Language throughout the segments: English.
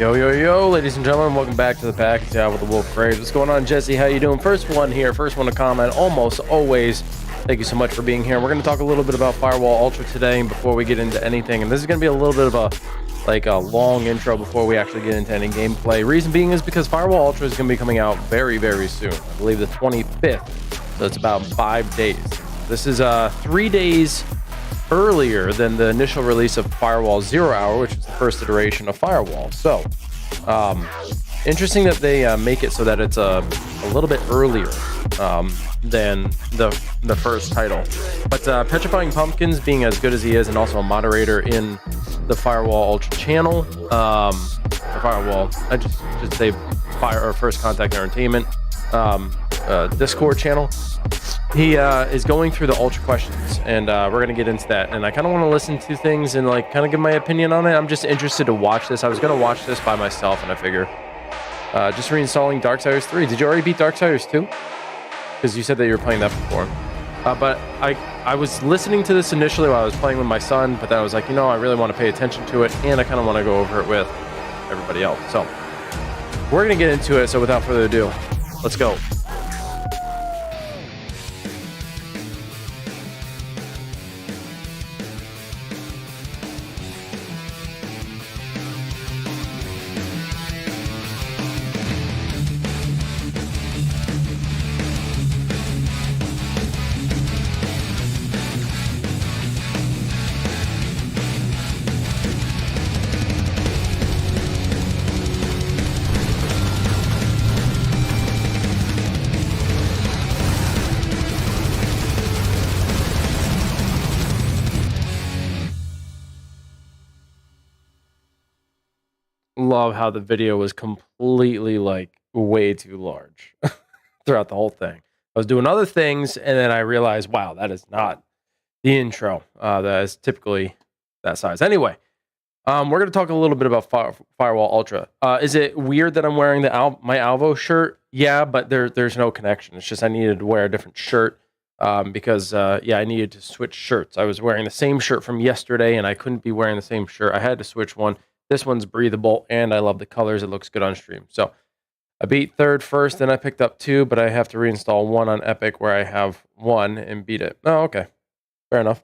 Yo, yo, yo, ladies and gentlemen, welcome back to the package out with the Wolf Graves. What's going on, Jesse? How you doing? First one here, first one to comment, almost always. Thank you so much for being here. We're going to talk a little bit about Firewall Ultra today and before we get into anything. And this is going to be a little bit of a long intro before we actually get into any gameplay. Reason being is because Firewall Ultra is going to be coming out very, very soon. I believe the 25th, so it's about 5 days. This is 3 days earlier than the initial release of Firewall 0 Hour, which is the first iteration of Firewall. So, interesting that they make it so that it's a little bit earlier than the first title. But Petrifying Pumpkins, being as good as he is, and also a moderator in the Firewall Ultra channel, Firewall, I just say First Contact Entertainment Discord channel. He is going through the Ultra questions, and we're going to get into that. And I kind of want to listen to things and kind of give my opinion on it. I'm just interested to watch this. I was going to watch this by myself, and I figure just reinstalling Darksiders 3. Did you already beat Darksiders 2? Because you said that you were playing that before. But I was listening to this initially while I was playing with my son, but then I was like, I really want to pay attention to it, and I kind of want to go over it with everybody else. So we're going to get into it, so without further ado, let's go. Love how the video was completely way too large throughout the whole thing. I was doing other things, and then I realized, wow, that is not the intro. That is typically that size. Anyway, we're going to talk a little bit about Firewall Ultra. Is it weird that I'm wearing my Alvo shirt? Yeah, but there's no connection. It's just I needed to wear a different shirt because I needed to switch shirts. I was wearing the same shirt from yesterday, and I couldn't be wearing the same shirt. I had to switch one. This one's breathable, and I love the colors. It looks good on stream. So I beat third first, then I picked up 2, but I have to reinstall 1 on Epic where I have 1 and beat it. Oh, okay. Fair enough.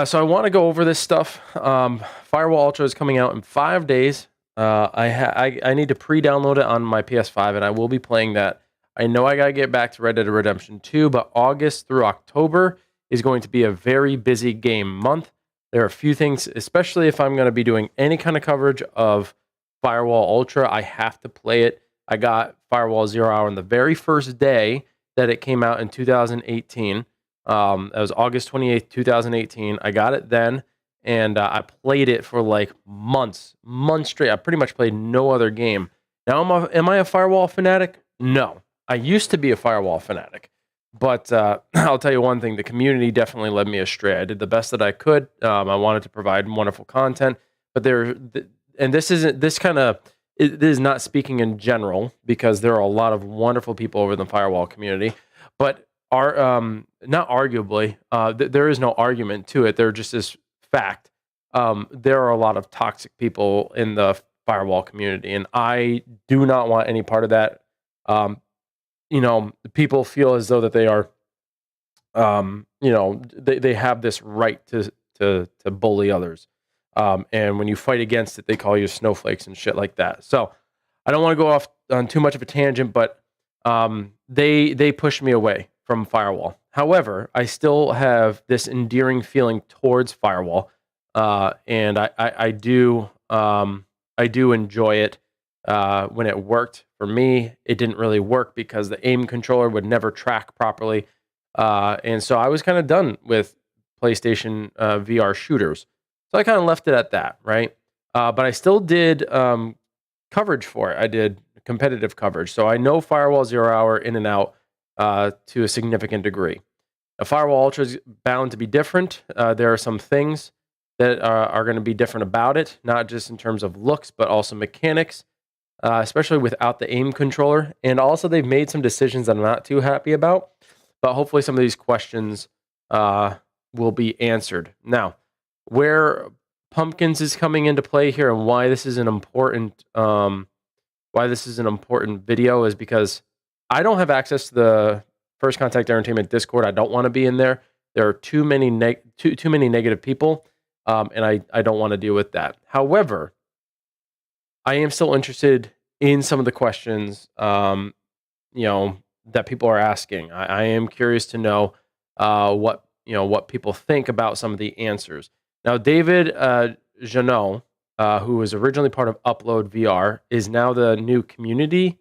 So I want to go over this stuff. Firewall Ultra is coming out in 5 days. I need to pre-download it on my PS5, and I will be playing that. I know I got to get back to Red Dead Redemption 2, but August through October is going to be a very busy game month. There are a few things, especially if I'm going to be doing any kind of coverage of Firewall Ultra, I have to play it. I got Firewall 0 Hour on the very first day that it came out in 2018. That was August 28th, 2018. I got it then, and I played it for months straight. I pretty much played no other game. Now, am I a Firewall fanatic? No. I used to be a Firewall fanatic. But I'll tell you one thing, the community definitely led me astray. I did the best that I could. I wanted to provide wonderful content, but this is not speaking in general, because there are a lot of wonderful people over in the Firewall community, but not arguably, there is no argument to it. There just is fact. There are a lot of toxic people in the Firewall community, and I do not want any part of that. People feel as though that they are, they have this right to bully others. And when you fight against it, they call you snowflakes and shit like that. So I don't want to go off on too much of a tangent, but they pushed me away from Firewall. However, I still have this endearing feeling towards Firewall, and I do enjoy it. When it worked for me, it didn't really work because the aim controller would never track properly. And so I was kind of done with PlayStation VR shooters. So I kind of left it at that, right? But I still did coverage for it. I did competitive coverage. So I know Firewall 0 Hour in and out to a significant degree. Firewall Ultra is bound to be different. There are some things that are going to be different about it, not just in terms of looks, but also mechanics. Especially without the aim controller. And also they've made some decisions that I'm not too happy about, but hopefully some of these questions will be answered. Now, where Pumpkins is coming into play here, and why this is an important video is because I don't have access to the First Contact Entertainment Discord. I don't want to be in there. There are too many negative people, and I don't want to deal with that. However, I am still interested in some of the questions, that people are asking. I am curious to know what people think about some of the answers. Now, David Janot, who was originally part of Upload VR, is now the new community.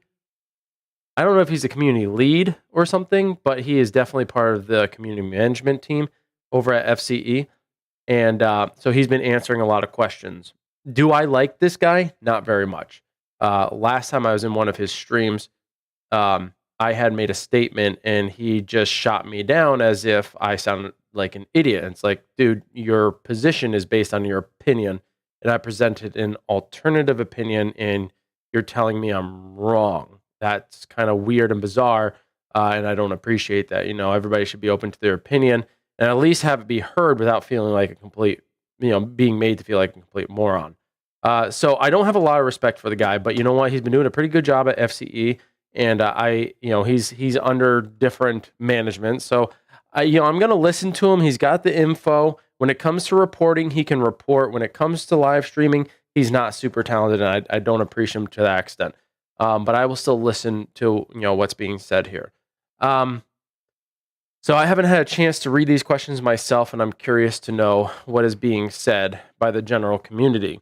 I don't know if he's a community lead or something, but he is definitely part of the community management team over at FCE. And so he's been answering a lot of questions. Do I like this guy? Not very much. Last time I was in one of his streams, I had made a statement and he just shot me down as if I sounded like an idiot. And it's like, dude, your position is based on your opinion. And I presented an alternative opinion and you're telling me I'm wrong. That's kind of weird and bizarre. And I don't appreciate that. Everybody should be open to their opinion and at least have it be heard without feeling like a complete, being made to feel like a complete moron. So I don't have a lot of respect for the guy, but you know what? He's been doing a pretty good job at FCE. And he's under different management. So, I'm going to listen to him. He's got the info. When it comes to reporting, he can report. When it comes to live streaming, he's not super talented, and I don't appreciate him to that extent. But I will still listen to what's being said here. So I haven't had a chance to read these questions myself, and I'm curious to know what is being said by the general community.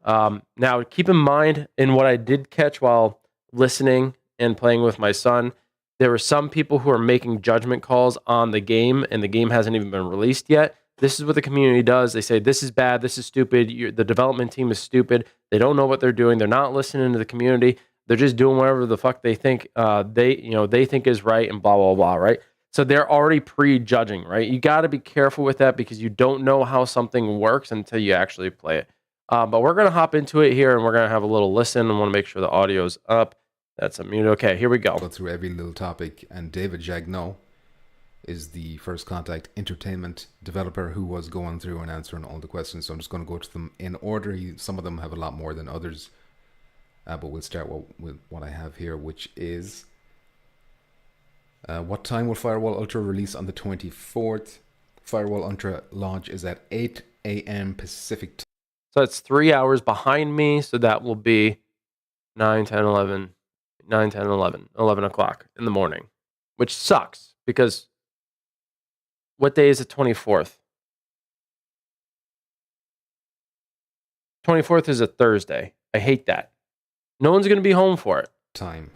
Now, keep in mind, in what I did catch while listening and playing with my son, there were some people who are making judgment calls on the game, and the game hasn't even been released yet. This is what the community does. They say, this is bad, this is stupid, the development team is stupid, they don't know what they're doing, they're not listening to the community, they're just doing whatever the fuck they think they think is right, and blah, blah, blah, right? So they're already prejudging, right? You got to be careful with that because you don't know how something works until you actually play it. But we're going to hop into it here, and we're going to have a little listen. I want to make sure the audio's up. That's a mute. Okay, here we go. Go through every little topic, and David Jagneau is the First Contact Entertainment developer who was going through and answering all the questions. So I'm just going to go to them in order. Some of them have a lot more than others, but we'll start with what I have here, which is what time will Firewall Ultra release on the 24th? Firewall Ultra launch is at 8 a.m. Pacific time. So that's 3 hours behind me. So that will be 9, 10, 11 o'clock in the morning, which sucks because what day is the 24th? 24th is a Thursday. I hate that. No one's going to be home for it. Time.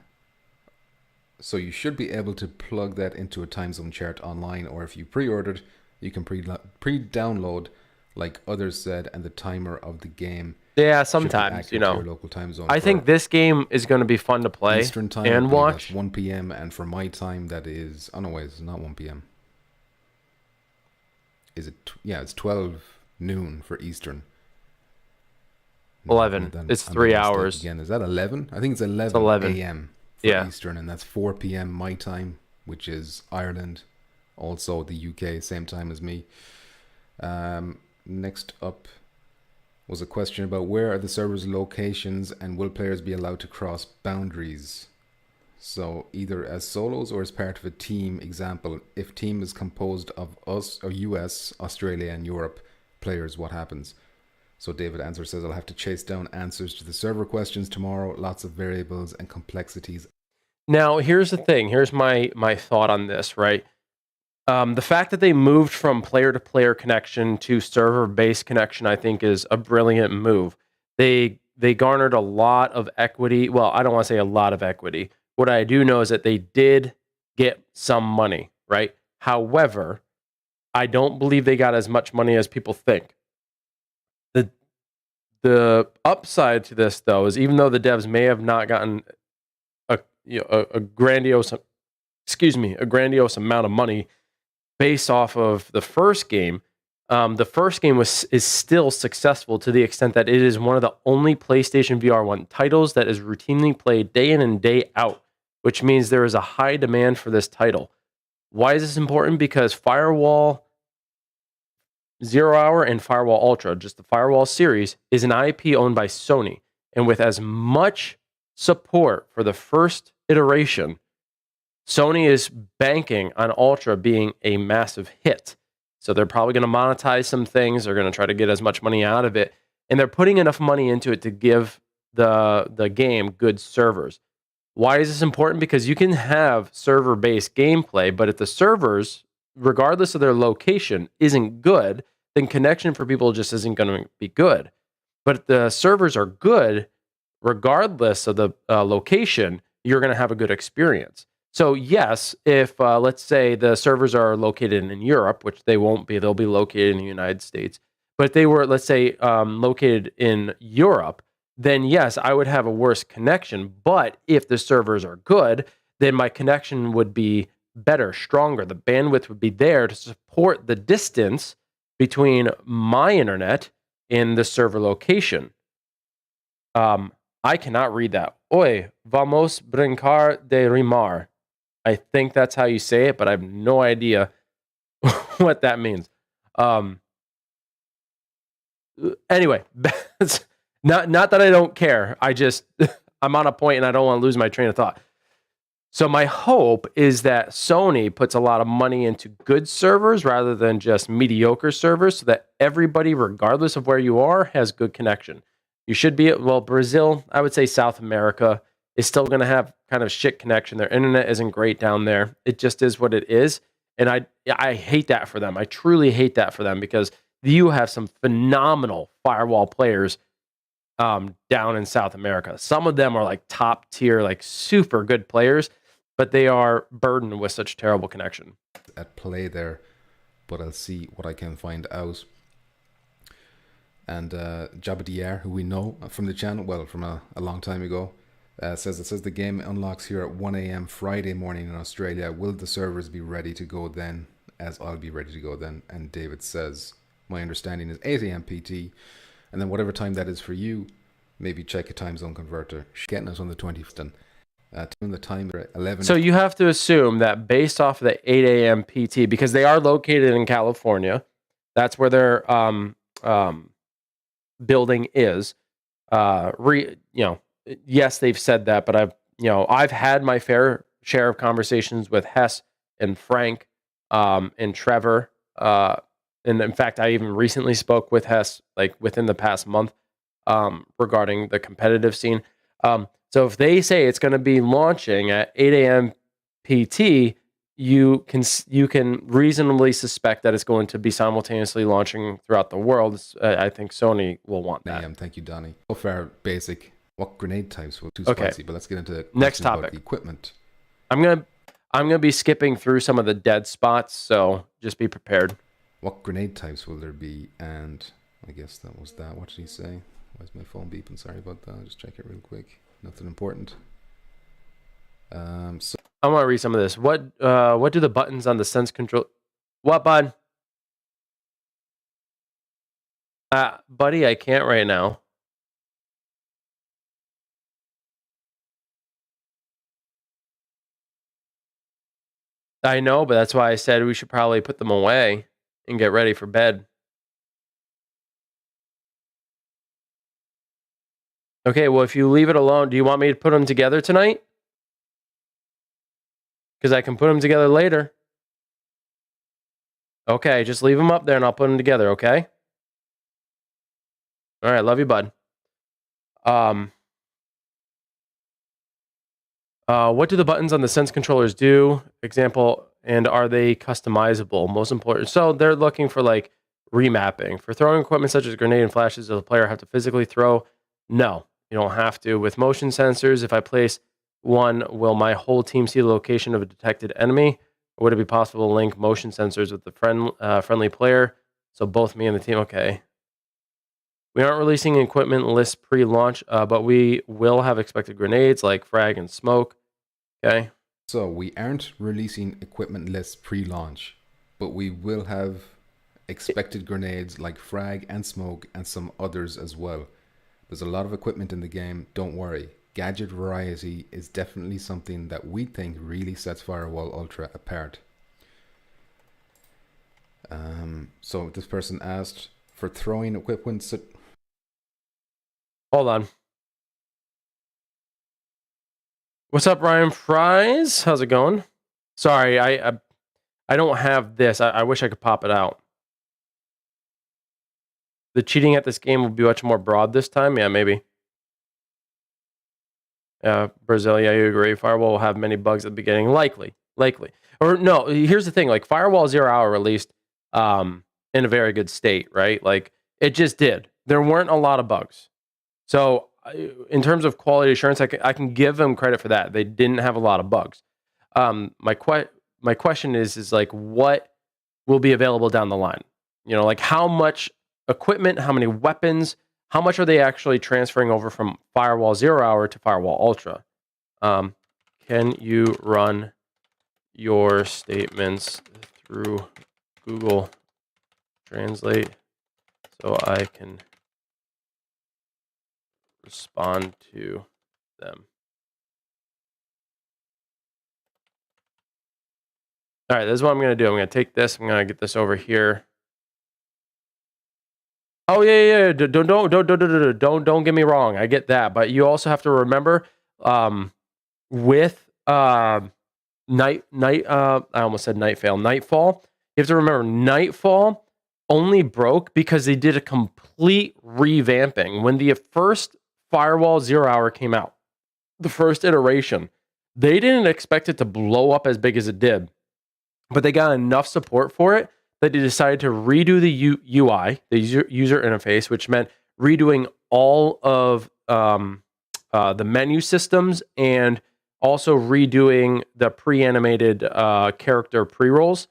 So you should be able to plug that into a time zone chart online, or if you pre-ordered, you can pre-download, like others said, and the timer of the game. Yeah, sometimes, your local time zone. I think this game is going to be fun to play Eastern time, and watch. 1 p.m. and for my time, that is, oh no, wait, it's not 1 p.m. Is it? Yeah, it's 12 noon for Eastern. 11. It's 3 hours. Again, is that 11? I think it's 11 a.m. for Eastern, and that's 4 p.m. my time, which is Ireland, also the UK, same time as me. Next up was a question about where are the servers' locations and will players be allowed to cross boundaries? So either as solos or as part of a team. Example, if team is composed of us or US, Australia and Europe players, what happens? So David Answer says, I'll have to chase down answers to the server questions tomorrow. Lots of variables and complexities. Now, here's the thing. Here's my thought on this, right? The fact that they moved from player-to-player connection to server-based connection, I think, is a brilliant move. They garnered a lot of equity. Well, I don't want to say a lot of equity. What I do know is that they did get some money, right? However, I don't believe they got as much money as people think. The upside to this, though, is even though the devs may have not gotten a grandiose amount of money based off of the first game is still successful to the extent that it is one of the only PlayStation VR 1 titles that is routinely played day in and day out, which means there is a high demand for this title. Why is this important? Because Firewall Zero Hour and Firewall Ultra, just the Firewall series, is an IP owned by Sony. And with as much support for the first iteration, Sony is banking on Ultra being a massive hit. So they're probably going to monetize some things. They're going to try to get as much money out of it. And they're putting enough money into it to give the game good servers. Why is this important? Because you can have server-based gameplay, but if the servers, regardless of their location, isn't good, then connection for people just isn't going to be good. But if the servers are good, regardless of the location, you're going to have a good experience. So yes, if let's say the servers are located in Europe, which they won't be, they'll be located in the United States. But if they were, let's say, located in Europe, then yes, I would have a worse connection. But if the servers are good, then my connection would be better, stronger. The bandwidth would be there to support the distance between my internet and the server location. I cannot read that. Oi, vamos brincar de rimar. I think that's how you say it, but I have no idea what that means. Anyway, not that I don't care. I just I'm on a point and I don't want to lose my train of thought. So my hope is that Sony puts a lot of money into good servers rather than just mediocre servers, so that everybody, regardless of where you are, has good connection. You should be, well, Brazil, I would say South America is still going to have kind of shit connection. Their internet isn't great down there. It just is what it is. And I hate that for them. I truly hate that for them, because you have some phenomenal Firewall players down in South America. Some of them are like top tier, like super good players, but they are burdened with such terrible connection. At play there, but I'll see what I can find out. And Jabadier, who we know from the channel, well, from a long time ago, says the game unlocks here at 1 a.m. Friday morning in Australia. Will the servers be ready to go then? As I'll be ready to go then. And David says, my understanding is 8 a.m. PT. And then whatever time that is for you, maybe check a time zone converter. Getting us on the 20th. And the time 11. So you have to assume that based off of the 8 a.m. PT, because they are located in California, that's where their building is. Yes, they've said that, but I've had my fair share of conversations with Hess and Frank and Trevor. And in fact, I even recently spoke with Hess, like within the past month, regarding the competitive scene. So if they say it's going to be launching at 8 a.m. PT, you can reasonably suspect that it's going to be simultaneously launching throughout the world. I think Sony will want that. Thank you, Donnie. So far, basic. What grenade types will too Okay. spicy? But let's get into the Next about topic. the equipment. I'm gonna be skipping through some of the dead spots, so just be prepared. What grenade types will there be? And I guess that was that. What did he say? Why is my phone beeping? Sorry about that. I'll just check it real quick. Nothing important. So I want to read some of this. What do the buttons on the sense control? What, bud? Buddy, I can't right now. I know, but that's why I said we should probably put them away and get ready for bed. Okay, well, if you leave it alone, do you want me to put them together tonight? Because I can put them together later. Okay, just leave them up there and I'll put them together, okay? All right, love you, bud. What do the buttons on the Sense controllers do? Example, and are they customizable? Most important. So they're looking for like remapping. For throwing equipment such as grenade and flashes, does the player have to physically throw? No, you don't have to. With motion sensors, if I place one, will my whole team see the location of a detected enemy? Or would it be possible to link motion sensors with the friendly player? So both me and the team, okay. We aren't releasing equipment list pre-launch, but we will have expected grenades like frag and smoke. Okay. So we aren't releasing equipment lists pre-launch, but we will have expected grenades like frag and smoke and some others as well. There's a lot of equipment in the game, don't worry. Gadget variety is definitely something that we think really sets Firewall Ultra apart. So this person asked for throwing equipment. Hold on. What's up, Ryan Fries? How's it going? Sorry, I don't have this. I wish I could pop it out. The cheating at this game will be much more broad this time. Yeah, maybe. Brazil, yeah, you agree. Firewall will have many bugs at the beginning. Likely. Or no, here's the thing. Like Firewall 0 Hour released in a very good state, right? Like it just did. There weren't a lot of bugs. So in terms of quality assurance, I can give them credit for that. They didn't have a lot of bugs. My question is like what will be available down the line? You know, like how much equipment, how many weapons, how much are they actually transferring over from Firewall 0 Hour to Firewall Ultra? Can you run your statements through Google Translate so I can respond to them? All right, this is what I'm going to do. I'm going to take this. I'm going to get this over here. Oh yeah. Don't get me wrong. I get that, but you also have to remember, with I almost said Nightfall. You have to remember Nightfall only broke because they did a complete revamping. When the first Firewall 0 Hour came out, the first iteration, they didn't expect it to blow up as big as it did, but they got enough support for it that they decided to redo the UI, the user interface, which meant redoing all of the menu systems and also redoing the pre-animated character pre-rolls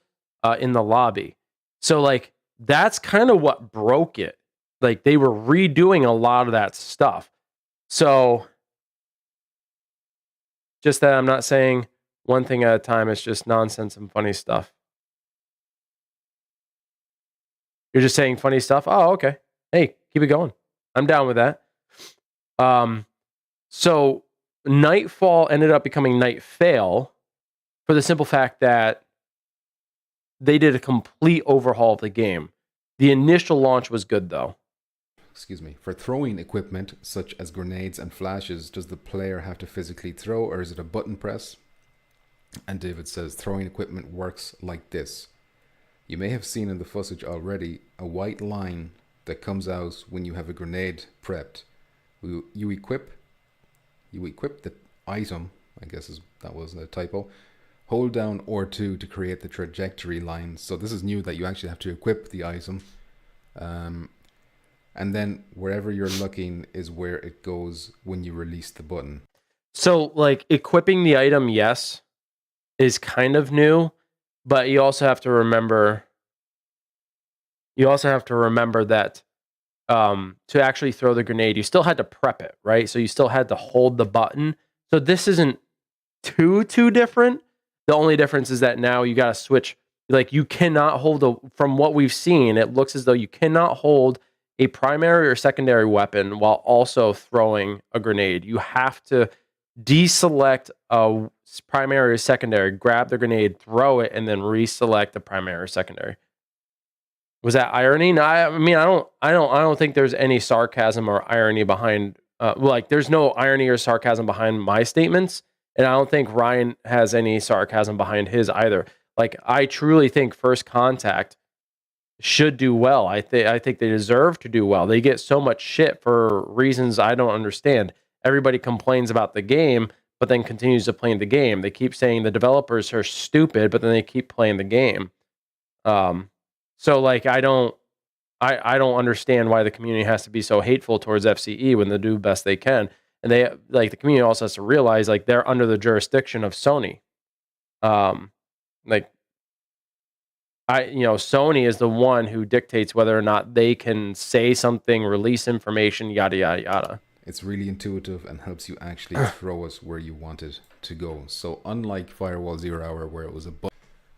in the lobby. So like that's kind of what broke it. Like they were redoing a lot of that stuff. So just that I'm not saying one thing at a time. It's just nonsense and funny stuff. You're just saying funny stuff. Oh, okay. Hey, keep it going. I'm down with that. So Nightfall ended up becoming Nightfail for the simple fact that they did a complete overhaul of the game. The initial launch was good though. Excuse me. For throwing equipment such as grenades and flashes, does the player have to physically throw or is it a button press? And David says throwing equipment works like this. You may have seen in the footage already a white line that comes out when you have a grenade prepped. You equip the item, I guess that was a typo. Hold down R2 to create the trajectory line. So this is new that you actually have to equip the item. And then wherever you're looking is where it goes when you release the button. So like equipping the item, yes, is kind of new, but you also have to remember that to actually throw the grenade, you still had to prep it, right? So you still had to hold the button. So this isn't too different. The only difference is that now you got to switch. Like you cannot from what we've seen, it looks as though you cannot hold a primary or secondary weapon while also throwing a grenade. You have to deselect a primary or secondary, grab the grenade, throw it, and then reselect the primary or secondary. Was that irony? No, I mean, I don't think there's any sarcasm or irony behind. Like, there's no irony or sarcasm behind my statements, and I don't think Ryan has any sarcasm behind his either. Like, I truly think First Contact should do well. I think they deserve to do well. They get so much shit for reasons I don't understand. Everybody complains about the game, but then continues to play the game. They keep saying the developers are stupid, but then they keep playing the game. So like I don't understand why the community has to be so hateful towards FCE when they do the best they can. And they like the community also has to realize like they're under the jurisdiction of Sony. Sony is the one who dictates whether or not they can say something, release information, yada yada yada. It's really intuitive and helps you actually throw us where you want it to go. So unlike Firewall 0 Hour where it was a button,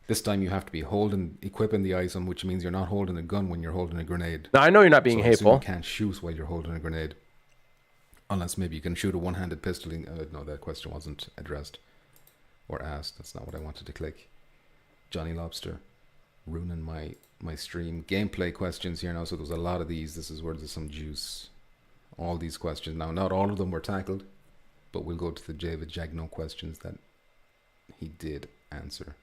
this time you have to be equipping the item, which means you're not holding a gun when you're holding a grenade. Now I know you're not being hateful. You can't shoot while you're holding a grenade. Unless maybe you can shoot a one-handed pistol. No, that question wasn't addressed or asked. That's not what I wanted to click. Johnny Lobster. ruining my stream. Gameplay questions here now, so there's a lot of these. This is where there's some juice. All these questions. Now, not all of them were tackled, but we'll go to the David Jagno questions that he did answer.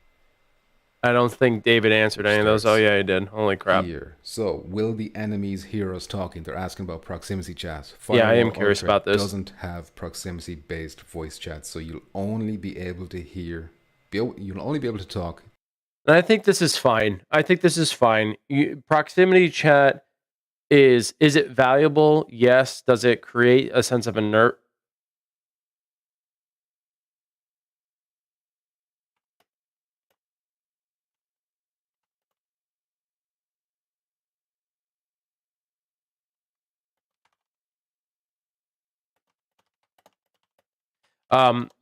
I don't think David answered any of those. Oh, yeah, he did. Holy crap. Here. So, will the enemies hear us talking? They're asking about proximity chat. Yeah, I am curious Ultra about this. Doesn't have proximity-based voice chat, so you'll only be able to hear. You'll only be able to talk. And I think this is fine. Proximity chat is it valuable? Yes. Does it create a sense of inert?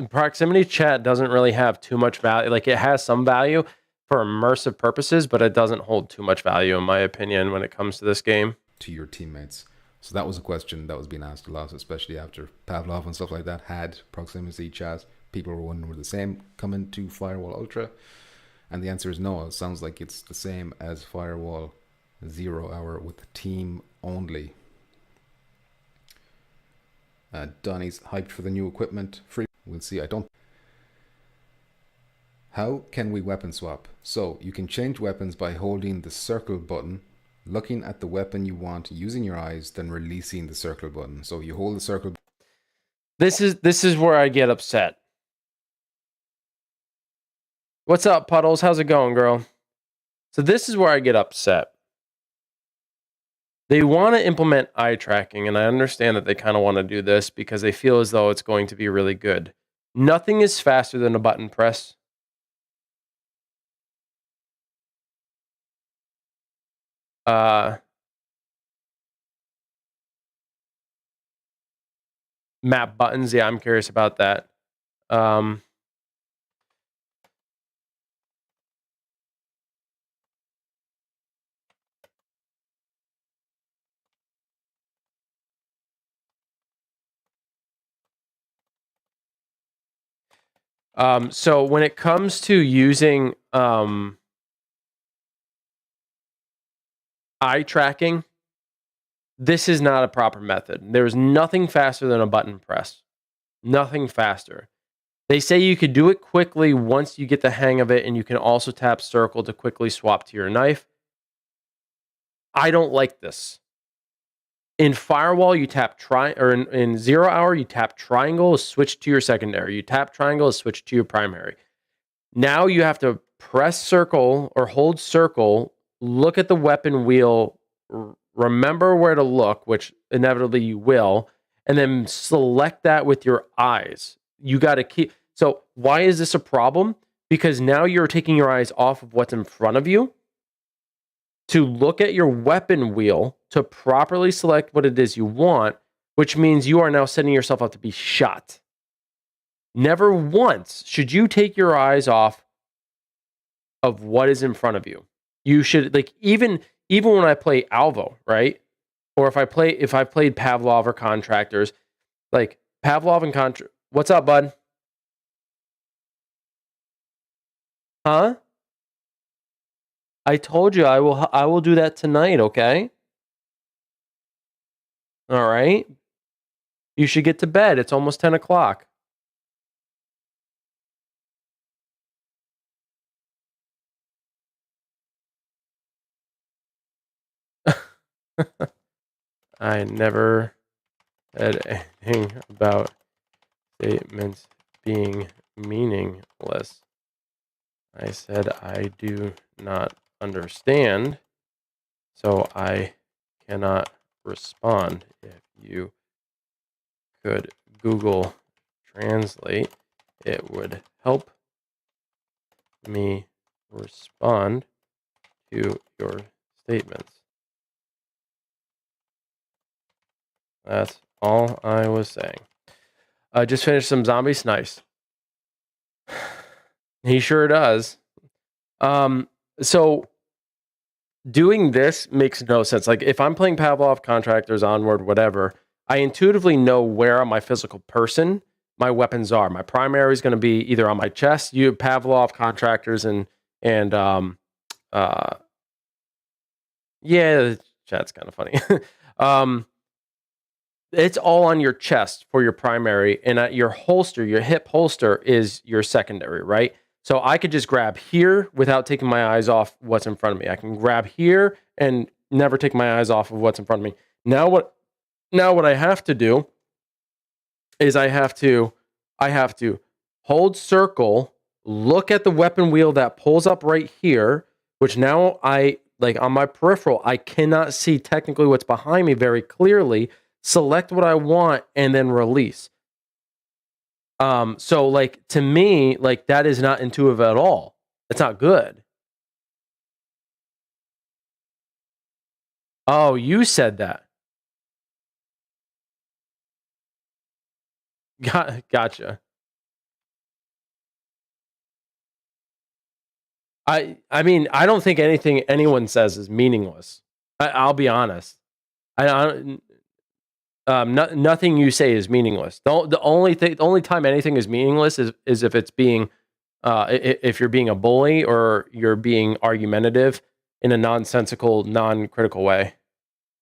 Proximity chat doesn't really have too much value. Like, it has some value for immersive purposes, but it doesn't hold too much value, in my opinion, when it comes to this game. To your teammates. So that was a question that was being asked a lot, especially after Pavlov and stuff like that had proximity chat. People were wondering, were the same coming to Firewall Ultra? And the answer is no. It sounds like it's the same as Firewall 0 hour with team only. Donnie's hyped for the new equipment. Free. We'll see. How can we weapon swap? So you can change weapons by holding the circle button, looking at the weapon you want, using your eyes, then releasing the circle button. So you hold the circle. This is where I get upset. What's up, Puddles? How's it going, girl? So this is where I get upset. They want to implement eye tracking, and I understand that they kind of want to do this because they feel as though it's going to be really good. Nothing is faster than a button press. Map buttons, yeah, I'm curious about that. So when it comes to using eye tracking, this is not a proper method. There's nothing faster than a button press. Nothing faster. They say you could do it quickly once you get the hang of it, and you can also tap circle to quickly swap to your knife. I don't like this. In Firewall, you tap in 0 hour, you tap triangle, switch to your secondary. You tap triangle, switch to your primary. Now you have to press circle or hold circle, look at the weapon wheel, remember where to look, which inevitably you will, and then select that with your eyes. You got to keep. So why is this a problem? Because now you're taking your eyes off of what's in front of you to look at your weapon wheel to properly select what it is you want, which means you are now setting yourself up to be shot. Never once should you take your eyes off of what is in front of you. You should, like, even when I play Alvo, right? Or if I played Pavlov or Contractors, like Pavlov and what's up, bud? Huh? I told you I will do that tonight, okay? All right. You should get to bed. It's almost 10 o'clock. I never said anything about statements being meaningless. I said I do not understand, so I cannot respond. If you could Google Translate, it would help me respond to your statements. That's all I was saying. I just finished some zombie snipes. He sure does. So doing this makes no sense. Like, if I'm playing Pavlov, Contractors, Onward, whatever, I intuitively know where on my physical person my weapons are. My primary is going to be either on my chest, Pavlov, Contractors, and Yeah, the chat's kind of funny. It's all on your chest for your primary, and your holster, your hip holster, is your secondary, right? So I could just grab here without taking my eyes off what's in front of me. I can grab here and never take my eyes off of what's in front of me. Now what I have to do is I have to hold circle, look at the weapon wheel that pulls up right here, which now on my peripheral, I cannot see technically what's behind me very clearly. Select what I want and then release. So like to me, like that is not intuitive at all. It's not good. Oh, you said that. Gotcha. I mean, I don't think anything anyone says is meaningless. I'll be honest. Nothing you say is meaningless. The only time anything is meaningless is if it's being, if you're being a bully or you're being argumentative in a nonsensical, non-critical way,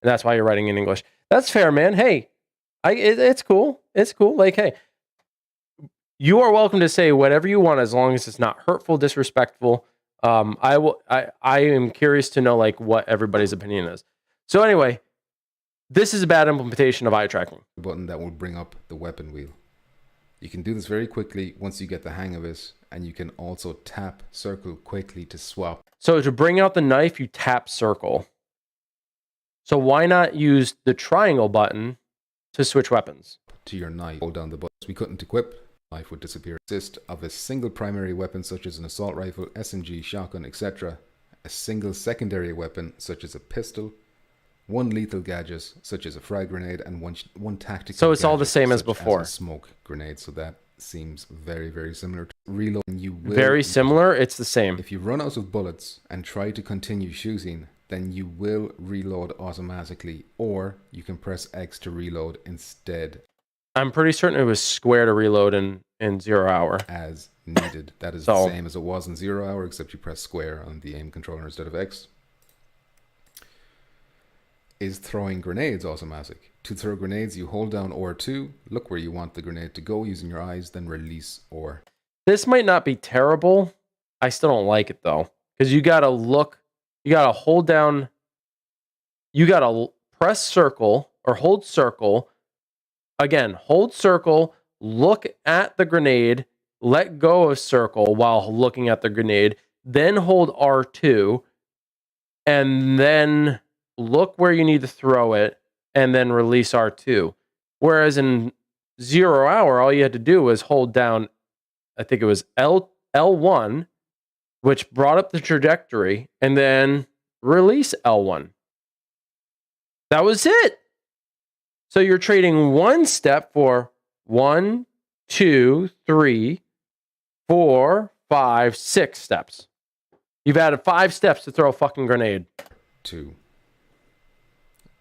and that's why you're writing in English. That's fair, man. Hey, it's cool. It's cool. Like, hey, you are welcome to say whatever you want as long as it's not hurtful, disrespectful. I am curious to know like what everybody's opinion is. So anyway. This is a bad implementation of eye tracking. Button that will bring up the weapon wheel. You can do this very quickly once you get the hang of it, and you can also tap circle quickly to swap. So to bring out the knife, you tap circle. So why not use the triangle button to switch weapons? To your knife, hold down the button. We couldn't equip, knife would disappear. Consist of a single primary weapon such as an assault rifle, SMG, shotgun, etc. A single secondary weapon such as a pistol, one lethal gadget, such as a frag grenade, and one tactical. So it's all the same as before. As a smoke grenade. So that seems very, very similar to reloading. You will, very similar. It's the same. If you run out of bullets and try to continue shooting, then you will reload automatically, or you can press X to reload instead. I'm pretty certain it was square to reload in 0 hour. As needed. That is the same as it was in 0 hour, except you press square on the aim controller instead of X. Is throwing grenades automatic? To throw grenades, you hold down R2, look where you want the grenade to go using your eyes, then release R. This might not be terrible. I still don't like it though, because you gotta look, you gotta hold down, you gotta press circle or hold circle. Again, hold circle, look at the grenade, let go of circle while looking at the grenade, then hold R2, and then look where you need to throw it, and then release R2. Whereas in 0 hour, all you had to do was hold down, I think it was L1, which brought up the trajectory, and then release L1. That was it. So you're trading one step for 1, 2, 3, 4, 5, 6 steps. You've added 5 steps to throw a fucking grenade. 2.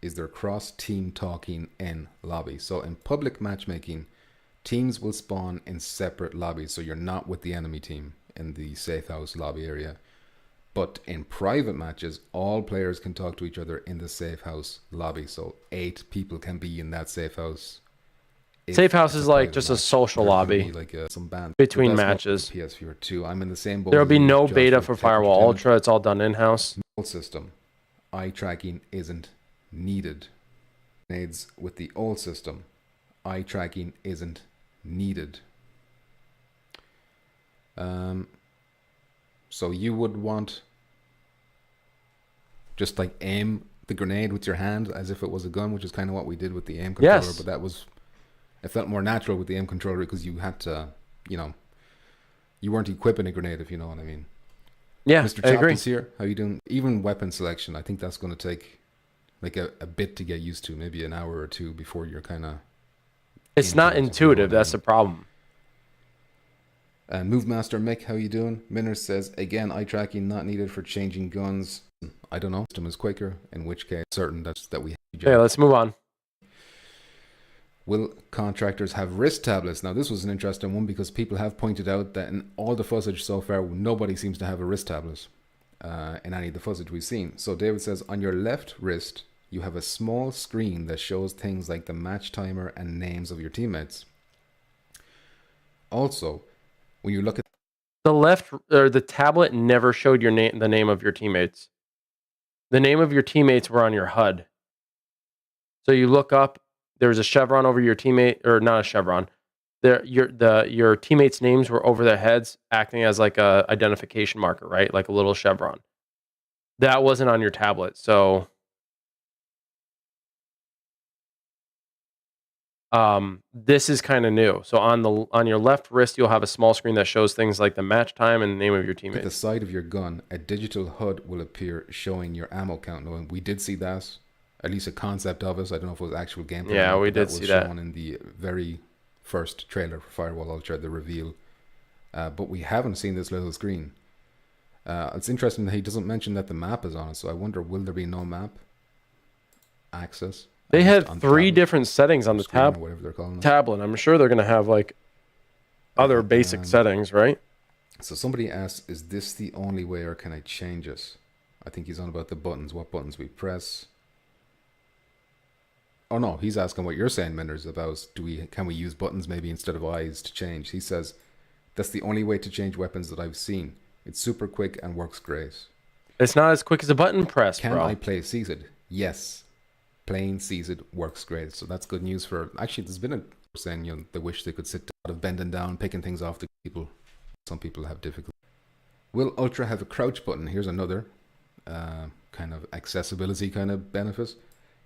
Is there cross-team talking in lobby? So in public matchmaking, teams will spawn in separate lobbies. So you're not with the enemy team in the safe house lobby area. But in private matches, all players can talk to each other in the safe house lobby. So 8 people can be in that safe house. Safe house is like just a social lobby like some band between matches. PS4 2. I'm in the same boat. There'll be no beta for Firewall Ultra. It's all done in-house. System. Eye tracking isn't needed. Grenades with the old system. Eye tracking isn't needed. So you would want just like aim the grenade with your hand as if it was a gun, which is kind of what we did with the aim controller. Yes. But that was, it felt more natural with the aim controller because you had to, you know, you weren't equipping a grenade, if you know what I mean. Yeah, Mr. I Chop agree. is here. How you doing? Even weapon selection, I think that's going to take like a bit to get used to, maybe an hour or two before you're kind of. It's not intuitive. That's the problem. Move Master Mick, how you doing? Minner says again, eye tracking not needed for changing guns. I don't know. System is quicker. In which case, certain that we. Okay, let's move on. Will contractors have wrist tablets? Now, this was an interesting one because people have pointed out that in all the footage so far, nobody seems to have a wrist tablet. in any of the footage we've seen. So David says, on your left wrist, you have a small screen that shows things like the match timer and names of your teammates. Also, when you look at the left or the tablet never showed your name, the name of your teammates. The name of your teammates were on your HUD. So you look up, there's a chevron over your teammate, or not a chevron. Your teammates' names were over their heads, acting as like a identification marker, right? Like a little chevron. That wasn't on your tablet. So this is kind of new. So on your left wrist, you'll have a small screen that shows things like the match time and the name of your teammates. At the side of your gun, a digital HUD will appear showing your ammo count. Now, we did see that, at least a concept of it. I don't know if it was actual gameplay. Yeah, we did see that. That was shown in the very first trailer for Firewall Ultra, the reveal. But we haven't seen this little screen. It's interesting that he doesn't mention that the map is on it. So I wonder, will there be no map access? They had 3 different settings on the tablet. I'm sure they're going to have like other basic settings, right? So somebody asks, is this the only way or can I change it? I think he's on about the buttons, what buttons we press. Oh no, he's asking what you're saying, Minders, about can we use buttons maybe instead of eyes to change? He says, that's the only way to change weapons that I've seen. It's super quick and works great. It's not as quick as a button press, bro. Can I play seated? Yes. Playing seated works great. So that's good news for... Actually, there's been a saying, they wish they could sit down of bending down, picking things off the people. Some people have difficulty. Will Ultra have a crouch button? Here's another kind of accessibility kind of benefit.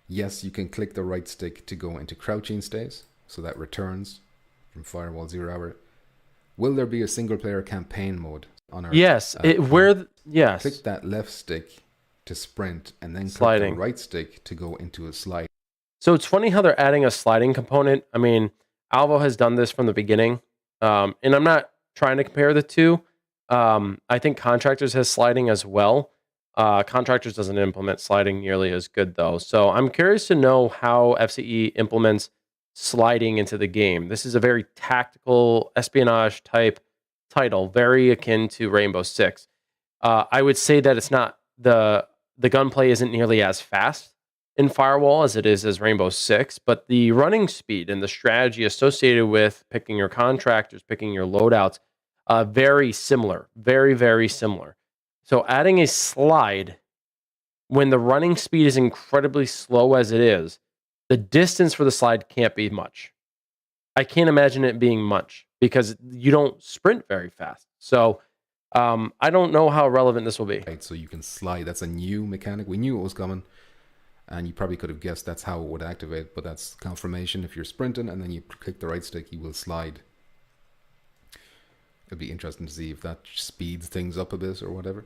Yes, you can click the right stick to go into crouching state. So that returns from Firewall 0 Hour. Will there be a single player campaign mode on our... Yes. Yes. Click that left stick to sprint and then click the right stick to go into a slide. So it's funny how they're adding a sliding component. I mean, Alvo has done this from the beginning. And I'm not trying to compare the two. I think Contractors has sliding as well. Contractors doesn't implement sliding nearly as good though. So I'm curious to know how FCE implements sliding into the game. This is a very tactical espionage type title, very akin to Rainbow Six. I would say that it's not the gunplay isn't nearly as fast in Firewall as it is as Rainbow Six, but the running speed and the strategy associated with picking your contractors, picking your loadouts, very similar, very, very similar. So adding a slide when the running speed is incredibly slow as it is, the distance for the slide can't be much. I can't imagine it being much because you don't sprint very fast. So I don't know how relevant this will be. Right, so you can slide. That's a new mechanic. We knew it was coming, and you probably could have guessed that's how it would activate, but that's confirmation. If you're sprinting and then you click the right stick, you will slide. It'd be interesting to see if that speeds things up a bit or whatever.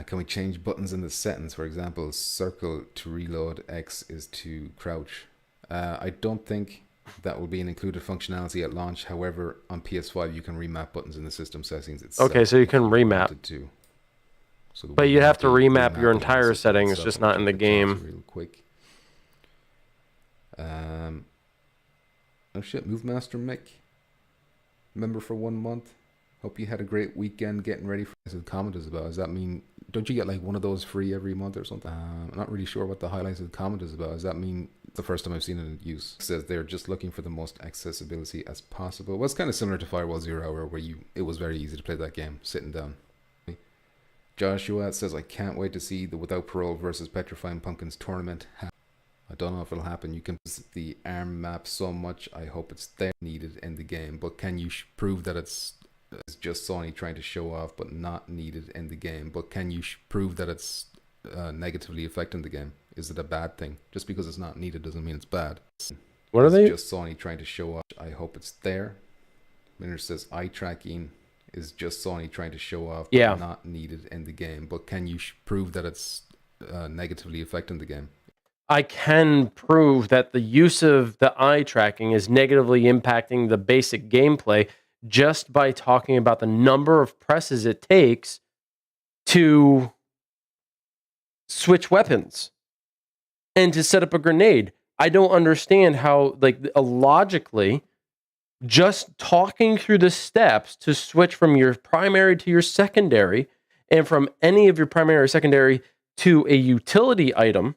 Can we change buttons in the settings? For example, circle to reload, X is to crouch. I don't think that will be an included functionality at launch. However, on PS5, you can remap buttons in the system settings itself. Okay, so you can remap. So but you have to remap your entire settings, just not in the game. Real quick. Oh shit, Move Master Mick. Member for 1 month. Hope you had a great weekend getting ready for what the comment is about. Does that mean, don't you get like one of those free every month or something? I'm not really sure what the highlights of the comment is about. Does that mean the first time I've seen it in use? It says they're just looking for the most accessibility as possible. Well, it's kind of similar to Firewall 0 Hour where it was very easy to play that game sitting down. Joshua says, I can't wait to see the Without Parole versus Petrifying Pumpkins tournament. I don't know if it'll happen. You can the ARM map so much. I hope it's there needed in the game. But can you prove that it's just Sony trying to show off but not needed in the game? But can you prove that it's negatively affecting the game? Is it a bad thing? Just because it's not needed doesn't mean it's bad. What are they? Just Sony trying to show off. I hope it's there. Minter says eye tracking is just Sony trying to show off but not needed in the game. But can you prove that it's negatively affecting the game? I can prove that the use of the eye tracking is negatively impacting the basic gameplay just by talking about the number of presses it takes to switch weapons and to set up a grenade. I don't understand how, logically, just talking through the steps to switch from your primary to your secondary and from any of your primary or secondary to a utility item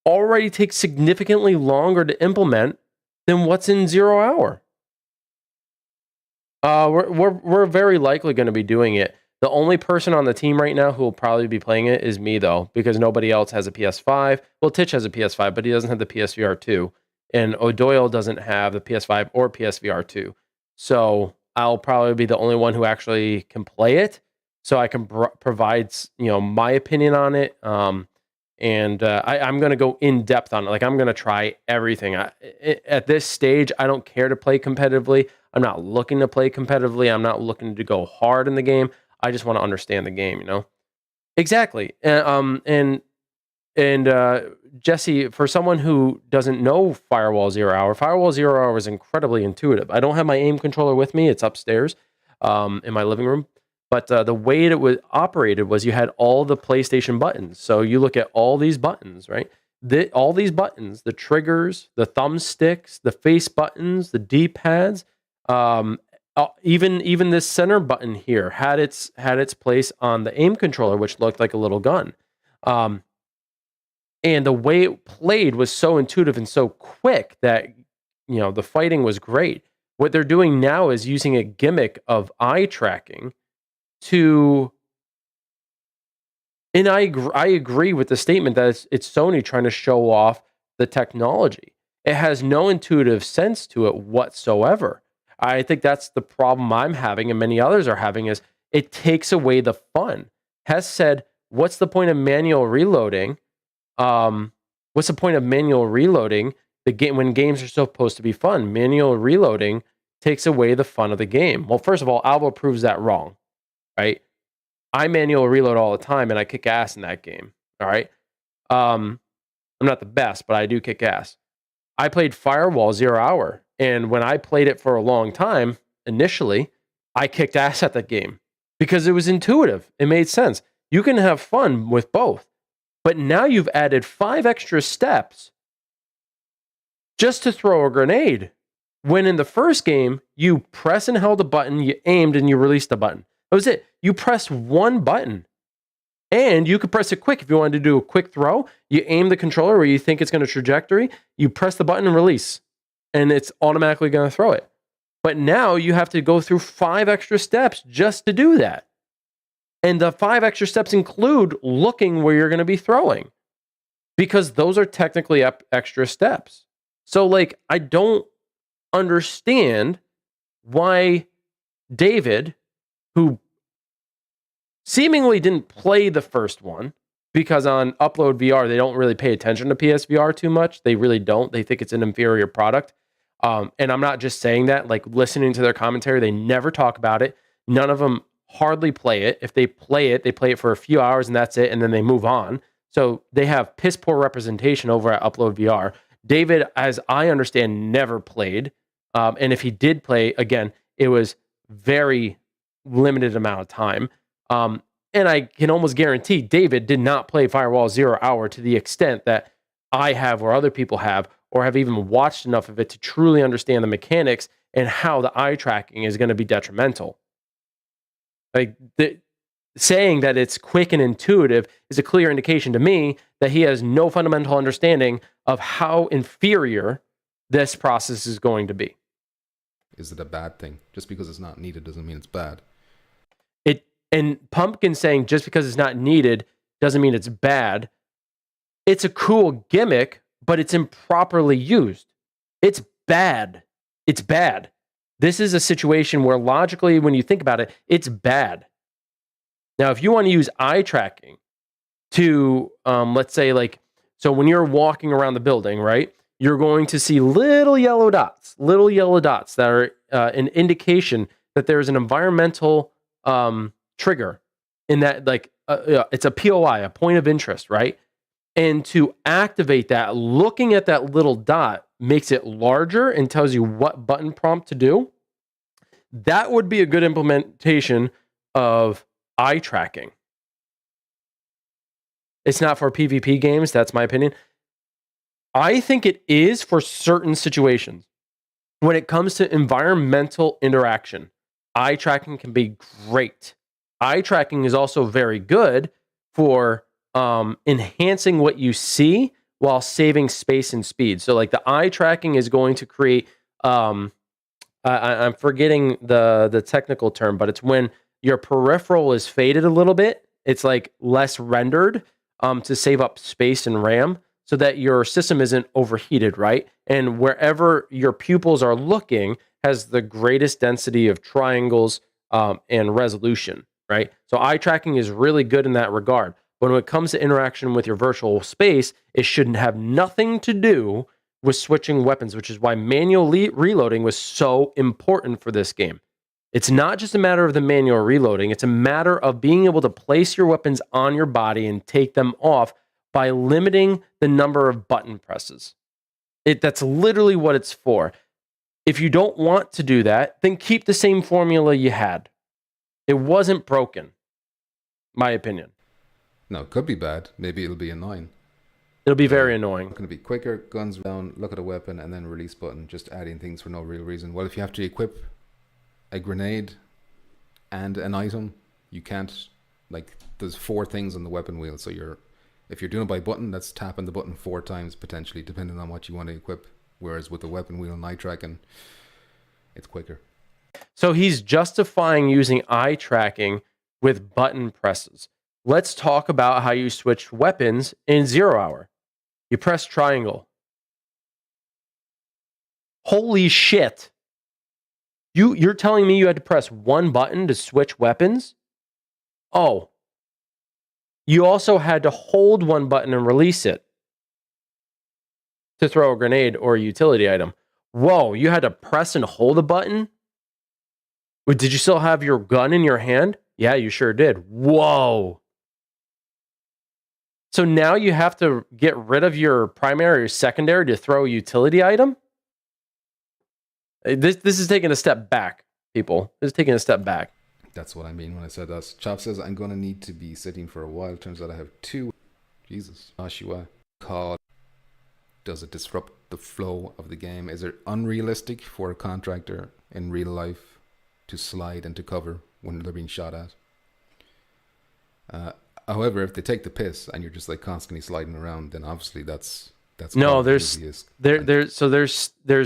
already takes significantly longer to implement than what's in 0 hour. We're very likely going to be doing it. The only person on the team right now who will probably be playing it is me, though, because nobody else has a PS5. Well, Titch has a PS5, but he doesn't have the PSVR 2. And O'Doyle doesn't have the PS5 or PSVR 2. So I'll probably be the only one who actually can play it. So I can provide, my opinion on it. And I'm going to go in depth on it. Like, I'm going to try everything. At this stage, I don't care to play competitively. I'm not looking to play competitively. I'm not looking to go hard in the game. I just want to understand the game, Exactly. And Jesse, for someone who doesn't know Firewall 0 Hour, Firewall 0 Hour is incredibly intuitive. I don't have my aim controller with me. It's upstairs in my living room. But the way it was operated was you had all the PlayStation buttons. So you look at all these buttons, right? All these buttons, the triggers, the thumbsticks, the face buttons, the D-pads, even this center button here had its place on the aim controller, which looked like a little gun. And the way it played was so intuitive and so quick that the fighting was great. What they're doing now is using a gimmick of eye tracking and I agree with the statement that it's Sony trying to show off the technology. It has no intuitive sense to it whatsoever. I think that's the problem I'm having and many others are having is it takes away the fun. Hess said, what's the point of manual reloading? What's the point of manual reloading when games are supposed to be fun? Manual reloading takes away the fun of the game. Well, first of all, Alba proves that wrong, right? I manual reload all the time and I kick ass in that game. All right. I'm not the best, but I do kick ass. I played Firewall 0 Hour. And when I played it for a long time, initially, I kicked ass at that game because it was intuitive. It made sense. You can have fun with both. But now you've added 5 extra steps just to throw a grenade. When in the first game, you press and held a button, you aimed, and you released the button. That was it. You pressed one button. And you could press it quick if you wanted to do a quick throw. You aim the controller where you think it's going to trajectory. You press the button and release. And it's automatically going to throw it. But now you have to go through 5 extra steps just to do that. And the 5 extra steps include looking where you're going to be throwing. Because those are technically extra steps. So, I don't understand why David, who seemingly didn't play the first one, because on Upload VR, they don't really pay attention to PSVR too much. They really don't. They think it's an inferior product. And I'm not just saying that, listening to their commentary, they never talk about it. None of them hardly play it. If they play it for a few hours and that's it, and then they move on. So they have piss poor representation over at Upload VR. David, as I understand, never played. And if he did play, again, it was very limited amount of time. And I can almost guarantee David did not play Firewall 0 Hour to the extent that I have or other people have, or have even watched enough of it to truly understand the mechanics and how the eye tracking is going to be detrimental. Saying that it's quick and intuitive is a clear indication to me that he has no fundamental understanding of how inferior this process is going to be. Is it a bad thing? Just because it's not needed doesn't mean it's bad. And Pumpkin saying just because it's not needed doesn't mean it's bad. It's a cool gimmick, but it's improperly used. It's bad. It's bad. This is a situation where logically, when you think about it, it's bad. Now, if you want to use eye tracking to, let's say, so when you're walking around the building, right, you're going to see little yellow dots that are an indication that there's an environmental trigger in that, it's a POI, a point of interest, right? And to activate that, looking at that little dot makes it larger and tells you what button prompt to do. That would be a good implementation of eye tracking. It's not for PvP games, that's my opinion. I think it is for certain situations. When it comes to environmental interaction, eye tracking can be great. eye tracking is also very good for enhancing what you see while saving space and speed. So like the eye tracking is going to create, I'm forgetting the technical term, but it's when your peripheral is faded a little bit. It's like less rendered to save up space and RAM so that your system isn't overheated, right? And wherever your pupils are looking has the greatest density of triangles and resolution, right? So eye tracking is really good in that regard. But when it comes to interaction with your virtual space, it should have nothing to do with switching weapons, which is why manual reloading was so important for this game. It's not just a matter of the manual reloading, it's a matter of being able to place your weapons on your body and take them off by limiting the number of button presses. That's literally what it's for. If you don't want to do that, then keep the same formula you had. It wasn't broken, my opinion. No, it could be bad. Maybe it'll be annoying. It'll be very annoying. It's going to be quicker, guns down, look at a weapon, and then release button, just adding things for no real reason. Well, if you have to equip a grenade and an item, you can't, like, there's 4 things on the weapon wheel, so if you're doing it by button, that's tapping the button 4 times, potentially, depending on what you want to equip. Whereas with the weapon wheel and eye tracking, it's quicker. So he's justifying using eye tracking with button presses. Let's talk about how you switch weapons in 0 Hour. You press triangle. Holy shit. You're telling me you had to press 1 button to switch weapons? Oh. You also had to hold 1 button and release it to throw a grenade or a utility item. Whoa, you had to press and hold a button? Did you still have your gun in your hand? Yeah, you sure did. Whoa. So now you have to get rid of your primary or secondary to throw a utility item? This is taking a step back, people. This is taking a step back. That's what I mean when I said that. Chop says, I'm going to need to be sitting for a while. Turns out I have 2. Jesus. Ashua. Call. Does it disrupt the flow of the game? Is it unrealistic for a contractor in real life to slide into cover when they're being shot at? However, if they take the piss and you're just like constantly sliding around, then obviously that's no. There's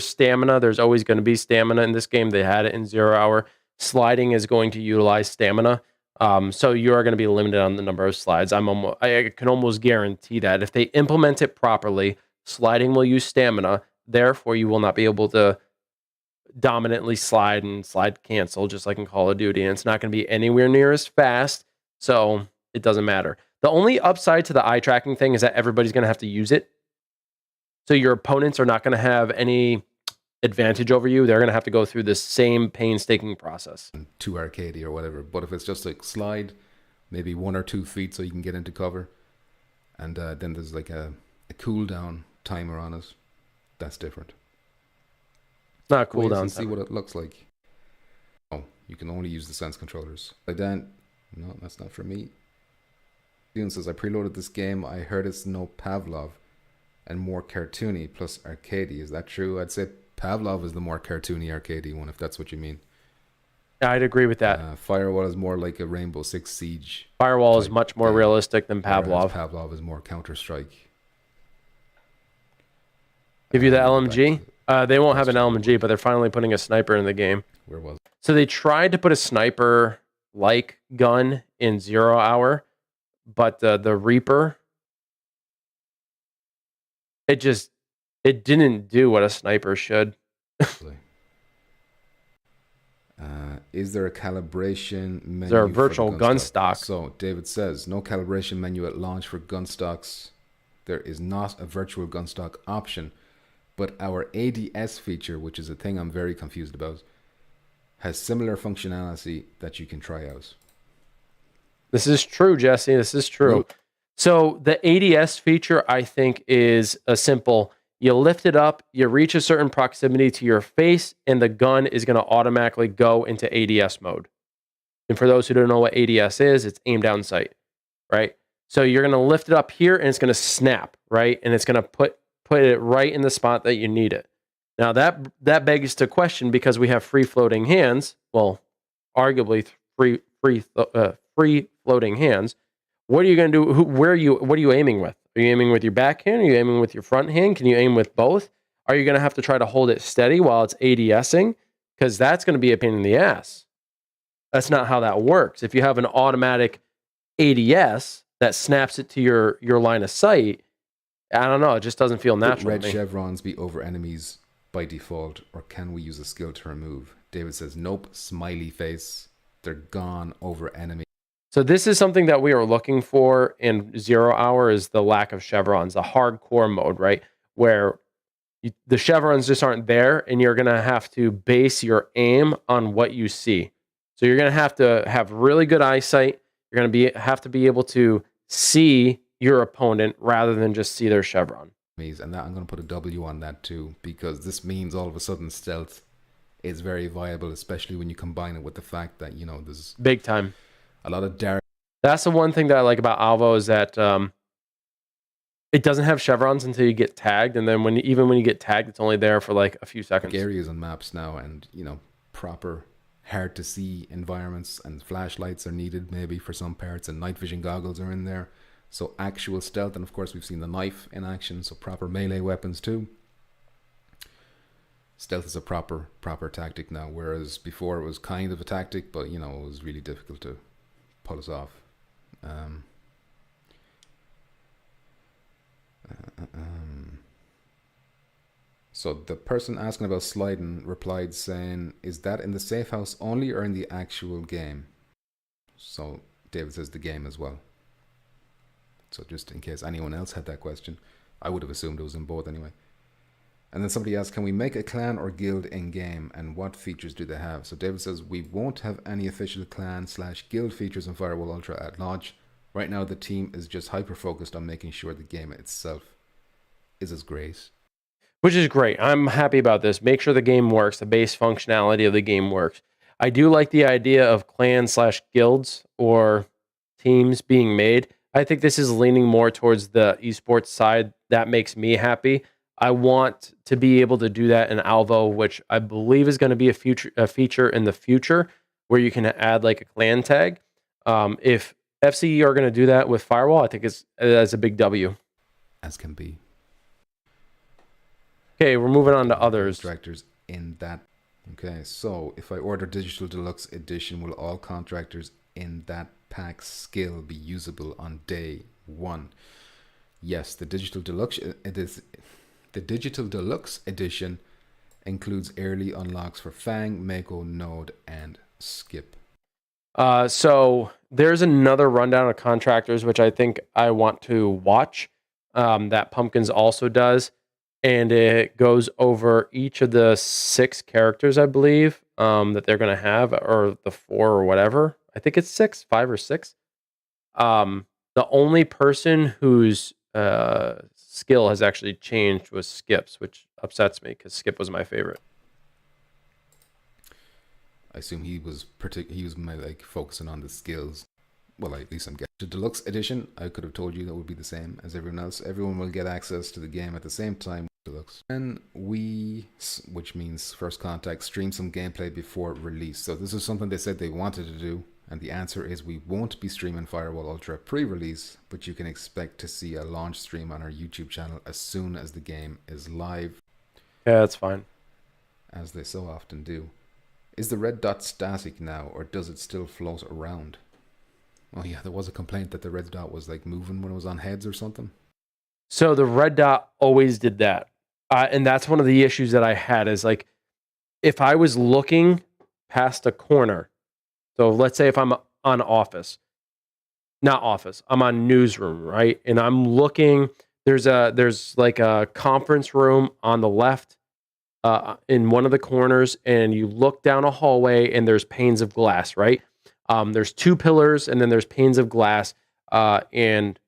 stamina. There's always going to be stamina in this game. They had it in 0 Hour. Sliding is going to utilize stamina. So you are going to be limited on the number of slides. I can almost guarantee that if they implement it properly, sliding will use stamina. Therefore, you will not be able to dominantly slide and slide cancel, just like in Call of Duty. And it's not going to be anywhere near as fast. So it doesn't matter. The only upside to the eye tracking thing is that everybody's going to have to use it. So your opponents are not going to have any advantage over you. They're going to have to go through the same painstaking process. Too arcadey or whatever. But if it's just like slide, maybe 1 or 2 feet so you can get into cover, and then there's like a cooldown timer on it, that's different. Not a cooldown. See what it looks like. Oh, you can only use the sense controllers. Like that. No, that's not for me. Dune says, I preloaded this game. I heard it's no Pavlov and more cartoony plus arcadey. Is that true? I'd say Pavlov is the more cartoony arcadey one, if that's what you mean. I'd agree with that. Firewall is more like a Rainbow Six Siege. Firewall is much more realistic than Pavlov. Pavlov is more Counter-Strike. Give you the LMG? They won't have an LMG, but they're finally putting a sniper in the game. Where was it? So they tried to put a sniper-like gun in 0 Hour, but the Reaper, it didn't do what a sniper should. Is there a calibration menu? Is there a virtual gun stock? So David says, no calibration menu at launch for gun stocks. There is not a virtual gun stock option, but our ADS feature, which is a thing I'm very confused about, has similar functionality that you can try out. This is true, Jesse. This is true. Nope. So the ADS feature, I think, is a simple. You lift it up, you reach a certain proximity to your face, and the gun is going to automatically go into ADS mode. And for those who don't know what ADS is, it's aim down sight, right? So you're going to lift it up here, and it's going to snap, right? And it's going to put it right in the spot that you need it. Now that begs to question, because we have free floating hands. Well, arguably free free floating hands. What are you going to do? What are you aiming with? Are you aiming with your backhand? Are you aiming with your front hand? Can you aim with both? Are you going to have to try to hold it steady while it's ADSing? Because that's going to be a pain in the ass. That's not how that works. If you have an automatic ADS that snaps it to your line of sight, I don't know. It just doesn't feel natural. Red chevrons be over enemies by default, or can we use a skill to remove? David says, nope, smiley face. They're gone over enemy. So this is something that we are looking for in 0 Hour is the lack of chevrons, the hardcore mode, right? Where the chevrons just aren't there, and you're going to have to base your aim on what you see. So you're going to have really good eyesight. You're going to have to be able to see your opponent rather than just see their chevron. And that I'm going to put a W on that too, because this means all of a sudden stealth is very viable, especially when you combine it with the fact that, you know, there's big time a lot of dark. That's the one thing that I like about Alvo is that it doesn't have chevrons until you get tagged, and then when you get tagged, it's only there for like a few seconds. Areas on maps now, and you know, proper hard to see environments, and flashlights are needed maybe for some parts, and night vision goggles are in there. So actual stealth, and of course we've seen the knife in action, so proper melee weapons too. Stealth is a proper tactic now, whereas before it was kind of a tactic, but you know, it was really difficult to pull us off. So the person asking about sliding replied saying, is that in the safe house only or in the actual game? So David says the game as well. So just in case anyone else had that question, I would have assumed it was in both anyway. And then somebody asked, can we make a clan or guild in game, and what features do they have? So David says, we won't have any official clan/guild features in Firewall Ultra at launch. Right now the team is just hyper focused on making sure the game itself is as great. Which is great. I'm happy about this. Make sure the game works, the base functionality of the game works. I do like the idea of clan/guilds or teams being made. I think this is leaning more towards the esports side. That makes me happy. I want to be able to do that in Alvo, which I believe is going to be a feature in the future where you can add like a clan tag. If FCE are going to do that with Firewall, I think that's a big W. As can be. Okay, we're moving on to others. Contractors in that. Okay, so if I order Digital Deluxe Edition, will all contractors in that pack skill be usable on day one? Yes, the Digital Deluxe Edition includes early unlocks for Fang, Mako, Node, and Skip. So there's another rundown of contractors, which I think I want to watch, that Pumpkins also does. And it goes over each of the 6 characters, I believe, that they're going to have, or the 4 or whatever. I think it's 5 or 6. The only person whose skill has actually changed was Skip's, which upsets me because Skip was my favorite. I assume he was focusing on the skills. Well, at least I'm getting the Deluxe Edition. I could have told you that would be the same as everyone else. Everyone will get access to the game at the same time. Deluxe. And we, which means First Contact, stream some gameplay before release. So this is something they said they wanted to do, and the answer is we won't be streaming Firewall Ultra pre-release, but you can expect to see a launch stream on our YouTube channel as soon as the game is live. Yeah, that's fine. As they so often do. Is the red dot static now, or does it still float around? Oh yeah, there was a complaint that the red dot was like moving when it was on heads or something. So the red dot always did that. And that's one of the issues that I had is like, if I was looking past a corner, so let's say if I'm on I'm on newsroom, right? And I'm looking, there's like a conference room on the left in one of the corners, and you look down a hallway and there's panes of glass, right? There's 2 pillars and then there's panes of glass, and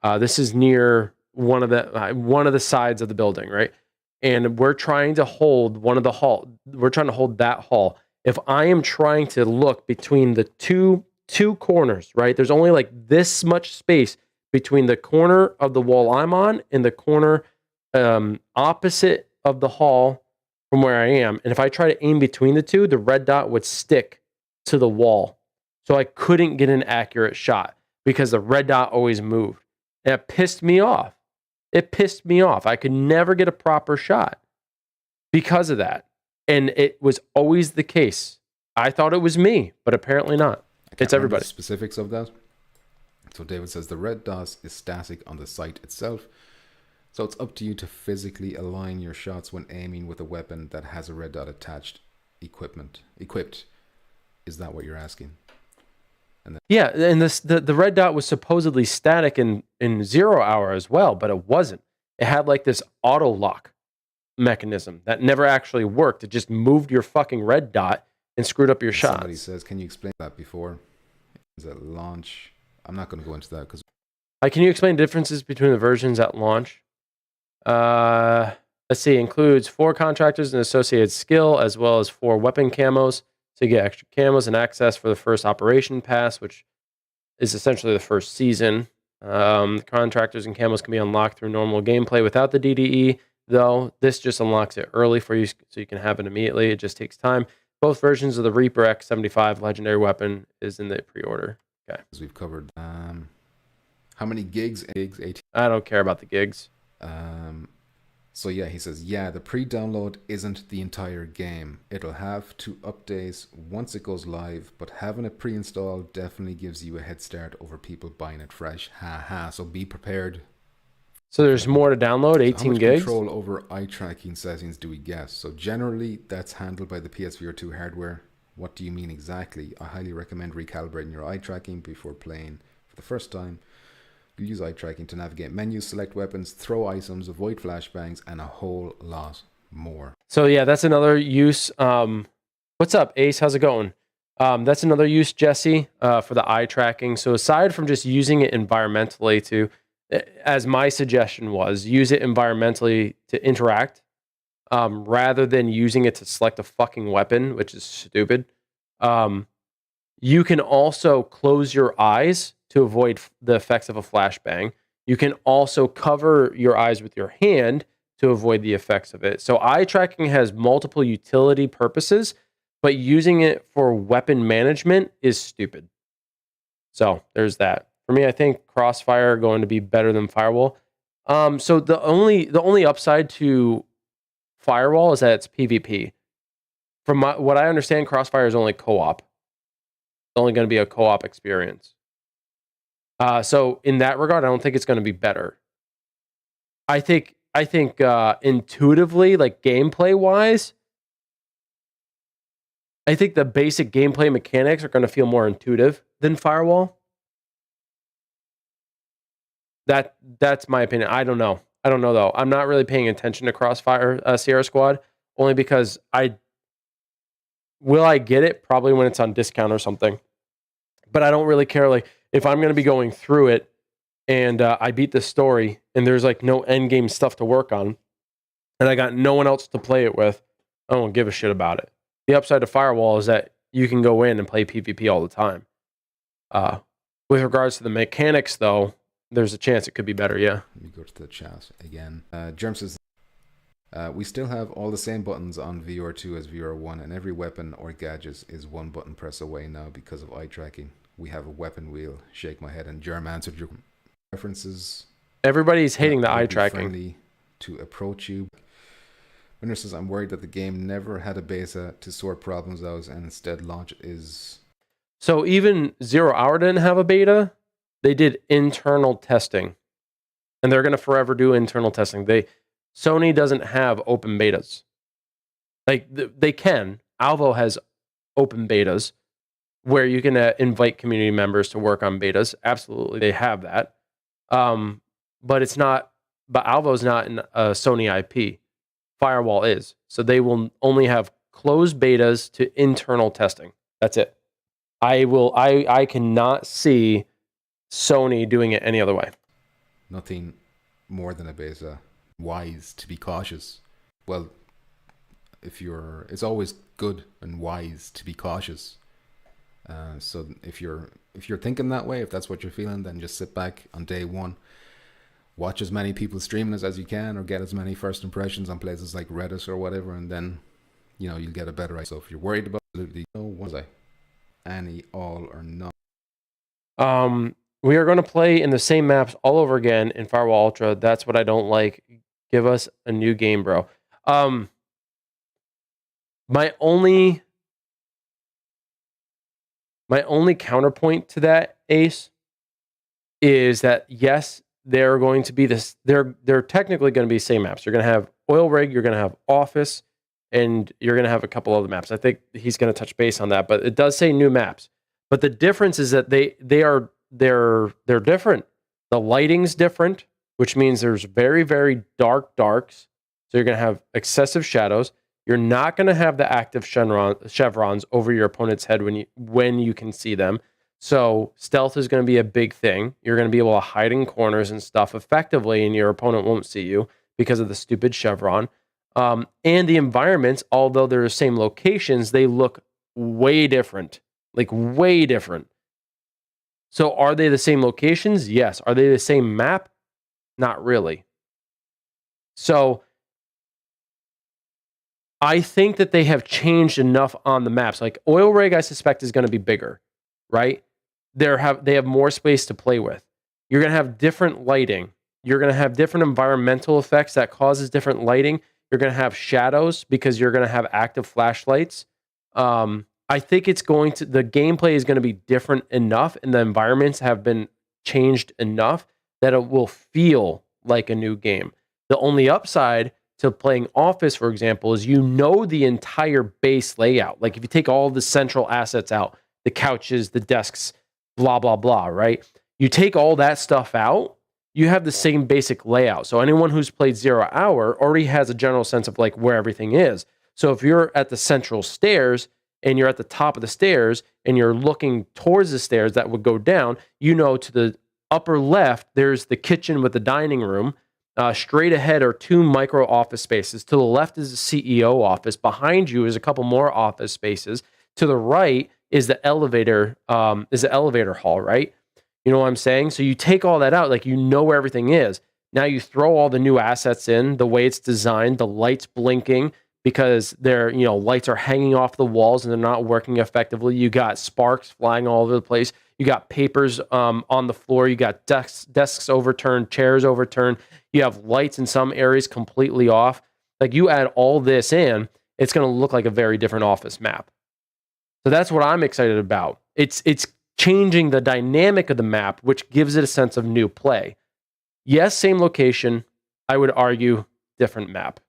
this is near one of the sides of the building, right? And we're trying to hold that hall. If I am trying to look between the two corners, right? There's only like this much space between the corner of the wall I'm on and the corner opposite of the hall from where I am. And if I try to aim between the two, the red dot would stick to the wall. So I couldn't get an accurate shot because the red dot always moved. And it pissed me off. It pissed me off. I could never get a proper shot because of that. And it was always the case. I thought it was me, but apparently not. It's everybody. The specifics of that. So David says the red dot is static on the sight itself. So it's up to you to physically align your shots when aiming with a weapon that has a red dot attached equipped. Is that what you're asking? Yeah, and the red dot was supposedly static in 0 hour as well, but it wasn't. It had like this auto lock mechanism that never actually worked. It just moved your fucking red dot and screwed up your shots. Somebody says, can you explain that before? Is it launch? I'm not going to go into that because... Can you explain differences between the versions at launch? Let's see, includes 4 contractors and associated skill, as well as 4 weapon camos. So you get extra camos and access for the first operation pass, which is essentially the first season. The contractors and camos can be unlocked through normal gameplay without the DDE, though. This just unlocks it early for you so you can have it immediately. It just takes time. Both versions of the Reaper X75 legendary weapon is in the pre-order. Okay. As we've covered, how many gigs? 18. I don't care about the gigs. So yeah, he says, yeah, the pre-download isn't the entire game. It'll have to update once it goes live, but having it pre-installed definitely gives you a head start over people buying it fresh. Ha. So be prepared. So there's more to download, 18 how much gigs? Control over eye tracking settings do we get? So generally, that's handled by the PSVR 2 hardware. What do you mean exactly? I highly recommend recalibrating your eye tracking before playing for the first time. You use eye tracking to navigate menus, select weapons, throw items, avoid flashbangs, and a whole lot more. So yeah, that's another use. What's up, Ace? How's it going? That's another use, Jesse, for the eye tracking. So aside from just using it environmentally to, as my suggestion was, use it environmentally to interact, rather than using it to select a fucking weapon, which is stupid. You can also close your eyes to avoid the effects of a flashbang. You can also cover your eyes with your hand to avoid the effects of it. So eye tracking has multiple utility purposes, but using it for weapon management is stupid. So there's that. For me, I think Crossfire are going to be better than Firewall. So the only upside to Firewall is that it's PvP. From what I understand, Crossfire is only co-op. It's only going to be a co-op experience. So in that regard, I don't think it's going to be better. I think intuitively, like gameplay wise, I think the basic gameplay mechanics are going to feel more intuitive than Firewall. That's my opinion. I don't know though. I'm not really paying attention to Crossfire Sierra Squad only because will I get it probably when it's on discount or something. But I don't really care. Like if I'm going to be going through it and I beat the story and there's like no end game stuff to work on and I got no one else to play it with, I don't give a shit about it. The upside of Firewall is that you can go in and play PvP all the time. With regards to the mechanics though, there's a chance it could be better, yeah. Let me go to the chat again. Germ says, we still have all the same buttons on VR2 as VR1 and every weapon or gadget is one button press away now because of eye tracking. We have a weapon wheel. Shake my head. And Germ answered your references. Everybody's hating the eye tracking. Friendly to approach you. Winner says, I'm worried that the game never had a beta to sort problems out and instead launch is... So even 0 Hour didn't have a beta. They did internal testing. And they're going to forever do internal testing. Sony doesn't have open betas. Like they can. Alvo has open betas where you can invite community members to work on betas. Absolutely, they have that. But it's not. But Alvo's not a Sony IP. Firewall is. So they will only have closed betas to internal testing. That's it. I cannot see Sony doing it any other way. Nothing more than a beta. Wise to be cautious. Well, it's always good and wise to be cautious. So if you're thinking that way, if that's what you're feeling, then just sit back on day one, watch as many people streaming as you can, or get as many first impressions on places like Reddit or whatever, and then you'll get a better idea. So if you're worried about it, absolutely, what was I? any, all, or none? We are going to play in the same maps all over again in Firewall Ultra. That's what I don't like. Give us a new game, bro. My only counterpoint to that, Ace, is that yes, they're going to be this. They're technically going to be same maps. You're going to have oil rig. You're going to have office, and you're going to have a couple other maps. I think he's going to touch base on that, but it does say new maps. But the difference is that they're different. The lighting's different, which means there's very, very dark darks. So you're going to have excessive shadows. You're not going to have the active chevrons over your opponent's head when you can see them. So stealth is going to be a big thing. You're going to be able to hide in corners and stuff effectively, and your opponent won't see you because of the stupid chevron. And the environments, although they're the same locations, they look way different. Like way different. So are they the same locations? Yes. Are they the same map? Not really. So I think that they have changed enough on the maps. Like oil rig, I suspect is going to be bigger, right? They have more space to play with. You're going to have different lighting. You're going to have different environmental effects that causes different lighting. You're going to have shadows because you're going to have active flashlights. I think the gameplay is going to be different enough, and the environments have been changed enough that it will feel like a new game. The only upside to playing Office, for example, is the entire base layout. Like if you take all the central assets out, the couches, the desks, blah, blah, blah, right? You take all that stuff out, you have the same basic layout. So anyone who's played 0 Hour already has a general sense of like where everything is. So if you're at the central stairs and you're at the top of the stairs and you're looking towards the stairs that would go down, to the upper left, there's the kitchen with the dining room. Straight ahead are 2 micro office spaces. To the left is the CEO office. Behind you is a couple more office spaces. To the right is the elevator hall, right? You know what I'm saying? So you take all that out, like where everything is. Now you throw all the new assets in, the way it's designed, the lights blinking because lights are hanging off the walls and they're not working effectively. You got sparks flying all over the place. You got papers on the floor. You got desks overturned, chairs overturned. You have lights in some areas completely off. Like you add all this in, it's going to look like a very different Office map. So that's what I'm excited about. It's changing the dynamic of the map, which gives it a sense of new play. Yes, same location. I would argue different map,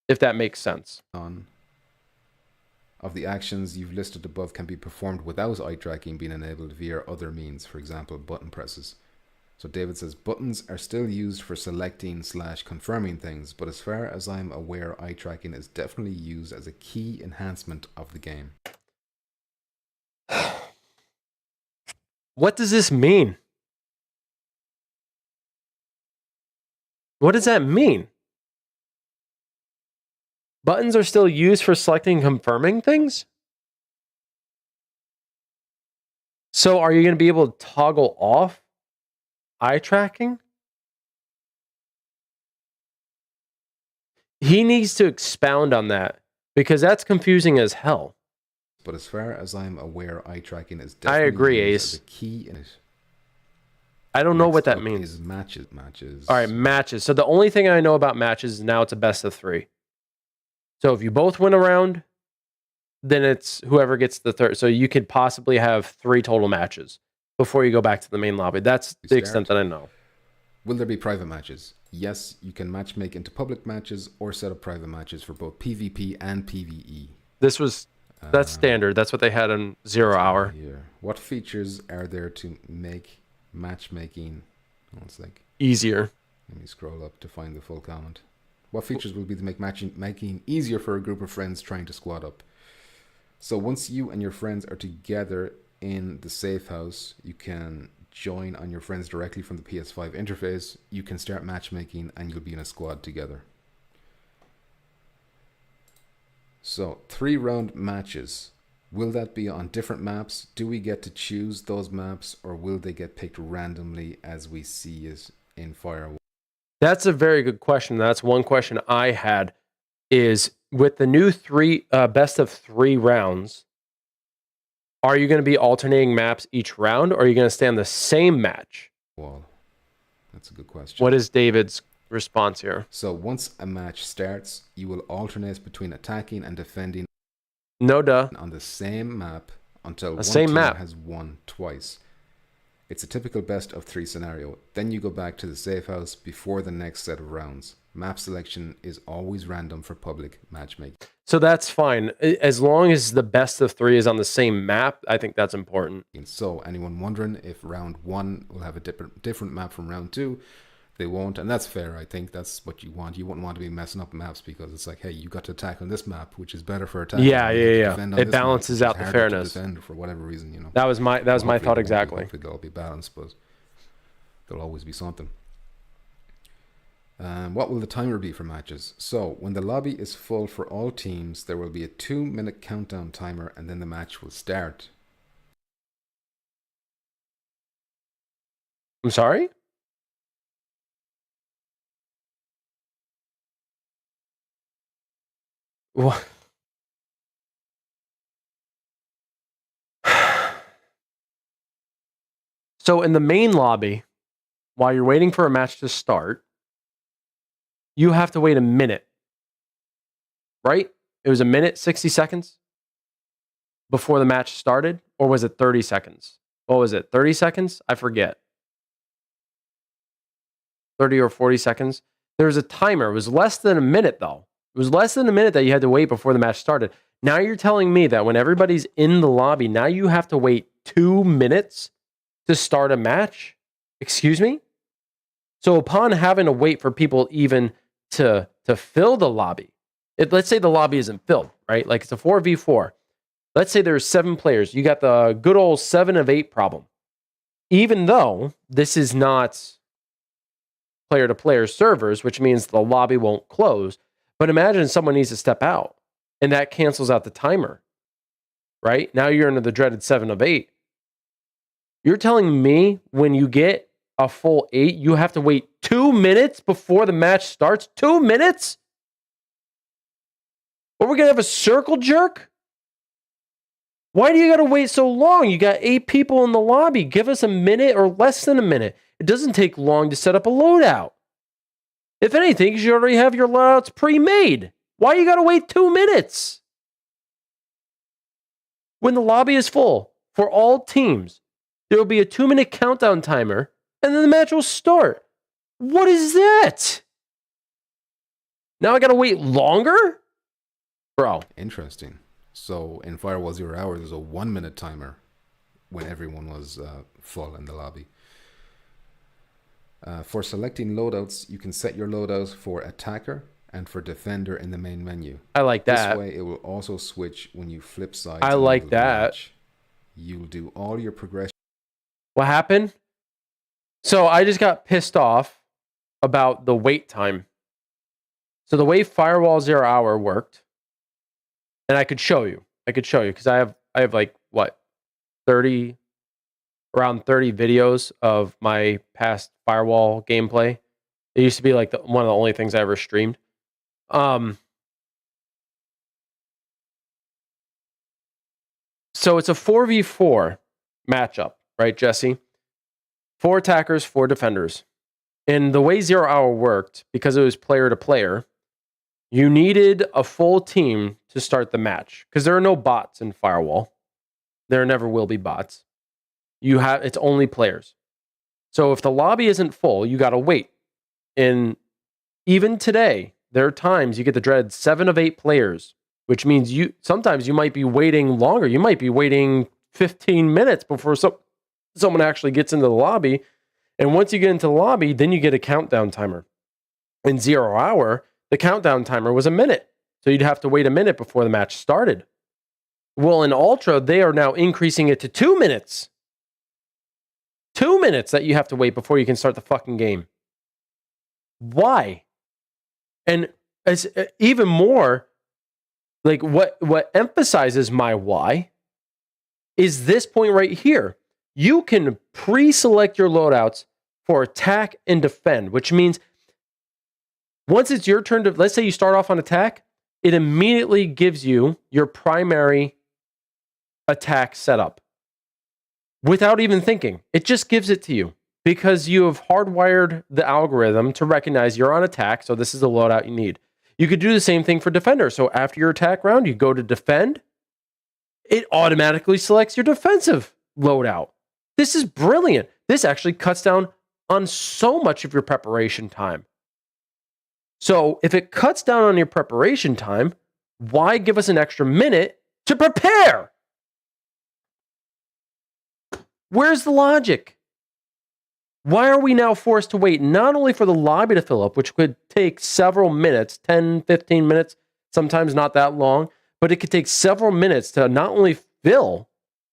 if that makes sense. Of the actions you've listed above can be performed without eye tracking being enabled via other means, for example, button presses. So David says buttons are still used for selecting/confirming things, but as far as I'm aware, eye tracking is definitely used as a key enhancement of the game. What does this mean? What does that mean? Buttons are still used for selecting and confirming things? So are you going to be able to toggle off eye tracking? He needs to expound on that because that's confusing as hell. But as far as I'm aware, eye tracking is definitely used Ace. as a key in it. I don't know what that means. Is matches. All right, matches. So the only thing I know about matches is now it's a best of 3. So if you both win a round, then it's whoever gets the third. So you could possibly have 3 total matches before you go back to the main lobby. That's the extent that I know. Will there be private matches? Yes, you can matchmake into public matches or set up private matches for both PvP and PvE. That's standard. That's what they had in 0 Hour. Here. What features are there to make matchmaking easier? Let me scroll up to find the full comment. What features will be to make matchmaking easier for a group of friends trying to squad up? So once you and your friends are together in the safe house, you can join on your friends directly from the PS5 interface. You can start matchmaking and you'll be in a squad together. So 3-round matches. Will that be on different maps? Do we get to choose those maps, or will they get picked randomly as we see it in Firewall? That's a very good question. That's one question I had, is with the new best of 3 rounds, Are you going to be alternating maps each round, or are you going to stay on the same match? Well, that's a good question. What is David's response here? So once a match starts, you will alternate between attacking and defending No duh. on the same map until one same team map. has won twice. It's a typical best of 3 scenario. Then you go back to the safe house before the next set of rounds. Map selection is always random for public matchmaking. So that's fine. As long as the best of 3 is on the same map, I think that's important. So anyone wondering if round 1 will have a different map from round 2, they won't, and that's fair. I think that's what you want. You wouldn't want to be messing up maps because it's like, hey, you got to attack on this map, which is better for attack. Yeah. It balances out the fairness. Defend for whatever reason, you know. That was my thought exactly. Hopefully they'll be balanced, but there'll always be something. What will the timer be for matches? So when the lobby is full for all teams, there will be a 2-minute countdown timer, and then the match will start. I'm sorry? What? So in the main lobby, while you're waiting for a match to start, you have to wait a minute, right? It was a minute, 60 seconds before the match started, or was it 30 seconds? What was it, 30 seconds? I forget. 30 or 40 seconds. There was a timer. It was less than a minute, though. It was less than a minute that you had to wait before the match started. Now you're telling me that when everybody's in the lobby, now you have to wait 2 minutes to start a match? Excuse me? So upon having to wait for people even to fill the lobby, let's say the lobby isn't filled, right? Like it's a 4v4. Let's say there's 7 players. You got the good old 7 of 8 problem. Even though this is not player-to-player servers, which means the lobby won't close. But imagine someone needs to step out, and that cancels out the timer, right? Now you're into the dreaded 7 of 8. You're telling me when you get a full 8, you have to wait 2 minutes before the match starts? 2 minutes? Or we're going to have a circle jerk? Why do you got to wait so long? You got 8 people in the lobby. Give us a minute or less than a minute. It doesn't take long to set up a loadout. If anything, you should already have your loadouts pre-made. Why you got to wait 2 minutes? When the lobby is full for all teams, there will be a 2-minute countdown timer, and then the match will start. What is that? Now I got to wait longer? Bro. Interesting. So in Firewall 0 Hour, there's a 1-minute timer when everyone was full in the lobby. For selecting loadouts, you can set your loadouts for attacker and for defender in the main menu. I like that. This way, it will also switch when you flip sides. I like that. You'll do all your progression. What happened? So I just got pissed off about the wait time. So the way Firewall 0 Hour worked, and I could show you because I have like what, around 30 videos of my past Firewall gameplay. It used to be like one of the only things I ever streamed. So it's a 4v4 matchup, right, Jesse? 4 attackers, 4 defenders. And the way 0 Hour worked, because it was player to player, you needed a full team to start the match because there are no bots in Firewall. There never will be bots. It's only players. So if the lobby isn't full, you got to wait. And even today, there are times you get the dreaded 7 of 8 players, which means sometimes you might be waiting longer. You might be waiting 15 minutes before someone actually gets into the lobby. And once you get into the lobby, then you get a countdown timer. In 0 Hour, the countdown timer was a minute. So you'd have to wait a minute before the match started. Well, in Ultra, they are now increasing it to 2 minutes. 2 minutes that you have to wait before you can start the fucking game. Why? And it's even more, like what emphasizes my why is this point right here. You can pre-select your loadouts for attack and defend, which means once it's your turn to, let's say you start off on attack, it immediately gives you your primary attack setup without even thinking. It just gives it to you because you have hardwired the algorithm to recognize you're on attack. So this is the loadout you need. You could do the same thing for defender. So after your attack round, you go to defend. It automatically selects your defensive loadout. This is brilliant. This actually cuts down on so much of your preparation time. So if it cuts down on your preparation time, why give us an extra minute to prepare? Where's the logic? Why are we now forced to wait not only for the lobby to fill up, which could take several minutes, 10, 15 minutes, sometimes not that long, but it could take several minutes to not only fill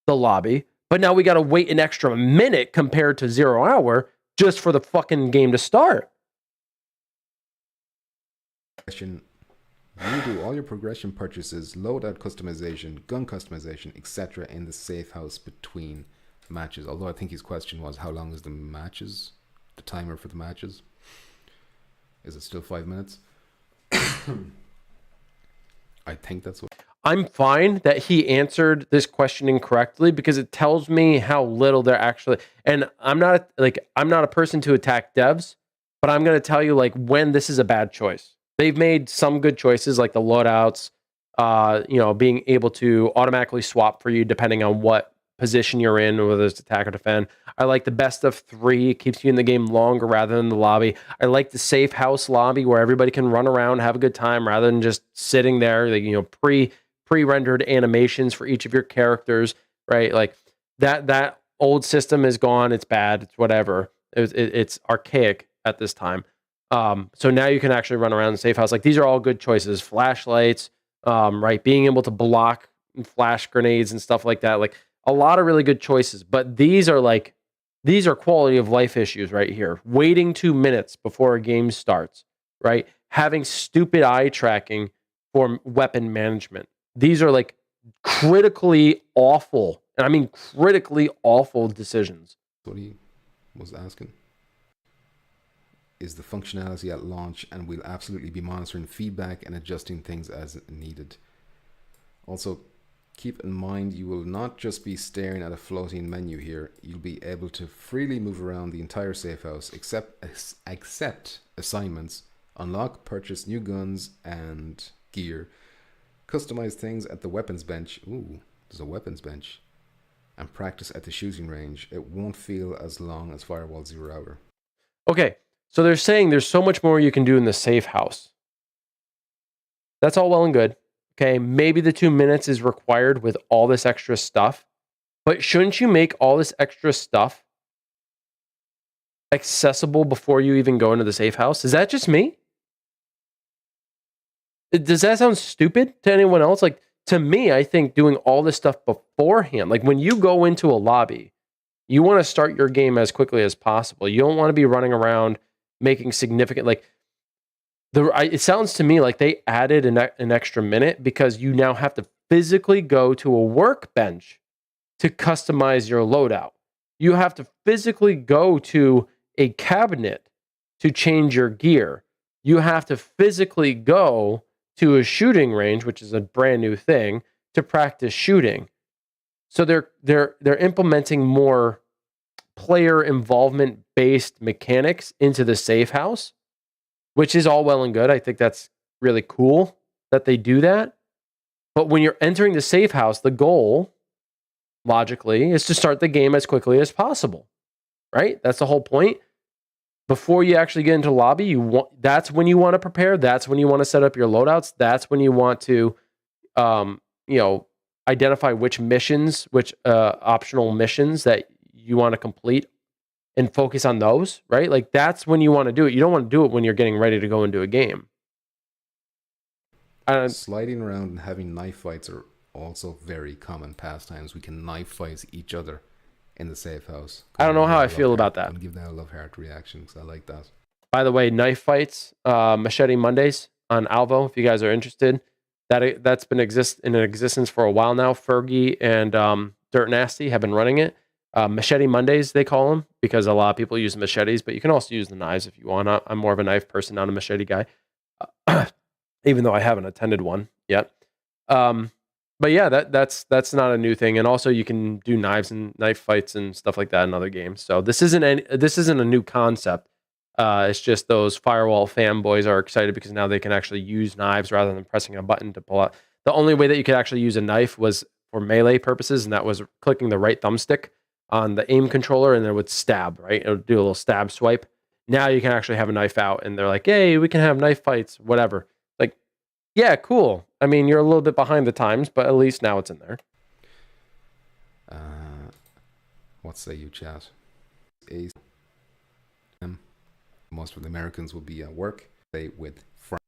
the lobby, but now we got to wait an extra minute compared to 0 hour just for the fucking game to start. Question. You do all your progression purchases, loadout customization, gun customization, etc. in the safe house between matches. Although I think his question was, how long is the matches? The timer for the matches? Is it still 5 minutes? I think that's what... I'm fine that he answered this question incorrectly because it tells me how little they're actually... And I'm not a person to attack devs, but I'm going to tell you like when this is a bad choice. They've made some good choices like the loadouts, being able to automatically swap for you depending on what position you're in, whether it's attack or defend. I like the best of 3. It keeps you in the game longer rather than the lobby. I like the safe house lobby where everybody can run around, have a good time rather than just sitting there, like, pre-rendered animations for each of your characters, right? Like that old system is gone. It's bad. It's whatever. It's archaic at this time. So now you can actually run around the safe house. Like these are all good choices. Flashlights, right? Being able to block flash grenades and stuff like that. Like a lot of really good choices. But these are quality of life issues right here. Waiting 2 minutes before a game starts, right? Having stupid eye tracking for weapon management. These are like critically awful, and I mean critically awful decisions. What he was asking. Is the functionality at launch, and we'll absolutely be monitoring feedback and adjusting things as needed. Also, keep in mind you will not just be staring at a floating menu here. You'll be able to freely move around the entire safe house, accept assignments, unlock, purchase new guns and gear, customize things at the weapons bench. Ooh, there's a weapons bench. And practice at the shooting range. It won't feel as long as Firewall 0 hour. Okay. So they're saying there's so much more you can do in the safe house. That's all well and good. Okay, maybe the 2 minutes is required with all this extra stuff, but shouldn't you make all this extra stuff accessible before you even go into the safe house? Is that just me? Does that sound stupid to anyone else? Like to me, I think doing all this stuff beforehand, like when you go into a lobby, you want to start your game as quickly as possible. You don't want to be running around making significant, it sounds to me like they added an extra minute because you now have to physically go to a workbench to customize your loadout. You have to physically go to a cabinet to change your gear. You have to physically go to a shooting range, which is a brand new thing, to practice shooting. So they're implementing more player involvement based mechanics into the safe house, which is all well and good. I think that's really cool that they do that. But when you're entering the safe house, the goal, logically, is to start the game as quickly as possible, right? That's the whole point. Before you actually get into the lobby, that's when you want to prepare. That's when you want to set up your loadouts. That's when you want to, identify which missions, which optional missions that you want to complete and focus on those, right? Like that's when you want to do it. You don't want to do it when you're getting ready to go into a game. Sliding around and having knife fights are also very common pastimes. We can knife fight each other in the safe house. I don't know how I feel about that. I'm give that a love heart reaction because I like that. By the way, knife fights, Machete Mondays on Alvo, if you guys are interested. That's been in existence for a while now. Fergie and Dirt Nasty have been running it. Machete Mondays, they call them, because a lot of people use machetes, but you can also use the knives if you want. I'm more of a knife person, not a machete guy, even though I haven't attended one yet. But yeah, that's not a new thing. And also you can do knife fights and stuff like that in other games. So this isn't a new concept. It's just those Firewall fanboys are excited because now they can actually use knives rather than pressing a button to pull out. The only way that you could actually use a knife was for melee purposes, and that was clicking the right thumbstick on the aim controller, and it would stab, right? It would do a little stab swipe. Now you can actually have a knife out, and they're like, hey, we can have knife fights, whatever. Like, yeah, cool. I mean, you're a little bit behind the times, but at least now it's in there. What say you, chat? Most of the Americans will be at work. They with Frank.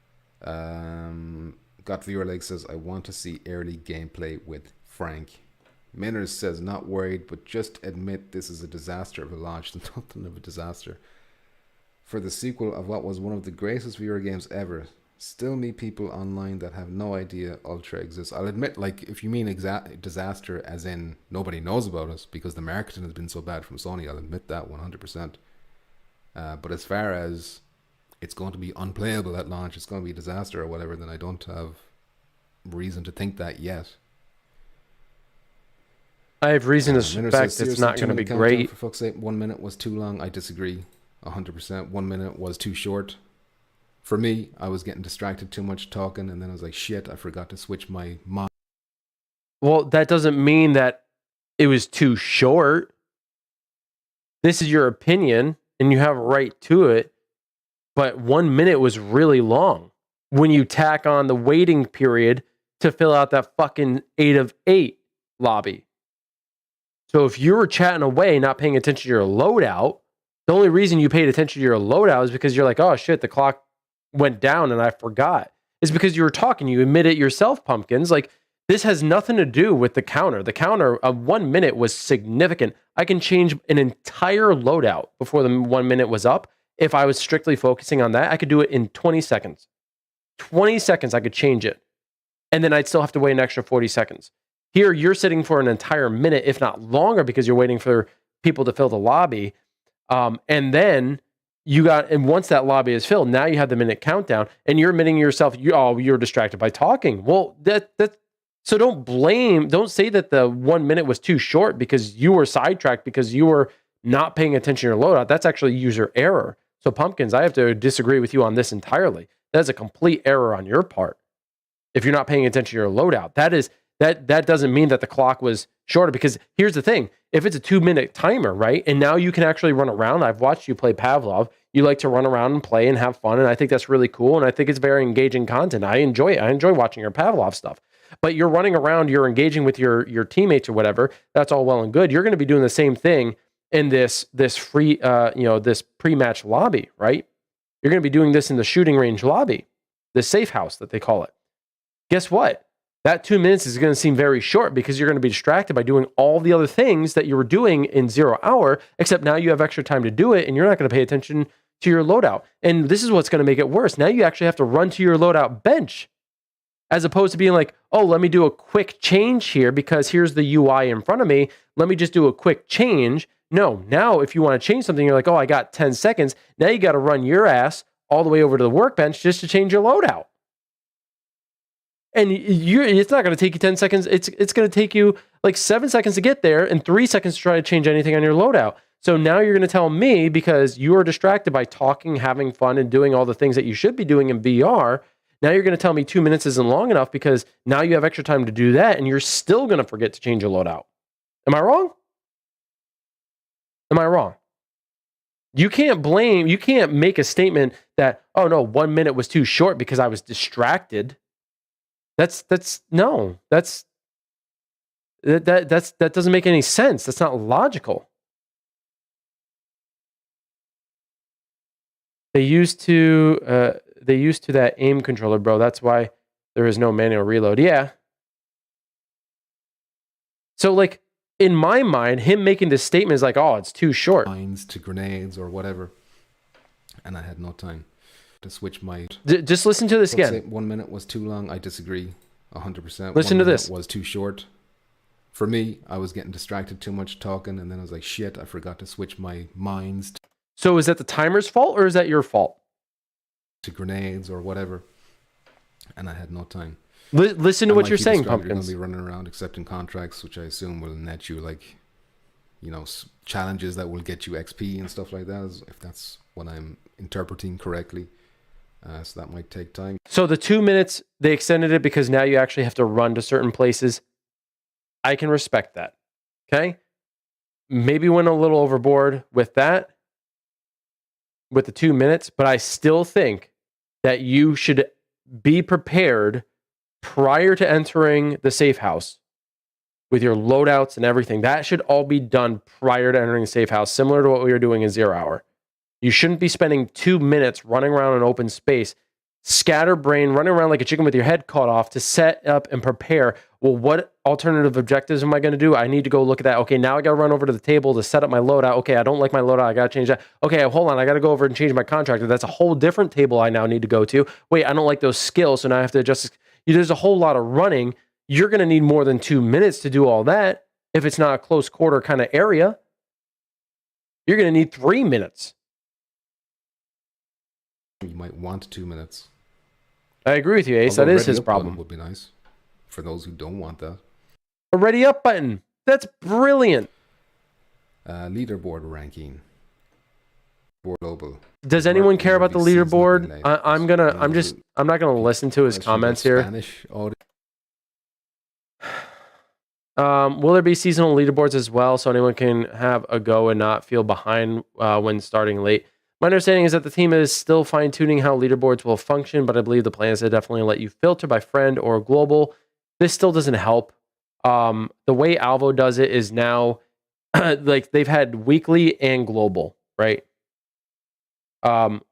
Got Viewer Lake says, I want to see early gameplay with Frank. Minners says, not worried, but just admit this is a disaster of a launch. Nothing of a disaster. For the sequel of what was one of the greatest viewer games ever. Still meet people online that have no idea Ultra exists. I'll admit, like, if you mean disaster as in nobody knows about us because the marketing has been so bad from Sony, I'll admit that 100%. But as far as it's going to be unplayable at launch, it's going to be a disaster or whatever, then I don't have reason to think that yet. I have reason to suspect it's not going to be great. For fuck's sake, 1 minute was too long. I disagree 100%. 1 minute was too short. For me, I was getting distracted too much talking, and then I was like, shit, I forgot to switch my mind. Well, that doesn't mean that it was too short. This is your opinion, and you have a right to it. But 1 minute was really long when you tack on the waiting period to fill out that fucking 8 of 8 lobby. So if you were chatting away, not paying attention to your loadout, the only reason you paid attention to your loadout is because you're like, oh shit, the clock went down and I forgot. It's because you were talking. You admit it yourself, Pumpkins. Like, this has nothing to do with the counter. The counter of 1 minute was significant. I can change an entire loadout before the 1 minute was up. If I was strictly focusing on that, I could do it in 20 seconds. 20 seconds, I could change it. And then I'd still have to wait an extra 40 seconds. Here, you're sitting for an entire minute, if not longer, because you're waiting for people to fill the lobby. And then and once that lobby is filled, now you have the minute countdown, and you're admitting yourself, you're distracted by talking. Well, so don't say that the 1 minute was too short because you were sidetracked because you were not paying attention to your loadout. That's actually user error. So Pumpkins, I have to disagree with you on this entirely. That's a complete error on your part. If you're not paying attention to your loadout, that doesn't mean that the clock was shorter, because here's the thing. If it's a 2 minute timer, right? And now you can actually run around. I've watched you play Pavlov. You like to run around and play and have fun. And I think that's really cool. And I think it's very engaging content. I enjoy it. I enjoy watching your Pavlov stuff. But you're running around, you're engaging with your teammates or whatever. That's all well and good. You're going to be doing the same thing in this free, this pre-match lobby, right? You're going to be doing this in the shooting range lobby, the safe house that they call it. Guess what? That 2 minutes is going to seem very short because you're going to be distracted by doing all the other things that you were doing in 0 hour, except now you have extra time to do it and you're not going to pay attention to your loadout. And this is what's going to make it worse. Now you actually have to run to your loadout bench, as opposed to being like, oh, let me do a quick change here because here's the UI in front of me. Let me just do a quick change. No, now if you want to change something, you're like, oh, I got 10 seconds. Now you got to run your ass all the way over to the workbench just to change your loadout. And it's not going to take you 10 seconds. It's going to take you like 7 seconds to get there and 3 seconds to try to change anything on your loadout. So now you're going to tell me, because you are distracted by talking, having fun, and doing all the things that you should be doing in VR. Now you're going to tell me 2 minutes isn't long enough because now you have extra time to do that, and you're still going to forget to change your loadout. Am I wrong? Am I wrong? You can't make a statement that, oh no, 1 minute was too short because I was distracted. That doesn't make any sense. That's not logical. They used to that aim controller, bro. That's why there is no manual reload. Yeah. So like, in my mind, him making this statement is like, oh, it's too short. Mines to grenades or whatever. And I had no time to switch my... Just listen to this again. 1 minute was too long. I disagree 100%. Listen to this. Was too short. For me, I was getting distracted too much talking, and then I was like, shit, I forgot to switch my mines. So is that the timer's fault or is that your fault? To grenades or whatever. And I had no time. Listen to what like you're you saying, described, you're going Pumpkins. to be running around accepting contracts, which I assume will net you like, challenges that will get you XP and stuff like that, if that's what I'm interpreting correctly. So that might take time. So the 2 minutes, they extended it because now you actually have to run to certain places. I can respect that. Okay? Maybe went a little overboard with that, with the 2 minutes, but I still think that you should be prepared prior to entering the safe house with your loadouts and everything. That should all be done prior to entering the safe house, similar to what we were doing in 0 Hour. You shouldn't be spending 2 minutes running around in open space, scatterbrain, running around like a chicken with your head cut off to set up and prepare. Well, what alternative objectives am I going to do? I need to go look at that. Okay, now I got to run over to the table to set up my loadout. Okay, I don't like my loadout. I got to change that. Okay, hold on. I got to go over and change my contractor. That's a whole different table I now need to go to. Wait, I don't like those skills, so now I have to adjust. There's a whole lot of running. You're going to need more than 2 minutes to do all that if it's not a close quarter kind of area. You're going to need 3 minutes. You might want 2 minutes. I agree with you, Ace. Although that is ready his up problem. button would be nice for those who don't want that. A ready up button. That's brilliant. Leaderboard ranking. Board global. Does anyone care about the leaderboard? I'm not gonna listen to his comments here. Spanish audio. Will there be seasonal leaderboards as well, so anyone can have a go and not feel behind when starting late? My understanding is that the team is still fine-tuning how leaderboards will function, but I believe the plan is to definitely let you filter by friend or global. This still doesn't help. The way Alvo does it is now, like they've had weekly and global, right?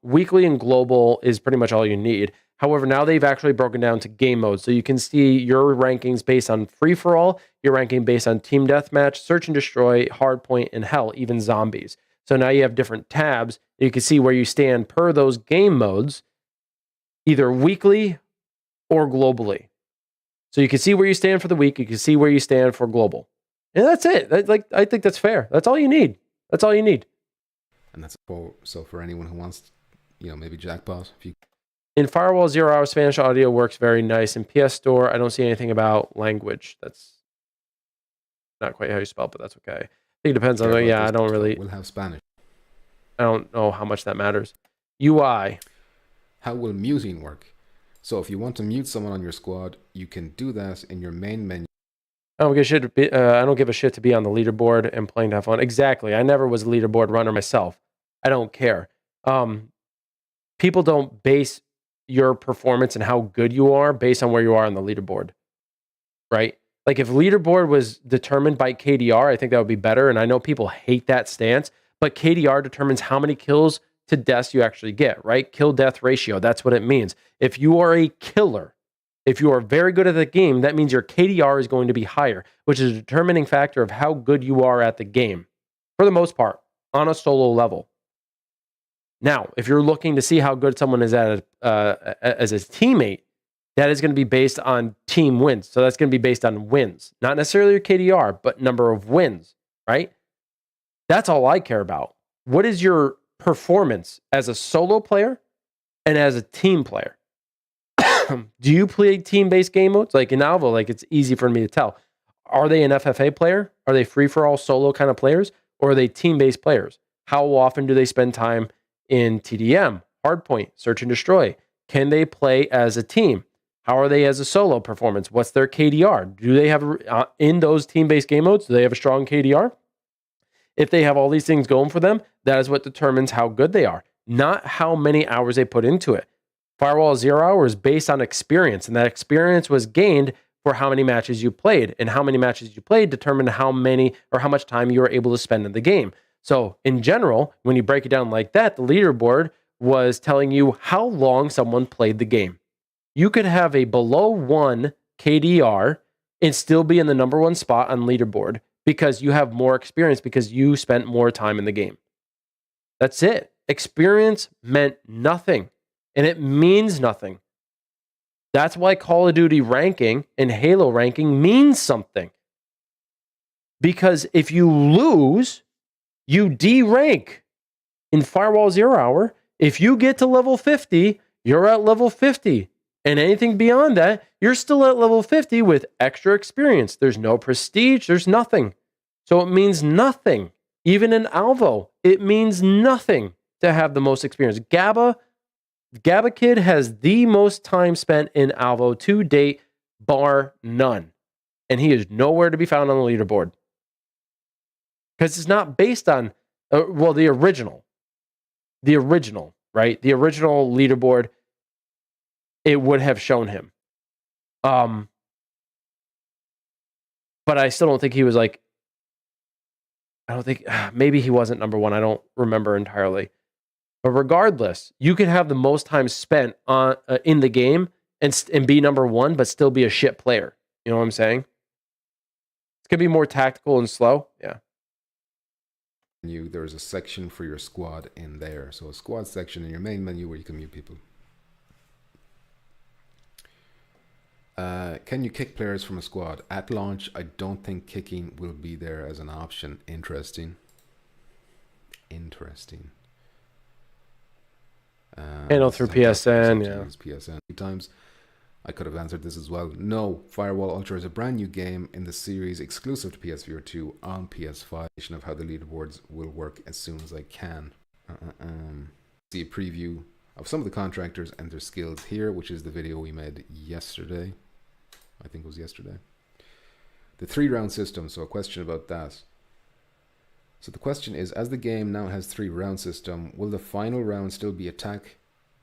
Weekly and global is pretty much all you need. However, now they've actually broken down to game modes. So you can see your rankings based on free-for-all, your ranking based on team deathmatch, search and destroy, hardpoint, and hell, even zombies. So now you have different tabs. You can see where you stand per those game modes, either weekly or globally. So you can see where you stand for the week. You can see where you stand for global. And that's it. I think that's fair. That's all you need. That's all you need. And that's for anyone who wants, maybe jackpot. In Firewall 0 Hour, Spanish audio works very nice. In PS Store, I don't see anything about language. That's not quite how you spell it, but that's okay. I think it depends on. I don't really. We'll have Spanish. I don't know how much that matters. UI. How will muting work? So if you want to mute someone on your squad, you can do that in your main menu. I don't give a shit to be on the leaderboard and playing to have fun. Exactly. I never was a leaderboard runner myself. I don't care. People don't base your performance and how good you are based on where you are on the leaderboard, right? Like if leaderboard was determined by KDR, I think that would be better. And I know people hate that stance, but KDR determines how many kills to deaths you actually get, right? Kill death ratio. That's what it means. If you are a killer, if you are very good at the game, that means your KDR is going to be higher, which is a determining factor of how good you are at the game, for the most part, on a solo level. Now, if you're looking to see how good someone is as a teammate, that is going to be based on team wins. So that's going to be based on wins, not necessarily your KDR, but number of wins, right? That's all I care about. What is your performance as a solo player and as a team player? Do you play team-based game modes? Like in Alvo, like it's easy for me to tell. Are they an FFA player? Are they free-for-all solo kind of players? Or are they team-based players? How often do they spend time in TDM, hardpoint, search and destroy? Can they play as a team? How are they as a solo performance? What's their KDR? Do they have, in those team-based game modes, do they have a strong KDR? If they have all these things going for them, that is what determines how good they are, not how many hours they put into it. Firewall 0 Hour is based on experience, and that experience was gained for how many matches you played, and how many matches you played determined how many or how much time you were able to spend in the game. So in general, when you break it down like that, the leaderboard was telling you how long someone played the game. You could have a below 1 KDR and still be in the number 1 spot on leaderboard because you have more experience, because you spent more time in the game. That's it. Experience meant nothing, and it means nothing. That's why Call of Duty ranking and Halo ranking means something. Because if you lose, you derank. In Firewall 0 Hour, if you get to level 50, you're at level 50. And anything beyond that, you're still at level 50 with extra experience. There's no prestige, there's nothing. So it means nothing. Even in Alvo, it means nothing to have the most experience. Gabba Kid has the most time spent in Alvo to date, bar none. And he is nowhere to be found on the leaderboard. Because it's not based on, the original. The original, right? The original leaderboard, it would have shown him. But I still don't think he was like, maybe he wasn't number one. I don't remember entirely. But regardless, you can have the most time spent on in the game and be number one, but still be a shit player. You know what I'm saying? It's going to be more tactical and slow. Yeah. There's a section for your squad in there. So a squad section in your main menu where you can mute people. Can you kick players from a squad? At launch, I don't think kicking will be there as an option. Interesting. Handle through PSN, yeah. PSN a few times. I could have answered this as well. No, Firewall Ultra is a brand new game in the series exclusive to PSVR 2 on PS5. Of how the leaderboards will work as soon as I can. See a preview of some of the contractors and their skills here, which is the video we made yesterday. I think it was yesterday. The 3-round system, so a question about that. So the question is, as the game now has 3-round system, will the final round still be attack,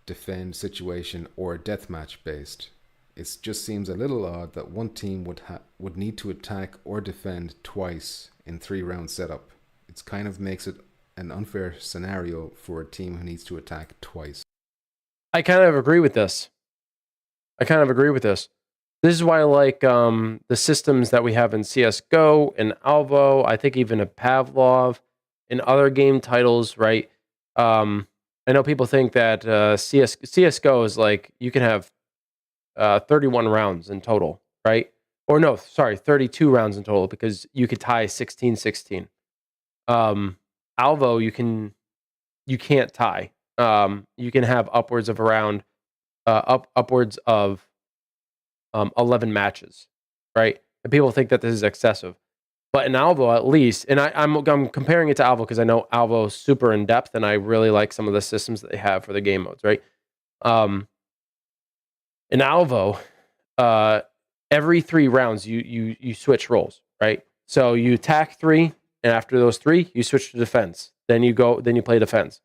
defend, situation, or deathmatch based? It just seems a little odd that one team would need to attack or defend twice in 3-round setup. It kind of makes it an unfair scenario for a team who needs to attack twice. I kind of agree with this. This is why I like the systems that we have in CSGO, in Alvo, I think even in Pavlov, in other game titles, right? I know people think that CSGO is like, you can have 31 rounds in total, right? Or no, sorry, 32 rounds in total because you could tie 16-16. Alvo, you can't tie. You can have upwards of around upwards of 11 matches, right? And people think that this is excessive, but in Alvo at least, and I'm comparing it to Alvo because I know Alvo is super in depth, and I really like some of the systems that they have for the game modes, right? In Alvo, every 3 rounds you switch roles, right? So you attack 3, and after those 3, you switch to defense. Then you play defense,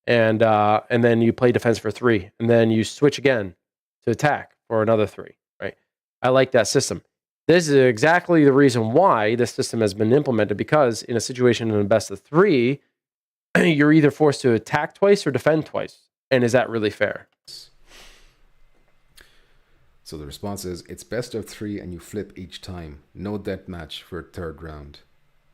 and then you play defense for 3, and then you switch again to attack for another 3. Right? I like that system. This is exactly the reason why this system has been implemented, because in a situation in a best of 3, you're either forced to attack twice or defend twice. And is that really fair? So the response is, it's best of 3 and you flip each time. No deathmatch for a 3rd round.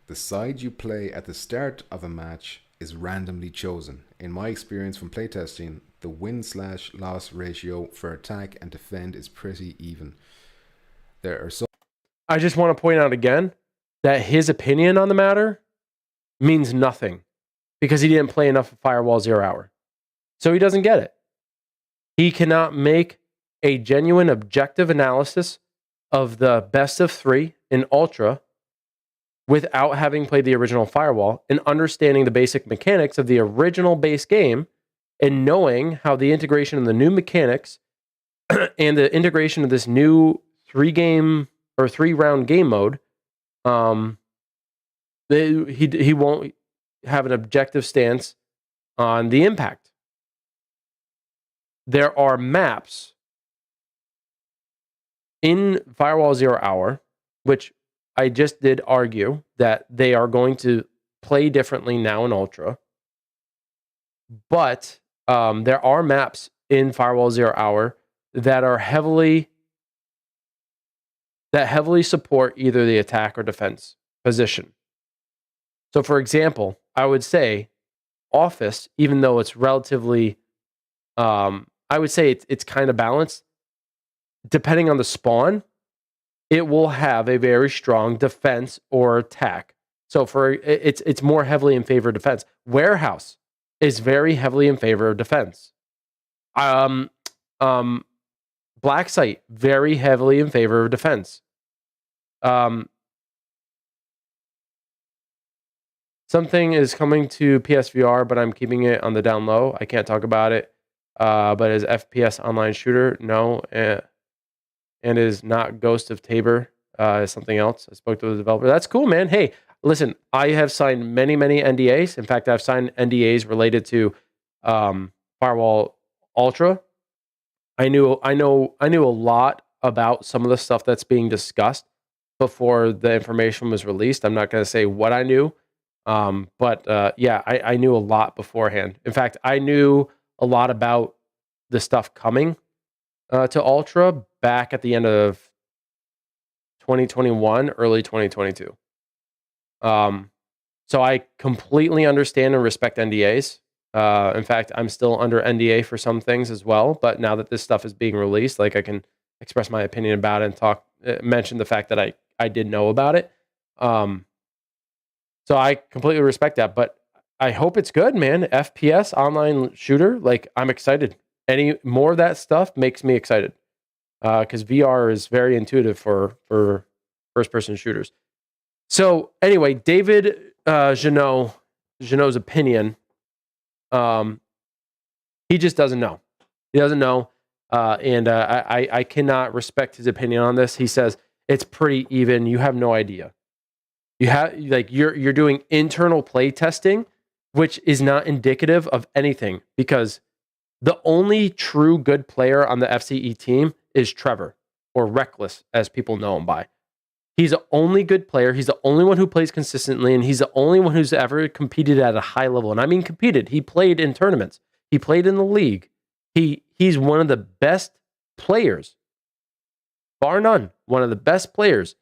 The side you play at the start of a match is randomly chosen. In my experience from playtesting, the win/loss ratio for attack and defend is pretty even. I just want to point out again that his opinion on the matter means nothing because he didn't play enough of Firewall 0 Hour. So he doesn't get it. He cannot make a genuine objective analysis of the best of 3 in Ultra without having played the original Firewall and understanding the basic mechanics of the original base game and knowing how the integration of the new mechanics and the integration of this new 3-round game mode, he won't have an objective stance on the impact. There are maps in Firewall 0 Hour, which I just did argue that they are going to play differently now in Ultra. But there are maps in Firewall 0 Hour that are heavily support either the attack or defense position. So, for example, I would say Office, even though it's relatively, I would say it's kind of balanced. Depending on the spawn, it will have a very strong defense or attack. So it's more heavily in favor of defense. Warehouse is very heavily in favor of defense. Black Site, very heavily in favor of defense. Something is coming to PSVR, but I'm keeping it on the down low. I can't talk about it. But as FPS online shooter, no. And is not Ghost of Tabor. Is something else. I spoke to the developer. That's cool, man. Hey, listen, I have signed many NDAs. In fact, I've signed NDAs related to Firewall Ultra. I knew a lot about some of the stuff that's being discussed before the information was released. I'm not going to say what I knew, but yeah, I knew a lot beforehand. In fact, I knew a lot about the stuff coming to Ultra back at the end of 2021, early 2022. So I completely understand and respect NDAs. In fact, I'm still under NDA for some things as well. But now that this stuff is being released, like I can express my opinion about it and mention the fact that I did know about it. So I completely respect that. But I hope it's good, man. FPS online shooter, like I'm excited. Any more of that stuff makes me excited because VR is very intuitive for first-person shooters. So anyway, David Jeannot's opinion. He just doesn't know. He doesn't know, and I cannot respect his opinion on this. He says it's pretty even. You have no idea. You have you're doing internal play testing, which is not indicative of anything because the only true good player on the FCE team is Trevor, or Reckless, as people know him by. He's the only good player. He's the only one who plays consistently, and he's the only one who's ever competed at a high level. And I mean competed. He played in tournaments. He played in the league. He's one of the best players, bar none, one of the best players.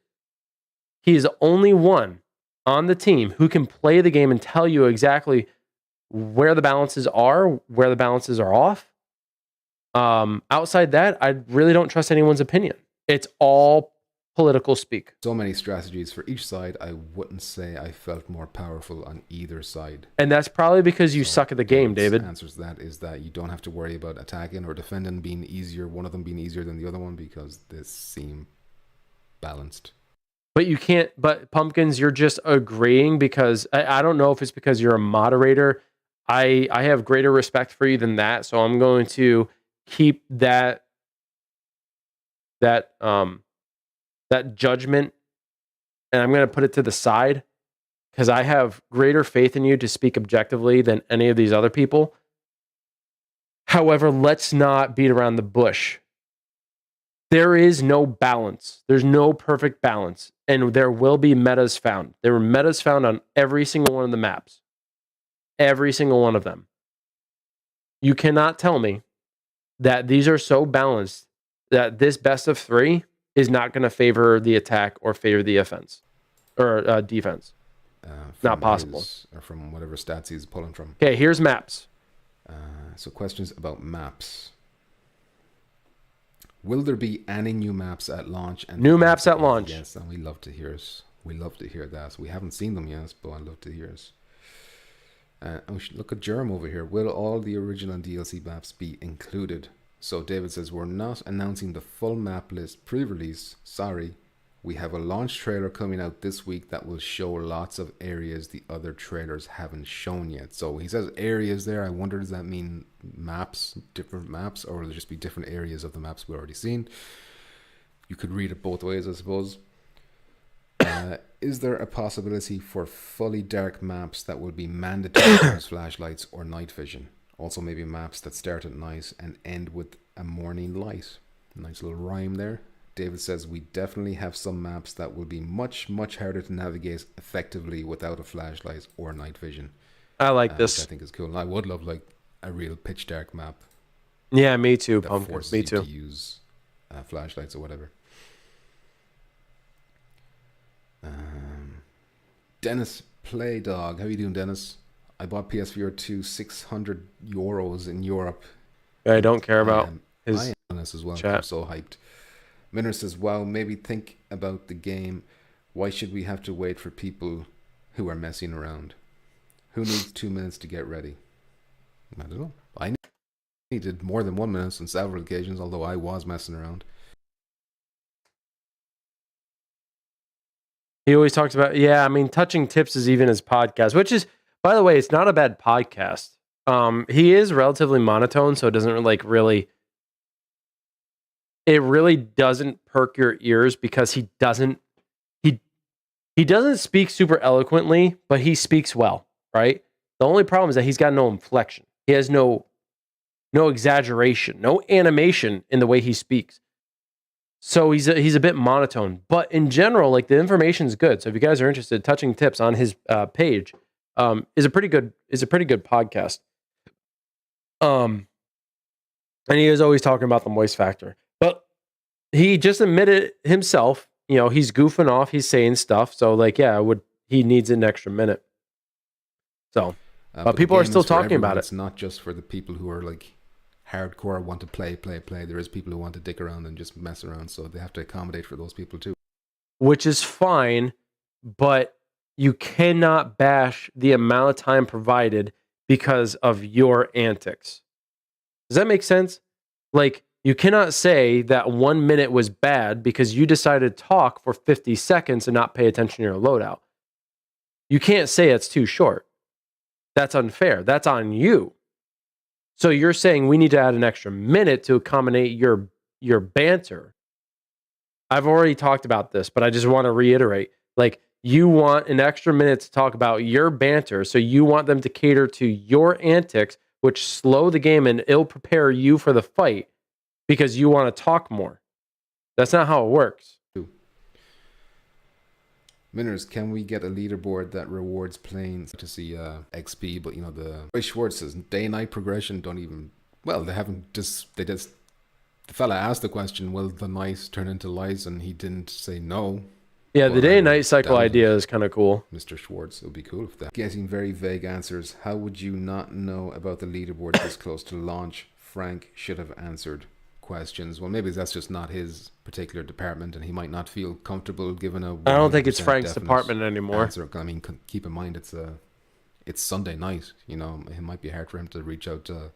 He is the only one on the team who can play the game and tell you exactly where the balances are, where the balances are off. Outside that, I really don't trust anyone's opinion. It's all political speak. So many strategies for each side. I wouldn't say I felt more powerful on either side. And that's probably because you suck at the game, David. Answers that is that you don't have to worry about attacking or defending being easier, one of them being easier than the other one, because they seem balanced. But you can't, but Pumpkins, you're just agreeing because I don't know if it's because you're a moderator. I have greater respect for you than that. So I'm going to keep that judgment, and I'm going to put it to the side because I have greater faith in you to speak objectively than any of these other people. However, let's not beat around the bush. There is no balance. There's no perfect balance, and there will be metas found. There were metas found on every single one of the maps. Every single one of them. You cannot tell me that these are so balanced that this best of three is not going to favor the attack or favor the offense or defense. Not possible. Or from whatever stats he's pulling from. Okay, here's maps. So questions about maps. Will there be any new maps at launch? And new maps at launch. Yes, and we love to hear it. We love to hear that. We haven't seen them yet, but I'd love to hear it. And we should look at Germ over here. Will all the original DLC maps be included? So David says, we're not announcing the full map list pre-release. Sorry. We have a launch trailer coming out this week that will show lots of areas the other trailers haven't shown yet. So he says areas there. I wonder, does that mean maps, different maps, or will it just be different areas of the maps we've already seen? You could read it both ways, I suppose. Is there a possibility for fully dark maps that will be mandatory to use flashlights or night vision? Also maybe maps that start at night and end with a morning light. Nice little rhyme there. David says we definitely have some maps that will be much harder to navigate effectively without a flashlight or night vision. I like this. Which I think is cool. And I would love like a real pitch dark map. Yeah, me too, Pumpkin. Me too. To use flashlights or whatever. Dennis Playdog. How you doing, Dennis? I bought PSVR 2 €600 in Europe. I don't care about his I am as well. chat. I'm so hyped. Minner says, wow, maybe think about the game. Why should we have to wait for people who are messing around? Who needs 2 minutes to get ready? I don't know. I He did more than 1 minute on several occasions, although I was messing around. He always talks about, yeah, I mean, touching tips is even his podcast, which is, by the way, it's not a bad podcast. He is relatively monotone, so it doesn't it really doesn't perk your ears because he doesn't speak super eloquently, but he speaks well, right? The only problem is that he's got no inflection. He has no exaggeration, no animation in the way he speaks. So he's a bit monotone, but in general, like the information is good. So if you guys are interested, touching tips on his page is a pretty good podcast. And he is always talking about the moist factor, but he just admitted himself. You know, he's goofing off. He's saying stuff. So like, yeah, he needs an extra minute. So, but people are still talking about it. It's not just for the people who are like hardcore, want to play. There is people who want to dick around and just mess around, so they have to accommodate for those people too. Which is fine, but you cannot bash the amount of time provided because of your antics. Does that make sense? Like, you cannot say that 1 minute was bad because you decided to talk for 50 seconds and not pay attention to your loadout. You can't say it's too short. That's unfair. That's on you. So you're saying we need to add an extra minute to accommodate your banter. I've already talked about this, but I just want to reiterate. Like, you want an extra minute to talk about your banter, so you want them to cater to your antics, which slow the game and ill prepare you for the fight because you want to talk more. That's not how it works. Minners, can we get a leaderboard that rewards playing to see XP? But you know, the Schwartz says day and night progression don't even. Well, they haven't just. They just. The fella asked the question, will the nights turn into lights? And he didn't say no. Yeah, the day and night cycle idea is kind of cool. Mr. Schwartz, it would be cool if that. Getting very vague answers. How would you not know about the leaderboard this close to launch? Frank should have answered questions. Well, maybe that's just not his particular department, and he might not feel comfortable giving a. I don't think it's Frank's department anymore. Answer. I mean, keep in mind it's Sunday night. You know, it might be hard for him to reach out to.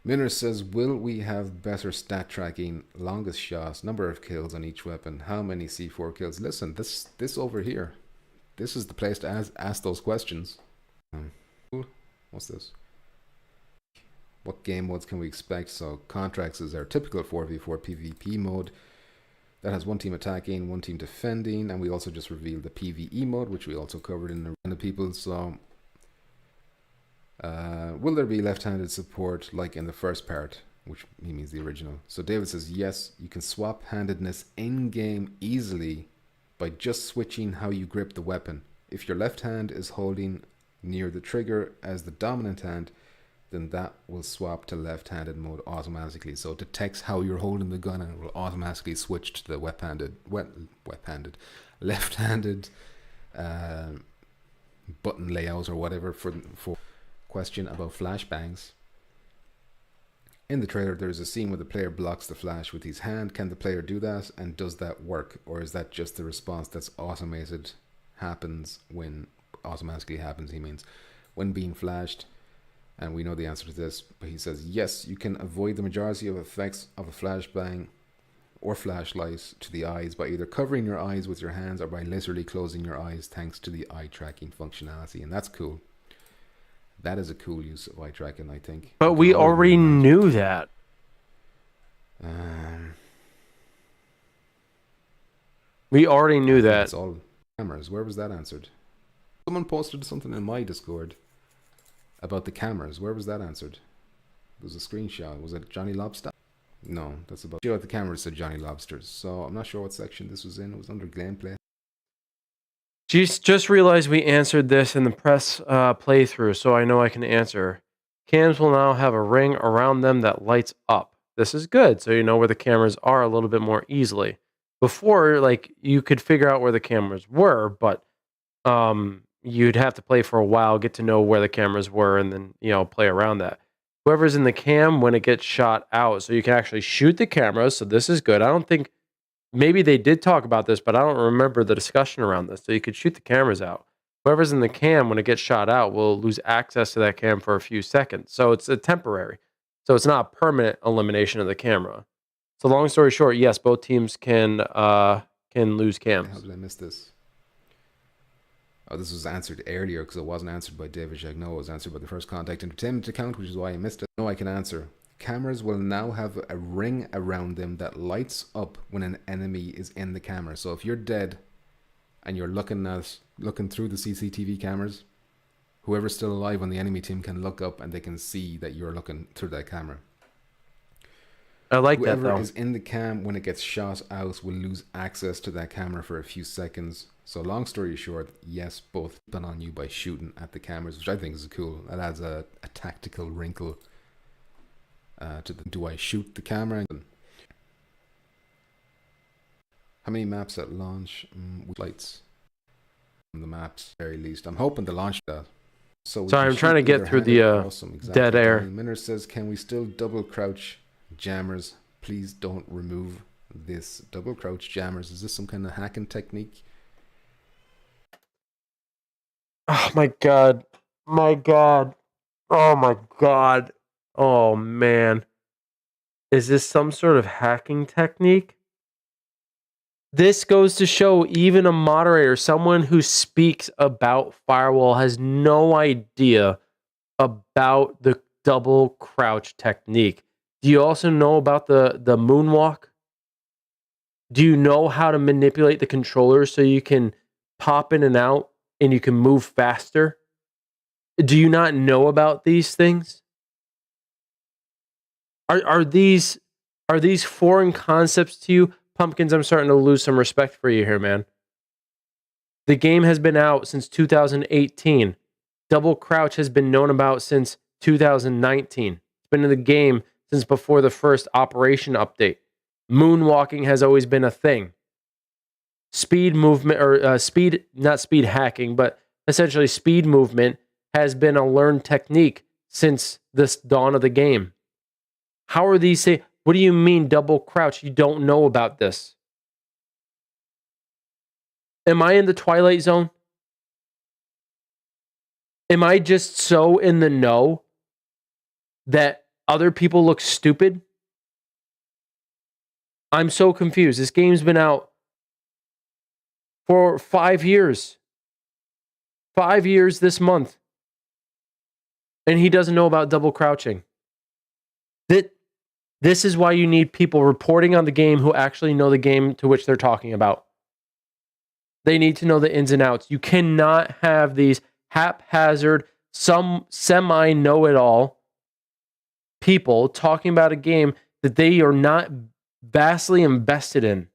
Minner says, will we have better stat tracking, longest shots, number of kills on each weapon, how many C4 kills? Listen, this over here, this is the place to ask those questions. What's this? What game modes can we expect? So Contracts is our typical 4v4 PvP mode that has one team attacking, one team defending, and we also just revealed the PvE mode, which we also covered in the people. So will there be left-handed support like in the first part, which he means the original? So David says, yes, you can swap handedness in-game easily by just switching how you grip the weapon. If your left hand is holding near the trigger as the dominant hand, then that will swap to left-handed mode automatically. So it detects how you're holding the gun and it will automatically switch to the left-handed button layout or whatever. For question about flashbangs. In the trailer, there's a scene where the player blocks the flash with his hand. Can the player do that? And does that work? Or is that just the response that's automated automatically happens, he means, when being flashed? And we know the answer to this, but he says, yes, you can avoid the majority of effects of a flashbang or flashlight to the eyes by either covering your eyes with your hands or by literally closing your eyes thanks to the eye tracking functionality. And that's cool. That is a cool use of eye tracking, I think. But we already knew that. We already knew that. It's all cameras. Where was that answered? Someone posted something in my Discord about the cameras. Where was that answered? It was a screenshot. Was it Johnny Lobster? No, that's about the cameras said Johnny Lobsters. So I'm not sure what section this was in. It was under gameplay. Just realized we answered this in the press playthrough, so I know I can answer. Cams will now have a ring around them that lights up. This is good, so you know where the cameras are a little bit more easily. Before, like, you could figure out where the cameras were, but you'd have to play for a while, get to know where the cameras were, and then, you know, play around that. Whoever's in the cam when it gets shot out, so you can actually shoot the cameras, so this is good. I don't think... Maybe they did talk about this, but I don't remember the discussion around this. So you could shoot the cameras out. whoever's in the cam when it gets shot out will lose access to that cam for a few seconds. So it's a temporary. So it's not a permanent elimination of the camera. So long story short, yes, both teams can lose cams. How did I miss this? Oh, this was answered earlier because it wasn't answered by David Jagneau. It was answered by the First Contact Entertainment account, which is why I missed it. No, I can answer. Cameras will now have a ring around them that lights up when an enemy is in the camera. So if you're dead and you're looking through the CCTV cameras, whoever's still alive on the enemy team can look up and they can see that you're looking through that camera. I like Whoever that though. is in the cam when it gets shot out will lose access to that camera for a few seconds. So long story short, yes, both done on you by shooting at the cameras, which I think is cool. That adds a tactical wrinkle to the, do I shoot the camera? How many maps at launch? With lights on the maps, very least. I'm hoping to launch that. So sorry, I'm trying to get through the dead air. Minner says, can we still double crouch jammers? Please don't remove this. Double crouch jammers. Is this some kind of hacking technique? Oh my god. My god. Oh my god. Oh man. Is this some sort of hacking technique? This goes to show even a moderator, someone who speaks about Firewall, has no idea about the double crouch technique. Do you also know about the moonwalk? Do you know how to manipulate the controller so you can pop in and out and you can move faster? Do you not know about these things? Are these foreign concepts to you? Pumpkins, I'm starting to lose some respect for you here, man. The game has been out since 2018. Double crouch has been known about since 2019. It's been in the game since before the first operation update. Moonwalking has always been a thing. Speed movement, or not speed hacking, but essentially speed movement has been a learned technique since this dawn of the game. How are these say? What do you mean double crouch? You don't know about this. Am I in the Twilight Zone? Am I just so in the know that other people look stupid? I'm so confused. This game's been out for 5 years. 5 years this month. And he doesn't know about double crouching. This is why you need people reporting on the game who actually know the game to which they're talking about. They need to know the ins and outs. You cannot have these haphazard, some semi-know-it-all people talking about a game that they are not vastly invested in.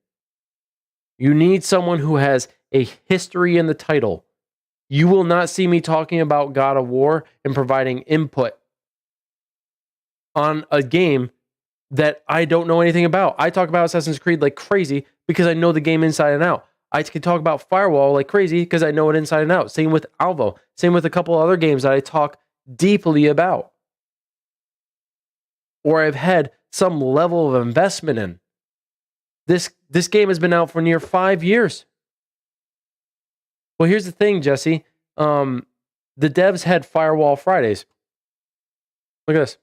You need someone who has a history in the title. You will not see me talking about God of War and providing input on a game that I don't know anything about. I talk about Assassin's Creed like crazy because I know the game inside and out. I can talk about Firewall like crazy because I know it inside and out. Same with Alvo. Same with a couple other games that I talk deeply about. Or I've had some level of investment in. This game has been out for near 5 years. Well, here's the thing, Jesse. The devs had Firewall Fridays. Look at this.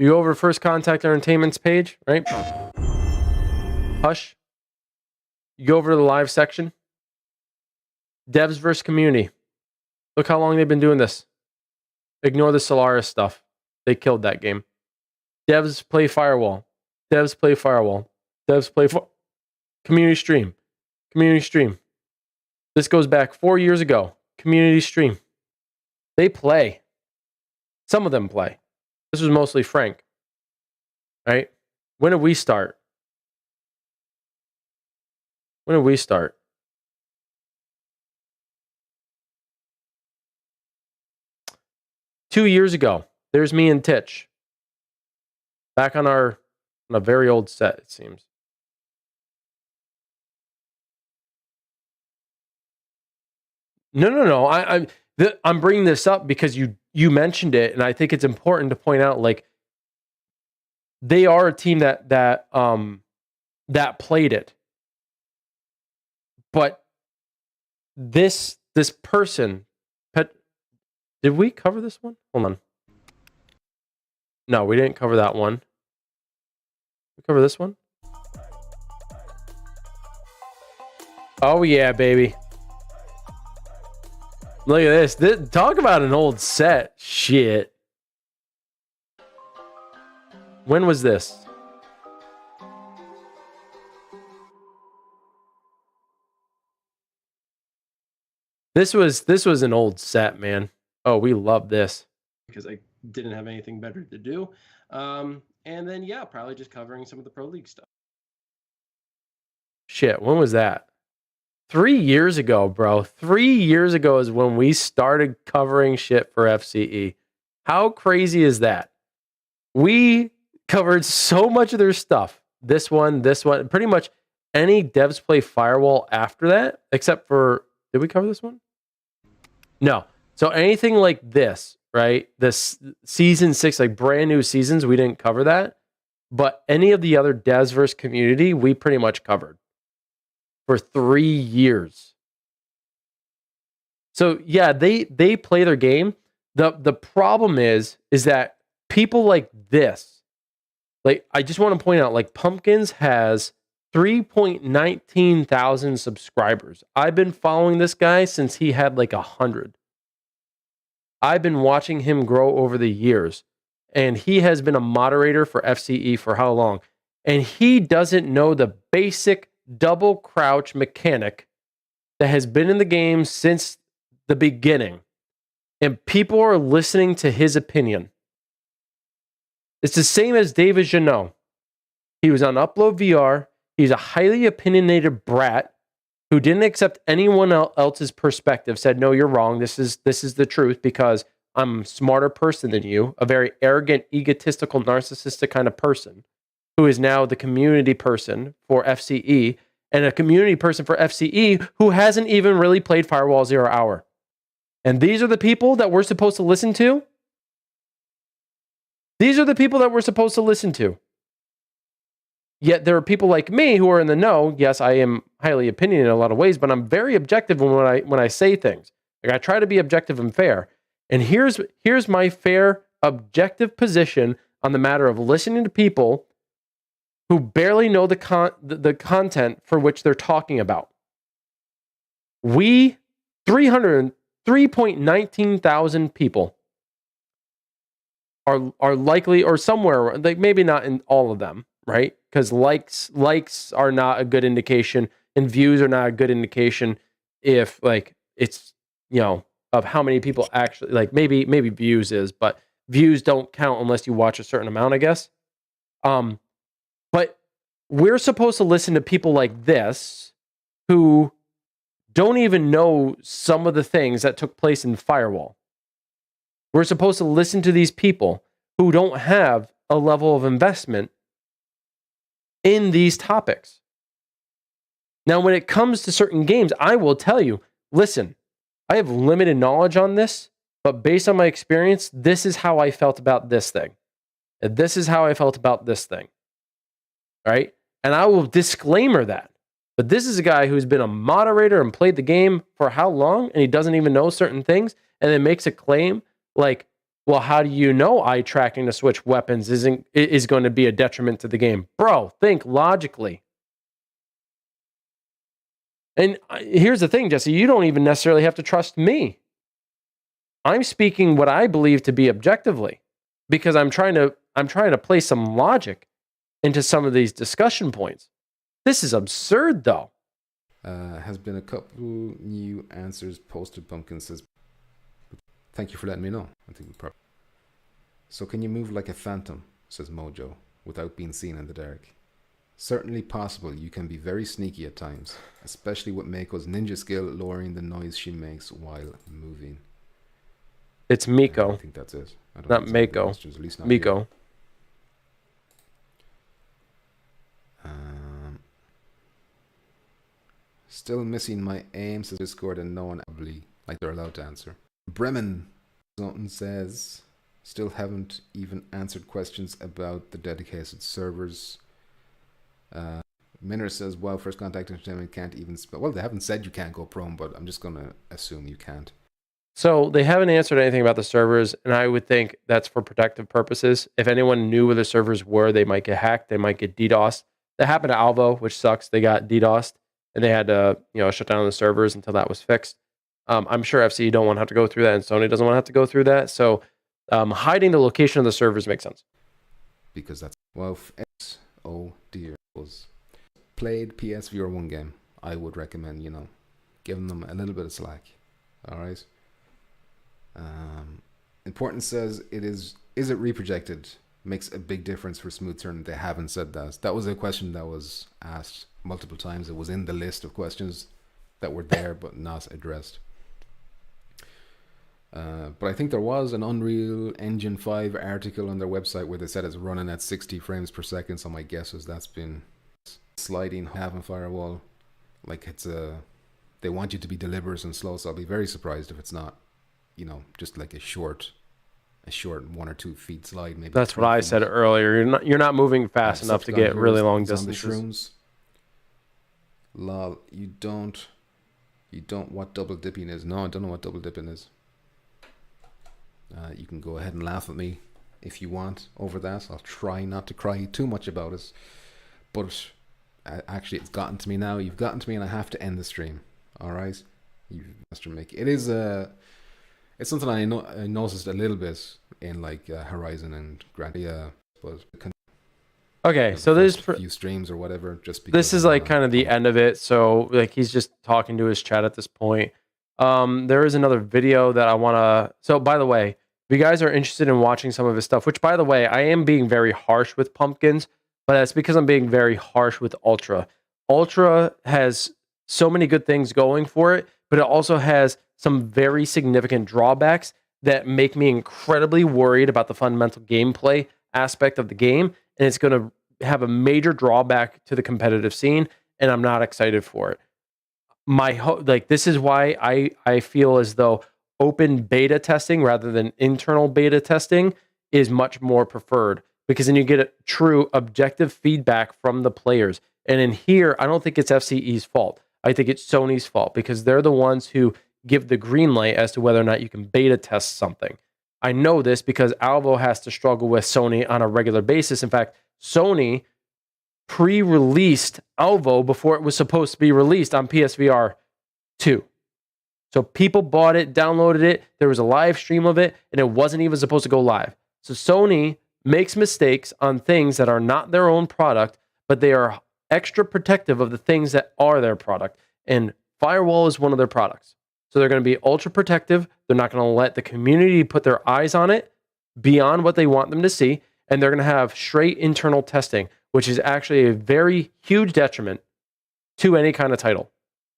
You go over to First Contact Entertainment's page, right? Hush. You go over to the live section. Devs versus community. Look how long they've been doing this. Ignore the Solaris stuff. They killed that game. Devs play Firewall. Devs play Firewall. Devs play community stream. Community stream. This goes back 4 years ago. Community stream. They play. Some of them play. This was mostly Frank. Right? When did we start? When did we start? Two years ago. There's me and Titch. Back on a very old set, it seems. No. I'm bringing this up because you mentioned it, and I think it's important to point out, like, they are a team that played it. But this person, did we cover this one? Hold on. No, we didn't cover that one. We cover this one? Oh yeah, baby. Look at this. Talk about an old set. Shit. When was this? This was an old set, man. Oh, we love this. Because I didn't have anything better to do. And then, yeah, probably just covering some of the Pro League stuff. Shit, when was that? 3 years ago, bro. 3 years ago is when we started covering shit for FCE. How crazy is that? We covered so much of their stuff. This one, pretty much any devs play Firewall after that, except for, did we cover this one? No. So anything like this, right? This season 6, like brand new seasons, we didn't cover that. But any of the other devs versus community, we pretty much covered for 3 years. So yeah, they play their game. The problem is that people like this, like I just want to point out, like Pumpkins has 3.19 thousand subscribers. I've been following this guy since he had like 100. I've been watching him grow over the years, and he has been a moderator for FCE for how long? And he doesn't know the basic double crouch mechanic that has been in the game since the beginning. And people are listening to his opinion. It's the same as David Janot. He was on Upload VR. He's a highly opinionated brat who didn't accept anyone else's perspective, said, no, you're wrong. This is the truth because I'm a smarter person than you, a very arrogant, egotistical, narcissistic kind of person who is now the community person for FCE and a community person for FCE who hasn't even really played Firewall 0 Hour. And these are the people that we're supposed to listen to? These are the people that we're supposed to listen to. Yet there are people like me who are in the know. Yes, I am highly opinionated in a lot of ways, but I'm very objective when I say things. Like I try to be objective and fair. And here's my fair, objective position on the matter of listening to people who barely know the content for which they're talking about. We 3.19 thousand people are likely, or somewhere, like maybe not in all of them, right? Because likes are not a good indication, and views are not a good indication if like it's, you know, of how many people actually, like maybe views is, but views don't count unless you watch a certain amount, I guess. But we're supposed to listen to people like this who don't even know some of the things that took place in Firewall. We're supposed to listen to these people who don't have a level of investment in these topics. Now, when it comes to certain games, I will tell you, listen, I have limited knowledge on this, but based on my experience, this is how I felt about this thing. And this is how I felt about this thing. All right? And I will disclaimer that. But this is a guy who's been a moderator and played the game for how long, and he doesn't even know certain things, and then makes a claim like, well, how do you know eye tracking to switch weapons is going to be a detriment to the game? Bro, think logically. And here's the thing, Jesse, you don't even necessarily have to trust me. I'm speaking what I believe to be objectively because I'm trying to place some logic into some of these discussion points. This is absurd, though. Has been a couple new answers posted. Pumpkin says, thank you for letting me know. I think we probably. So can you move like a phantom, says Mojo, without being seen in the dark? Certainly possible. You can be very sneaky at times, especially with Mako's ninja skill lowering the noise she makes while moving. It's Miko. I think that's it. Not Mako. At least not Miko. Still missing my aim, says Discord, and no one like they're allowed to answer. Bremen something says, Still haven't even answered questions about the dedicated servers. Minner says, wow, First Contact Entertainment can't even spell. Well, they haven't said you can't go Chrome, but I'm just going to assume you can't. So they haven't answered anything about the servers, and I would think that's for protective purposes. If anyone knew where the servers were, they might get hacked. They might get DDoSed. That happened to Alvo, which sucks. They got DDoSed, and they had to shut down the servers until that was fixed. I'm sure FCE don't want to have to go through that, and Sony doesn't want to have to go through that. So hiding the location of the servers makes sense. Because that's, well, oh dear, was played PSVR 1 game. I would recommend, giving them a little bit of slack. All right. Important says is it reprojected? Makes a big difference for smooth turn. They haven't said that. That was a question that was asked multiple times. It was in the list of questions that were there but not addressed. But I think there was an Unreal Engine 5 article on their website where they said it's running at 60 frames per second. So my guess is that's been sliding having Firewall. Like they want you to be deliberate and slow. So I'll be very surprised if it's not, just like a short 1 or 2 feet slide. Maybe that's what I said earlier. You're not moving fast enough to get really long distances. Shrooms. Lol, you don't what double dipping is. No, I don't know what double dipping is. You can go ahead and laugh at me if you want over that. I'll try not to cry too much about it. But actually, it's gotten to me now. You've gotten to me, and I have to end the stream. All right, Mr. Mick. It is it's something I noticed a little bit in like Horizon and Grand. But okay, so there's a few streams or whatever. Just because this is like kind of the end of it. So like he's just talking to his chat at this point. There is another video that I want to. So by the way, if you guys are interested in watching some of his stuff, which by the way, I am being very harsh with Pumpkins, but that's because I'm being very harsh with Ultra. Ultra has so many good things going for it, but it also has some very significant drawbacks that make me incredibly worried about the fundamental gameplay aspect of the game, and it's going to have a major drawback to the competitive scene, and I'm not excited for it. This is why I feel as though open beta testing rather than internal beta testing is much more preferred, because then you get a true objective feedback from the players. And in here, I don't think it's FCE's fault. I think it's Sony's fault, because they're the ones who give the green light as to whether or not you can beta test something. I know this because Alvo has to struggle with Sony on a regular basis. In fact, Sony pre-released Alvo before it was supposed to be released on PSVR 2. So people bought it, downloaded it, there was a live stream of it, and it wasn't even supposed to go live. So Sony makes mistakes on things that are not their own product, but they are extra protective of the things that are their product. And Firewall is one of their products. So they're going to be ultra protective. They're not going to let the community put their eyes on it beyond what they want them to see. And they're going to have straight internal testing, which is actually a very huge detriment to any kind of title.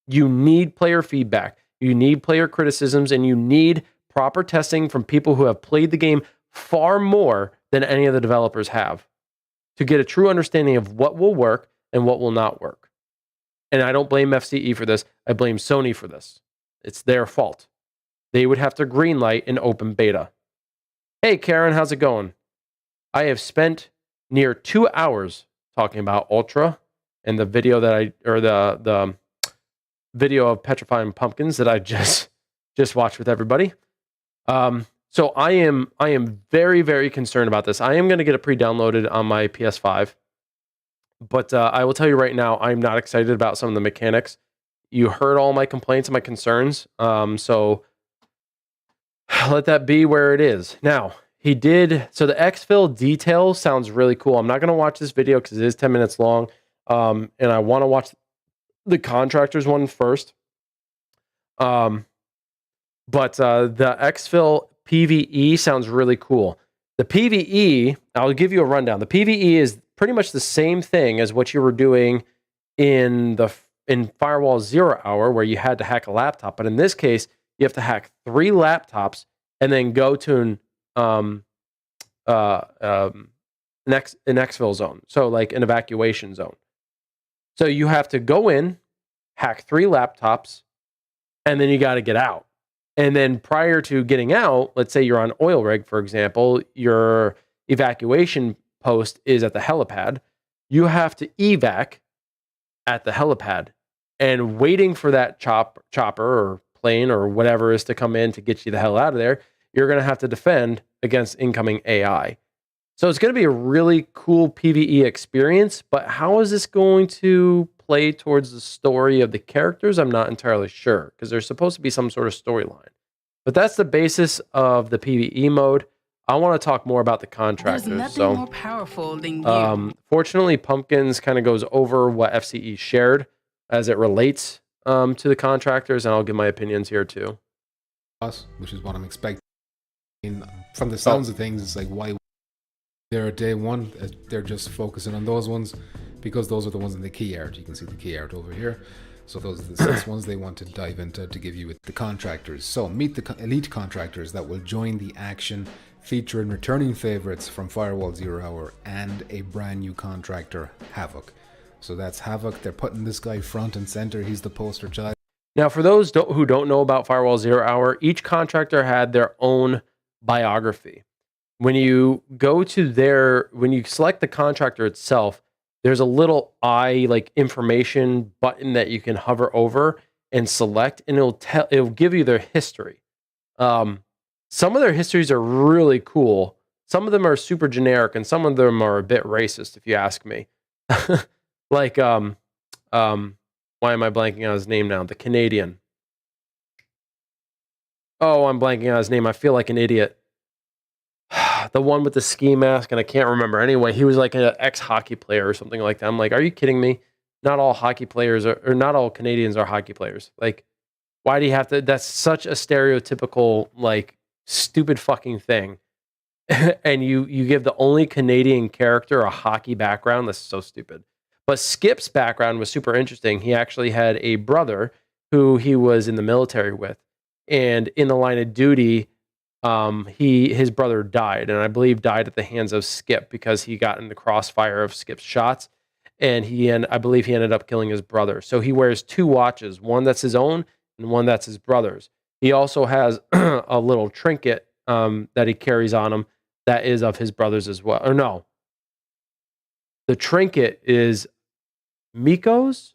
You need player feedback. You need player criticisms, and you need proper testing from people who have played the game far more than any of the developers have to get a true understanding of what will work and what will not work. And I don't blame FCE for this. I blame Sony for this. It's their fault. They would have to greenlight an open beta. Hey, Karen, how's it going? I have spent near 2 hours talking about Ultra and the video that the video of Petrifying Pumpkins that I just watched with everybody. So I am very, very concerned about this. I am going to get it pre-downloaded on my PS5, but I will tell you right now, I'm not excited about some of the mechanics. You heard all my complaints and my concerns, so let that be where it is. Now, so the exfil detail sounds really cool. I'm not going to watch this video because it is 10 minutes long, and I want to watch the contractors one first. But the exfil PvE sounds really cool. The PvE, I'll give you a rundown. The PvE is pretty much the same thing as what you were doing in Firewall 0 Hour, where you had to hack a laptop. But in this case, you have to hack 3 laptops and then go to an exfil zone. So like an evacuation zone. So you have to go in, hack 3 laptops, and then you got to get out. And then prior to getting out, let's say you're on oil rig, for example, your evacuation post is at the helipad. You have to evac at the helipad, and waiting for that chopper or plane or whatever is to come in to get you the hell out of there, you're going to have to defend against incoming AI. So it's going to be a really cool PvE experience, but how is this going to play towards the story of the characters? I'm not entirely sure, because there's supposed to be some sort of storyline. But that's the basis of the PvE mode. I want to talk more about the contractors. There's nothing more powerful than you. Fortunately, Pumpkins kind of goes over what FCE shared as it relates to the contractors, and I'll give my opinions here too. Which is what I'm expecting. From the sounds of things, it's like, why they're day one, they're just focusing on those ones, because those are the ones in the key art. You can see the key art over here. So those are the 6 ones they want to dive into to give you the contractors. So meet the elite contractors that will join the action, featuring returning favorites from Firewall 0 Hour and a brand new contractor, Havoc. So that's Havoc. They're putting this guy front and center. He's the poster child. Now, for those who don't know about Firewall 0 Hour, each contractor had their own biography. When you go to when you select the contractor itself, there's a little information button that you can hover over and select, and it'll give you their history. Some of their histories are really cool. Some of them are super generic, and some of them are a bit racist, if you ask me. Why am I blanking on his name now? The Canadian. Oh, I'm blanking on his name. I feel like an idiot. The one with the ski mask, and I can't remember. Anyway, he was like an ex-hockey player or something like that. I'm like, are you kidding me? Not all hockey players or not all Canadians are hockey players. Like, why do you have to? That's such a stereotypical, stupid fucking thing. And you give the only Canadian character a hockey background. That's so stupid. But Skip's background was super interesting. He actually had a brother who he was in the military with, and in the line of duty, his brother died, and I believe died at the hands of Skip because he got in the crossfire of Skip's shots, and I believe he ended up killing his brother. So he wears 2 watches, one that's his own and one that's his brother's. He also has a little trinket that he carries on him that is of his brother's as well. Or no, the trinket is Miko's,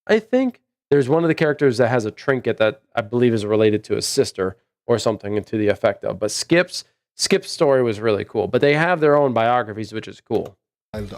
I think. There's one of the characters that has a trinket that I believe is related to his sister or something to the effect of. But Skip's story was really cool. But they have their own biographies, which is cool.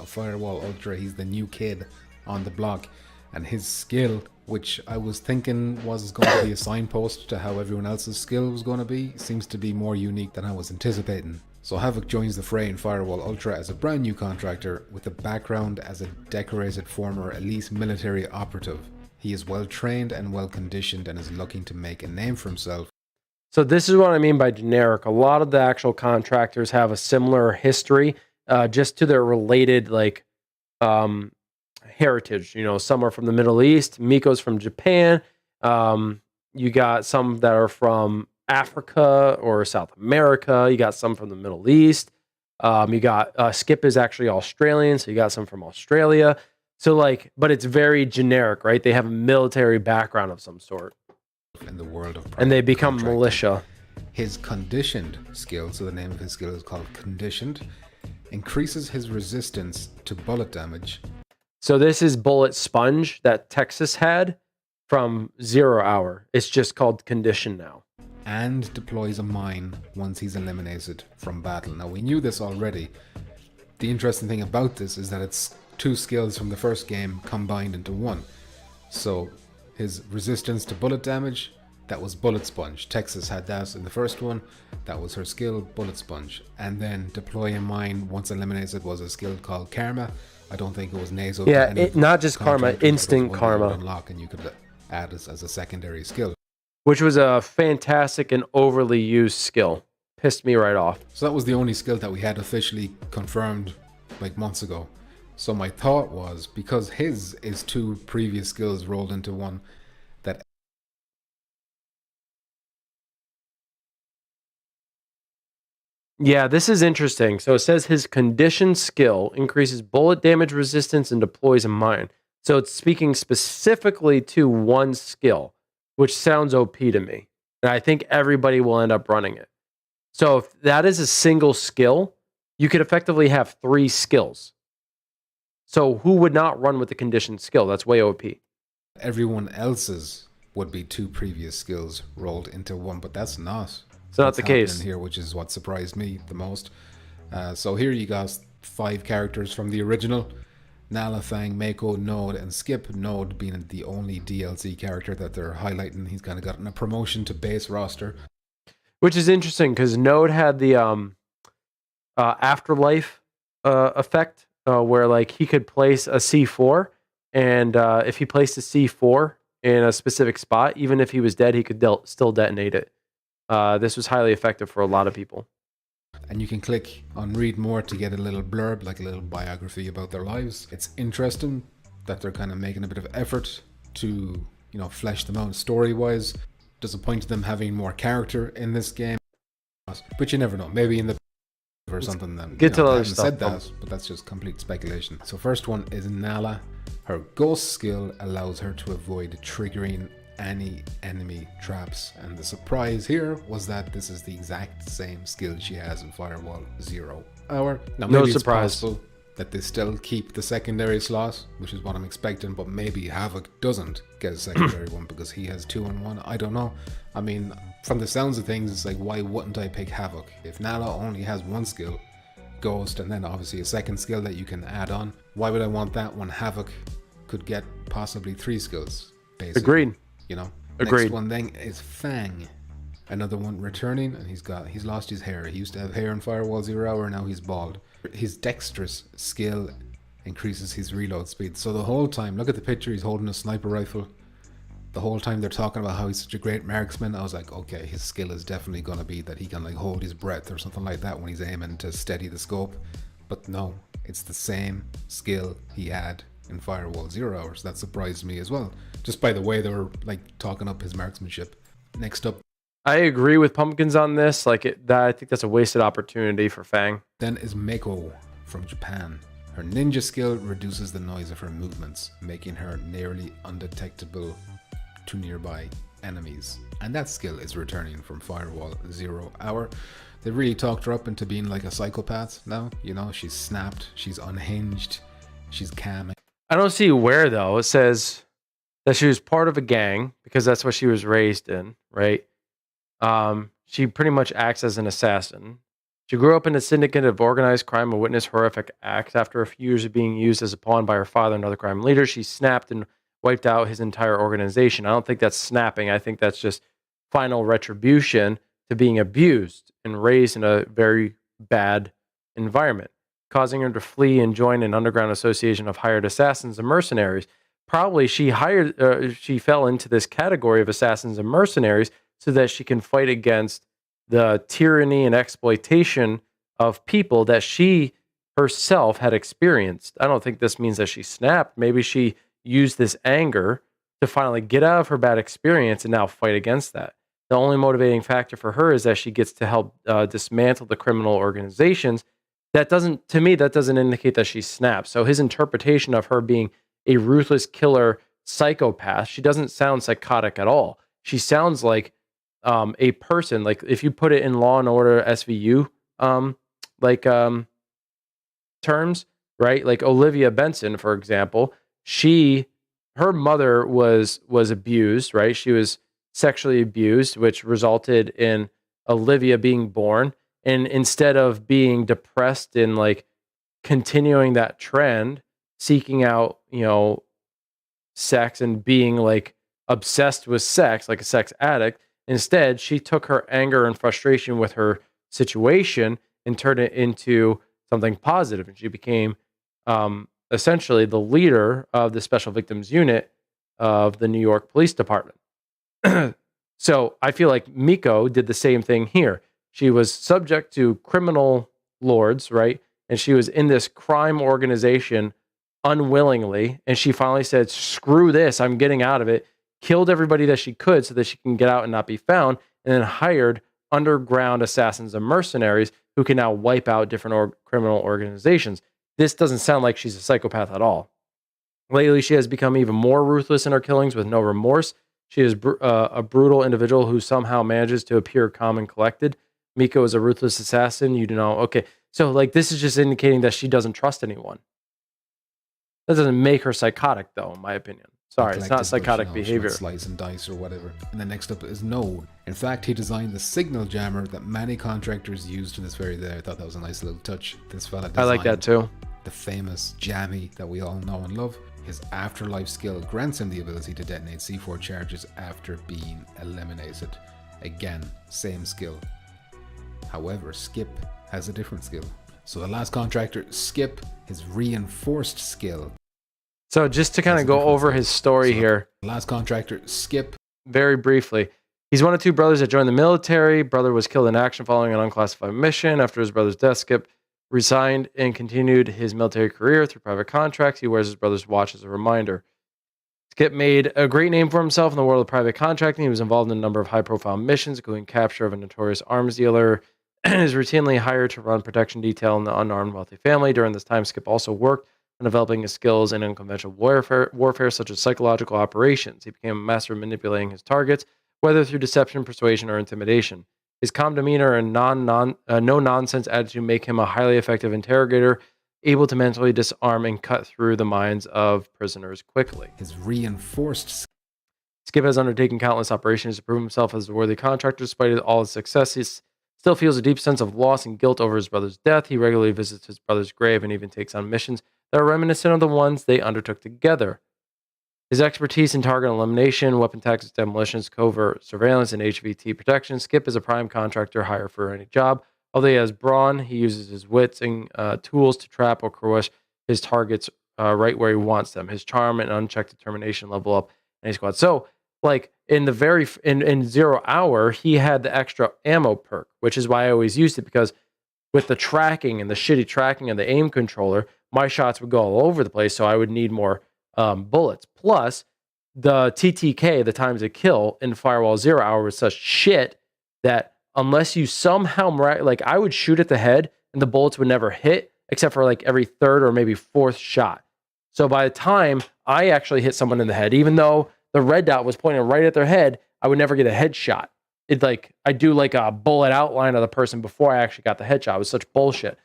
Firewall Ultra, he's the new kid on the block, and his skill, which I was thinking was going to be a signpost to how everyone else's skill was going to be, seems to be more unique than I was anticipating. So Havoc joins the fray in Firewall Ultra as a brand new contractor with a background as a decorated former elite military operative. He is well trained and well conditioned and is looking to make a name for himself. So this is what I mean by generic. A lot of the actual contractors have a similar history, just to their related heritage. You know, some are from the Middle East. Miko's from Japan. You got some that are from Africa or South America. You got some from the Middle East. You got Skip is actually Australian, so you got some from Australia. So but it's very generic, right? They have a military background of some sort. In the world of and they become militia. His conditioned skill, so the name of his skill is called conditioned, increases his resistance to bullet damage. So this is bullet sponge that Texas had from 0 Hour. It's just called condition now. And deploys a mine once he's eliminated from battle. Now we knew this already. The interesting thing about this is that it's 2 skills from the first game combined into one. So his resistance to bullet damage, that was bullet sponge. Texas had that in the first one. That was her skill, bullet sponge. And then deploy a mine once eliminated was a skill called karma. I don't think it was nasal. Yeah, not just karma, instant karma. Unlock, and you could add this as a secondary skill. Which was a fantastic and overly used skill. Pissed me right off. So that was the only skill that we had officially confirmed months ago. So my thought was, because his is 2 previous skills rolled into one, that yeah, this is interesting. So it says his conditioned skill increases bullet damage resistance and deploys a mine. So it's speaking specifically to one skill. which sounds OP to me. And I think everybody will end up running it. So if that is a single skill, you could effectively have 3 skills. So who would not run with the conditioned skill? That's way OP. Everyone else's would be 2 previous skills rolled into one, but that's not. It's not the case here, which is what surprised me the most. So here you got 5 characters from the original. Nala, Fang, Mako, Node, and Skip. Node being the only DLC character that they're highlighting. He's kind of gotten a promotion to base roster. Which is interesting because Node had the afterlife effect where like he could place a C4, and if he placed a C4 in a specific spot, even if he was dead, he could still detonate it. This was highly effective for a lot of people. And you can click on read more to get a little blurb, like a little biography about their lives. It's interesting that they're kind of making a bit of effort to, flesh them out story-wise. Disappointed them having more character in this game, but you never know. Maybe in the or something that get to other stuff. Said that, but that's just complete speculation. So first one is Nala. Her ghost skill allows her to avoid triggering any enemy traps, and the surprise here was that this is the exact same skill she has in Firewall 0 Hour. Now, maybe no surprise. It's possible that they still keep the secondary slot, which is what I'm expecting, but maybe Havoc doesn't get a secondary one because he has 2 and 1. I don't know. I mean, from the sounds of things, it's like, why wouldn't I pick Havoc? If Nala only has 1 skill, Ghost, and then obviously a second skill that you can add on, why would I want that when Havoc could get possibly 3 skills, basically? Agreed. Agreed. Next one then is Fang. Another one returning, and he's lost his hair. He used to have hair in Firewall 0 Hour, now he's bald. His dexterous skill increases his reload speed. So the whole time, look at the picture, he's holding a sniper rifle. The whole time they're talking about how he's such a great marksman, I was like, okay, his skill is definitely going to be that he can like hold his breath or something like that when he's aiming to steady the scope. But no, it's the same skill he had in Firewall 0 Hour. So that surprised me as well, just by the way they were like talking up his marksmanship. Next up, I agree with Pumpkins on this. I think that's a wasted opportunity for Fang. Then is Mako from Japan. Her ninja skill reduces the noise of her movements, making her nearly undetectable to nearby enemies. And that skill is returning from Firewall 0 Hour. They really talked her up into being like a psychopath now. She's snapped, she's unhinged, she's calm. I don't see where, though. It says that she was part of a gang because that's what she was raised in, right? She pretty much acts as an assassin. She grew up in a syndicate of organized crime and witnessed horrific acts. After a few years of being used as a pawn by her father and other crime leaders, she snapped and wiped out his entire organization. I don't think that's snapping. I think that's just final retribution to being abused and raised in a very bad environment, causing her to flee and join an underground association of hired assassins and mercenaries. Probably she fell into this category of assassins and mercenaries so that she can fight against the tyranny and exploitation of people that she herself had experienced. I don't think this means that she snapped. Maybe she used this anger to finally get out of her bad experience and now fight against that. The only motivating factor for her is that she gets to help dismantle the criminal organizations. To me, that doesn't indicate that she snapped. So his interpretation of her being a ruthless killer psychopath, she doesn't sound psychotic at all. She sounds like a person, like if you put it in Law and Order SVU terms, right? Like Olivia Benson, for example, her mother was abused, right? She was sexually abused, which resulted in Olivia being born. And instead of being depressed and like continuing that trend, seeking out, sex and being like obsessed with sex, like a sex addict, instead, she took her anger and frustration with her situation and turned it into something positive. And she became essentially the leader of the Special Victims Unit of the New York Police Department. So I feel like Miko did the same thing here. She was subject to criminal lords, right? And she was in this crime organization unwillingly. And she finally said, screw this, I'm getting out of it. Killed everybody that she could so that she can get out and not be found, and then hired underground assassins and mercenaries who can now wipe out different criminal organizations. This doesn't sound like she's a psychopath at all. Lately, she has become even more ruthless in her killings with no remorse. She is a brutal individual who somehow manages to appear calm and collected. Miko is a ruthless assassin. You do know. Okay, so like this is just indicating that she doesn't trust anyone. That doesn't make her psychotic, though, in my opinion. Sorry, it's not psychotic behavior. Slice and dice or whatever. And then next up is Node. In fact, he designed the signal jammer that many contractors use to this very day. I thought that was a nice little touch. This fella designed I like that too. The famous jammy that we all know and love. His afterlife skill grants him the ability to detonate C4 charges after being eliminated. Again, same skill. However, Skip has a different skill. So the last contractor, Skip, his reinforced skill. So just to kind of go over his story here. Last contractor, Skip. Very briefly. He's one of two brothers that joined the military. Brother was killed in action following an unclassified mission. After his brother's death, Skip resigned and continued his military career through private contracts. He wears his brother's watch as a reminder. Skip made a great name for himself in the world of private contracting. He was involved in a number of high-profile missions, including capture of a notorious arms dealer, and is routinely hired to run protection detail in the unarmed wealthy family. During this time, Skip also worked on developing his skills in unconventional warfare such as psychological operations. He became a master of manipulating his targets, whether through deception, persuasion, or intimidation. His calm demeanor and no-nonsense attitude make him a highly effective interrogator, able to mentally disarm and cut through the minds of prisoners quickly. His reinforced. Skip has undertaken countless operations to prove himself as a worthy contractor. Despite all his success, he still feels a deep sense of loss and guilt over his brother's death. He regularly visits his brother's grave and even takes on missions that are reminiscent of the ones they undertook together. His expertise in target elimination, weapon tactics, demolitions, covert surveillance, and HVT protection. Skip is a prime contractor hired for any job. Although he has brawn, he uses his wits and tools to trap or crush his targets right where he wants them. His charm and unchecked determination level up any squad. So, like in the in 0 hour, he had the extra ammo perk, which is why I always used it, because with the tracking and the shitty tracking of the aim controller, my shots would go all over the place, so I would need more bullets. Plus, the TTK, the time to kill in Firewall 0 hour, was such shit that unless you somehow, like I would shoot at the head and the bullets would never hit, except for like every third or maybe fourth shot. So by the time I actually hit someone in the head, even though the red dot was pointing right at their head, I would never get a headshot. It's like I do like a bullet outline of the person before I actually got the headshot. It was such bullshit.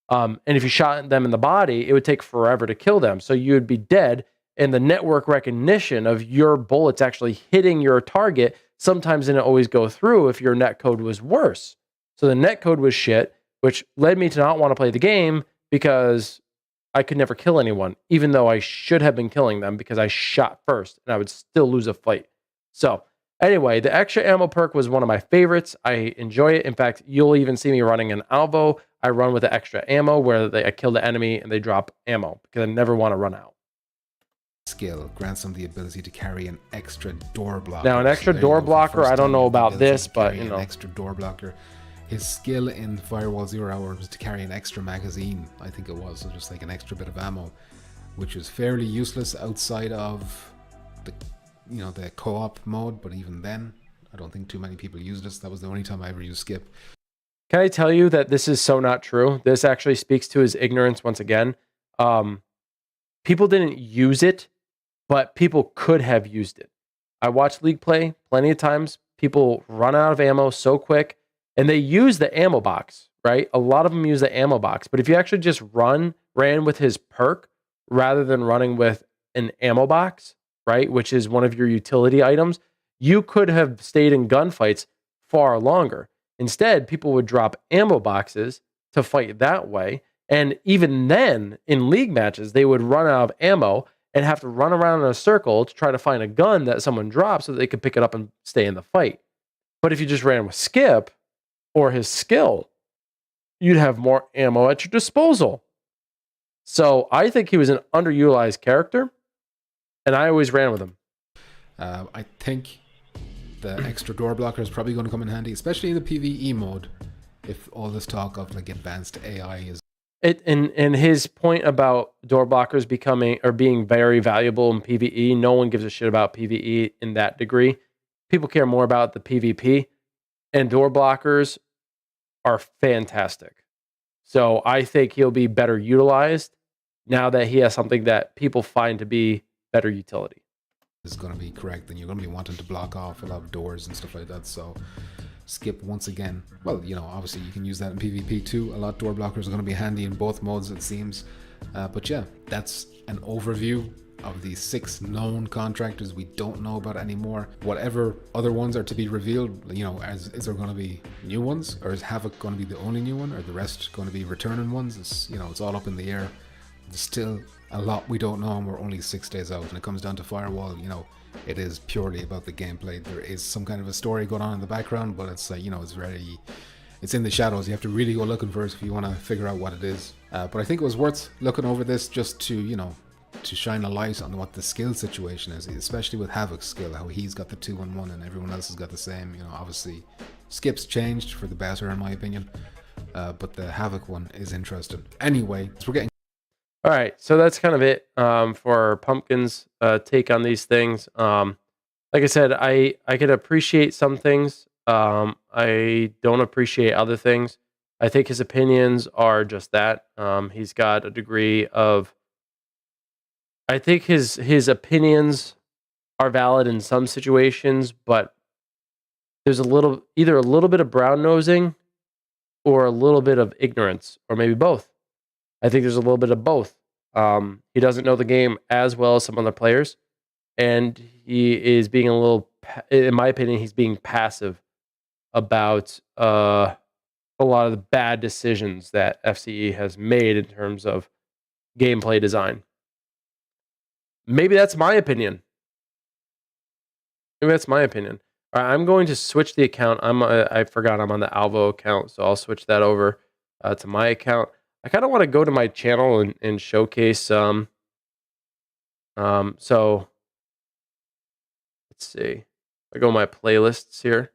And if you shot them in the body, it would take forever to kill them. So you would be dead, and the network recognition of your bullets actually hitting your target sometimes didn't always go through if your netcode was worse. So the netcode was shit, which led me to not want to play the game because I could never kill anyone, even though I should have been killing them because I shot first and I would still lose a fight. So anyway, the extra ammo perk was one of my favorites. I enjoy it. In fact, you'll even see me running an Alvo. I run with the extra ammo where I kill the enemy and they drop ammo because I never want to run out. Skill grants him the ability to carry an extra door blocker. Now, an extra door blocker, I don't know about this, but you know. An extra door blocker. His skill in Firewall 0 hour was to carry an extra magazine, I think it was, so just like an extra bit of ammo, which was fairly useless outside of the, you know, the co-op mode. But even then, I don't think too many people used this. That was the only time I ever used Skip. Can I tell you that this is so not true? This actually speaks to his ignorance once again. People didn't use it, but people could have used it. I watched League play plenty of times. People run out of ammo so quick, and they use the ammo box, right? A lot of them use the ammo box. But if you actually just ran with his perk rather than running with an ammo box, right, which is one of your utility items, you could have stayed in gunfights far longer. Instead, people would drop ammo boxes to fight that way. And even then, in League matches, they would run out of ammo and have to run around in a circle to try to find a gun that someone dropped so that they could pick it up and stay in the fight. But if you just ran with Skip or his skill, you'd have more ammo at your disposal. So I think he was an underutilized character, and I always ran with him. I think the extra door blocker is probably going to come in handy, especially in the PvE mode, if all this talk of like advanced AI is... And his point about door blockers being very valuable in PvE, no one gives a shit about PvE in that degree. People care more about the PvP, and door blockers are fantastic. So I think he'll be better utilized now that he has something that people find to be better utility. is going to be correct, then you're going to be wanting to block off a lot of doors and stuff like that. So skip once again. Well, you know, obviously you can use that in PvP too. A lot of door blockers are going to be handy in both modes, it seems. But yeah, that's an overview of the 6 known contractors we don't know about anymore. Whatever other ones are to be revealed, you know, is there going to be new ones, or is Havoc going to be the only new one, or the rest going to be returning ones? It's, you know, it's all up in the air. There's still a lot we don't know, and we're only 6 days out. When it comes down to Firewall, you know, it is purely about the gameplay. There is some kind of a story going on in the background, but it's you know, it's in the shadows. You have to really go looking for it if you want to figure out what it is. But I think it was worth looking over this just to, you know, to shine a light on what the skill situation is, especially with Havoc's skill, how he's got the 2-1-1 and everyone else has got the same. You know, obviously Skip's changed for the better in my opinion, but the Havoc one is interesting. Anyway, so we're getting... All right, so that's kind of it for Pumpkin's take on these things. Like I said, I could appreciate some things. I don't appreciate other things. I think his opinions are just that. He's got a degree of... I think his opinions are valid in some situations, but there's either a little bit of brown nosing or a little bit of ignorance, or maybe both. I think there's a little bit of both. He doesn't know the game as well as some other players, and he is being a little, in my opinion, he's being passive about a lot of the bad decisions that FCE has made in terms of gameplay design. Maybe that's my opinion. All right, I'm going to switch the account. I forgot I'm on the Alvo account, so I'll switch that over to my account. I kind of want to go to my channel and showcase so let's see. I go to my playlists here.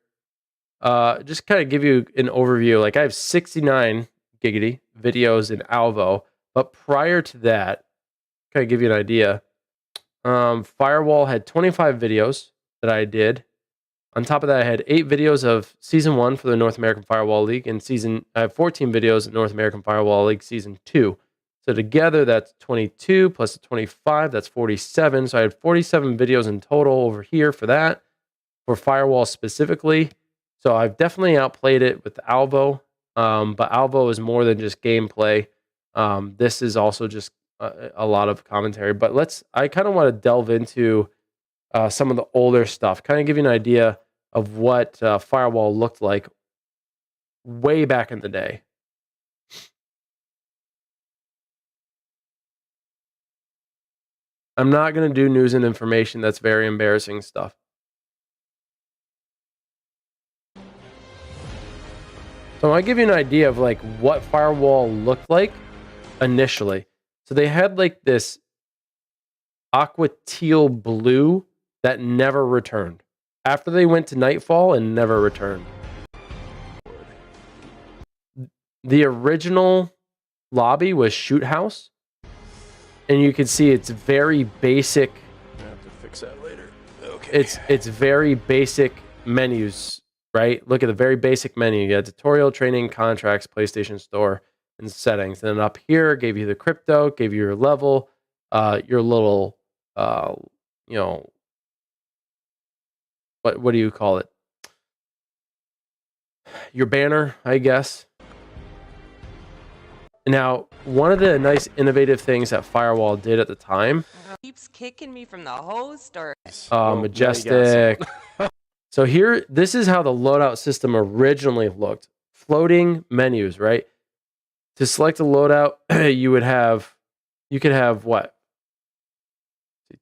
Just kind of give you an overview. Like I have 69 giggity videos in Alvo, but prior to that, kind of give you an idea. Firewall had 25 videos that I did. On top of that, I had 8 videos of Season 1 for the North American Firewall League, and I have 14 videos in North American Firewall League Season 2. So together, that's 22 plus 25, that's 47. So I had 47 videos in total over here for that, for Firewall specifically. So I've definitely outplayed it with Alvo, but Alvo is more than just gameplay. This is also just a lot of commentary, but I kind of want to delve into some of the older stuff, kind of give you an idea of what Firewall looked like way back in the day. I'm not going to do news and information. That's very embarrassing stuff. So I'll give you an idea of like what Firewall looked like initially. So they had like this aqua teal blue that never returned. After they went to Nightfall and never returned. The original lobby was Shoot House. And you can see it's very basic. I have to fix that later. Okay. It's very basic menus, right? Look at the very basic menu. You got tutorial, training, contracts, PlayStation Store, and settings. And then up here, gave you the crypto, gave you your level, your little, you know, what do you call it? Your banner, I guess. Now, one of the nice innovative things that Firewall did at the time. Keeps kicking me from the host, or Majestic. So here, this is how the loadout system originally looked. Floating menus, right? To select a loadout, you could have what?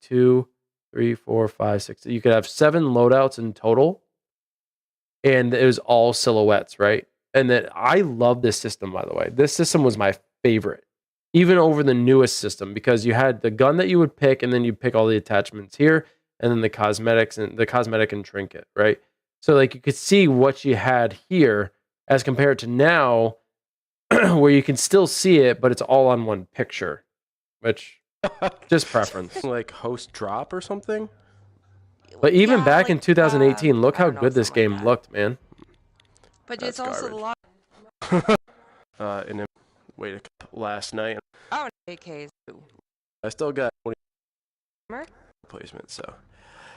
2, 3, 4, 5, 6. You could have 7 loadouts in total. And it was all silhouettes, right? And then I love this system, by the way. This system was my favorite, even over the newest system, because you had the gun that you would pick, and then you pick all the attachments here, and then the cosmetics and the cosmetic and trinket, right? So like you could see what you had here as compared to now, where you can still see it, but it's all on one picture, which just preference. Like host drop or something. But even back in 2018, look how good this game looked, man. But it's also a lot. And then waited last night. Oh, AKs. I still got 20 Remember? placement, so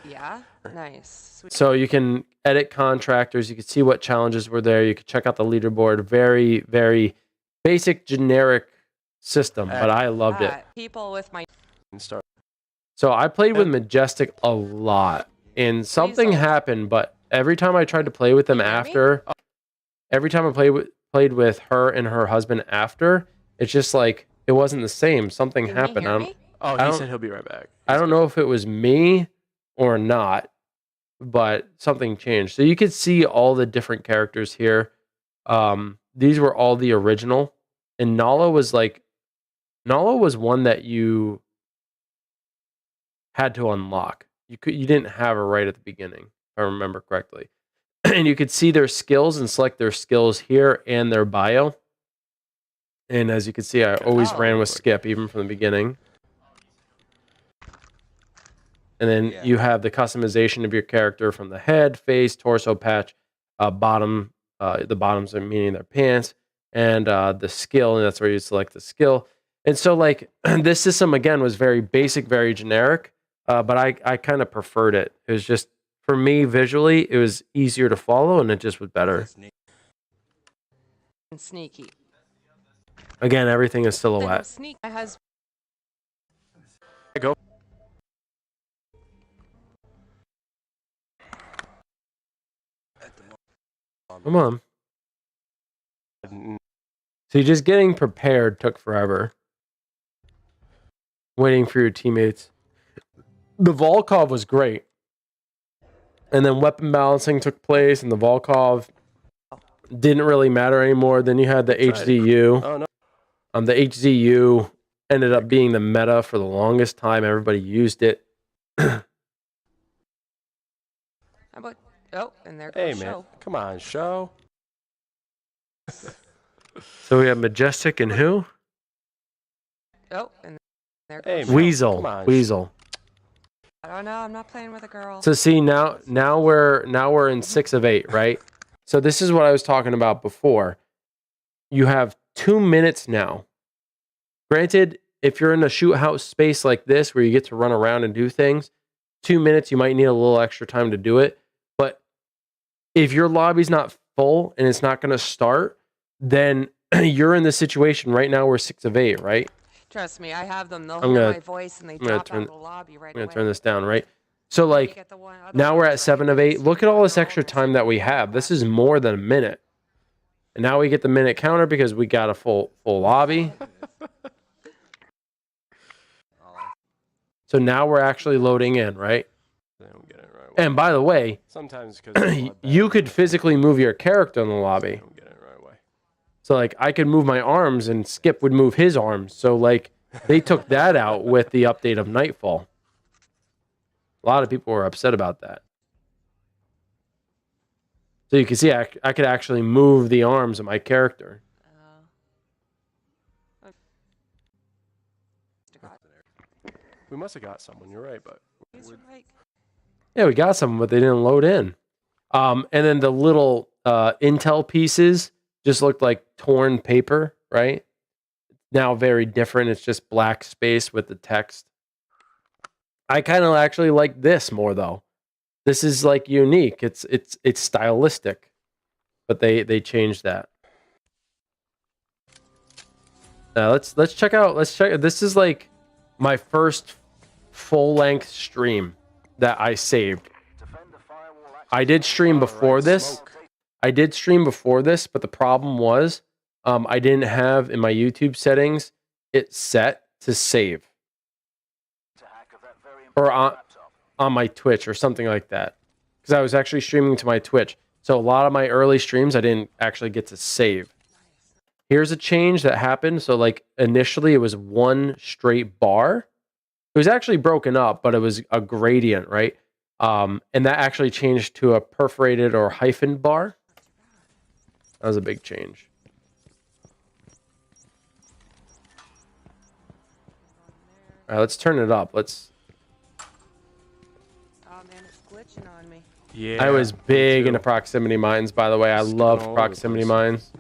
Yeah, nice. Sweet. So you can edit contractors. You can see what challenges were there. You can check out the leaderboard. Very, very basic, generic system, but I loved it. People with my Start. So I played with Majestic a lot, and something happened. But every time I tried to play with them after, every time I played with her and her husband after, it's just like it wasn't the same. Something happened. He said he'll be right back. I don't know if it was me or not, but something changed. So you could see all the different characters here. These were all the original, and Nala was one that you had to unlock. You didn't have her right at the beginning, if I remember correctly. And you could see their skills and select their skills here and their bio. And as you can see, I always ran with Skip even from the beginning. And then you have the customization of your character from the head, face, torso patch, bottom. The bottoms are meaning their pants, and the skill, and that's where you select the skill. And so, like, this system again was very basic, very generic, but I kind of preferred it. It was just, for me, visually, it was easier to follow, and it just was better. sneaky. Again, everything is silhouette. Sneak. My husband. Go. Come on. See, just getting prepared took forever. Waiting for your teammates. The Volkov was great. And then weapon balancing took place, and the Volkov didn't really matter anymore. Then you had the HZU. Oh, no. The HZU ended up being the meta for the longest time. Everybody used it. How about? Oh, and there goes Hey, man. Show. Come on, Show. So we have Majestic and who? Oh, and there goes Hey, Show. man. Weasel. Come on. Weasel. I don't know. I'm not playing with a girl. So see, now we're in 6 of 8, right? So this is what I was talking about before. You have 2 minutes now. Granted, if you're in a shoot house space like this where you get to run around and do things, 2 minutes, you might need a little extra time to do it. But if your lobby's not full and it's not going to start, then you're in the situation right now. We're 6 of 8, right? Trust me, I have them. They'll hear my voice and they drop out of the lobby right away. I'm going to turn this down, right? So, like, now we're at 7 of 8. Look at all this extra time that we have. This is more than a minute. And now we get the minute counter because we got a full lobby. So now we're actually loading in, right? And by the way, sometimes you could physically move your character in the lobby. So, like, I could move my arms and Skip would move his arms. So, like, they took that out with the update of Nightfall. A lot of people were upset about that. So you can see I could actually move the arms of my character. We must have got someone. You're right, but yeah, we got some, but they didn't load in. And then the little intel pieces just looked like torn paper, right? Now very different. It's just black space with the text. I kind of actually like this more though. This is like unique. It's stylistic, but they changed that. Let's check out. This is like my first full length stream that I saved. I did stream before this. But the problem was I didn't have in my YouTube settings it set to save. Or on my Twitch or something like that. Because I was actually streaming to my Twitch. So a lot of my early streams I didn't actually get to save. Here's a change that happened. So like initially it was one straight bar. It was actually broken up, but it was a gradient, right? And that actually changed to a perforated or hyphen bar. That was a big change. All right, let's turn it up. Oh man, it's glitching on me. yeah. I was big into proximity mines, by the way. I love proximity mines.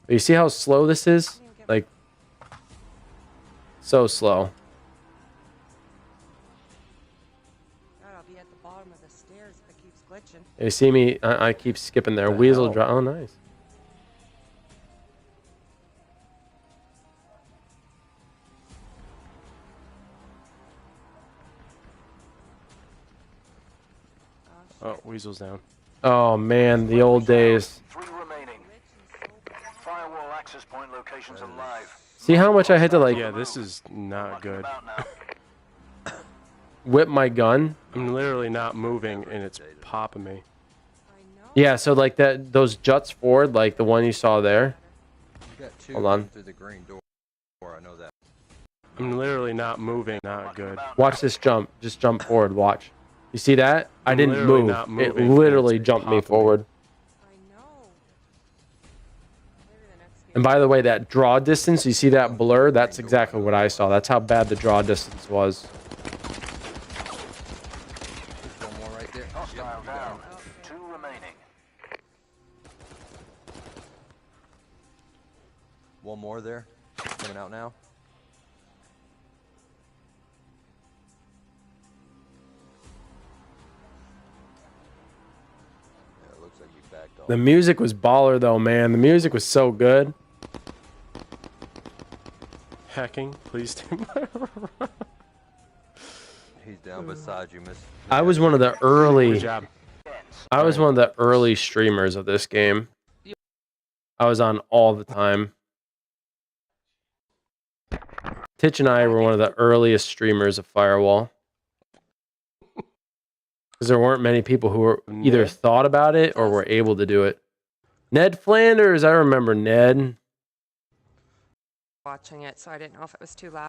But you see how slow this is? Like, so slow. God, I'll be You see me? I keep skipping there. Weasel drop. Oh, nice. Oh, Weasel's down. Oh man, the old days. 3 remaining. Firewall access point locations alive. See how much I had to like Yeah, this is not good. whip my gun? I'm literally not moving, and it's popping me. Yeah, so like those juts forward, like the one you saw there. You got 2 Hold on. through the green door. I know that. I'm literally not moving. Not good. Watch this jump. Just jump forward. Watch. You see that? I didn't literally move. not It moving, literally it's jumped me popping. forward. And by the way, that draw distance, you see that blur? That's exactly what I saw. That's how bad the draw distance was. There's one more right there. Hostile down. 2 remaining. One more there. Coming out now. Yeah, it looks like you backed off. The music was baller though, man. The music was so good. Hacking, please stand by. He's down beside you, miss. I was one of the early Good job. I was one of the early streamers of this game. I was on all the time. Titch and I were one of the earliest streamers of Firewall. Because there weren't many people who were either thought about it or were able to do it. Ned Flanders, I remember Ned. Watching it, so I didn't know if it was too loud.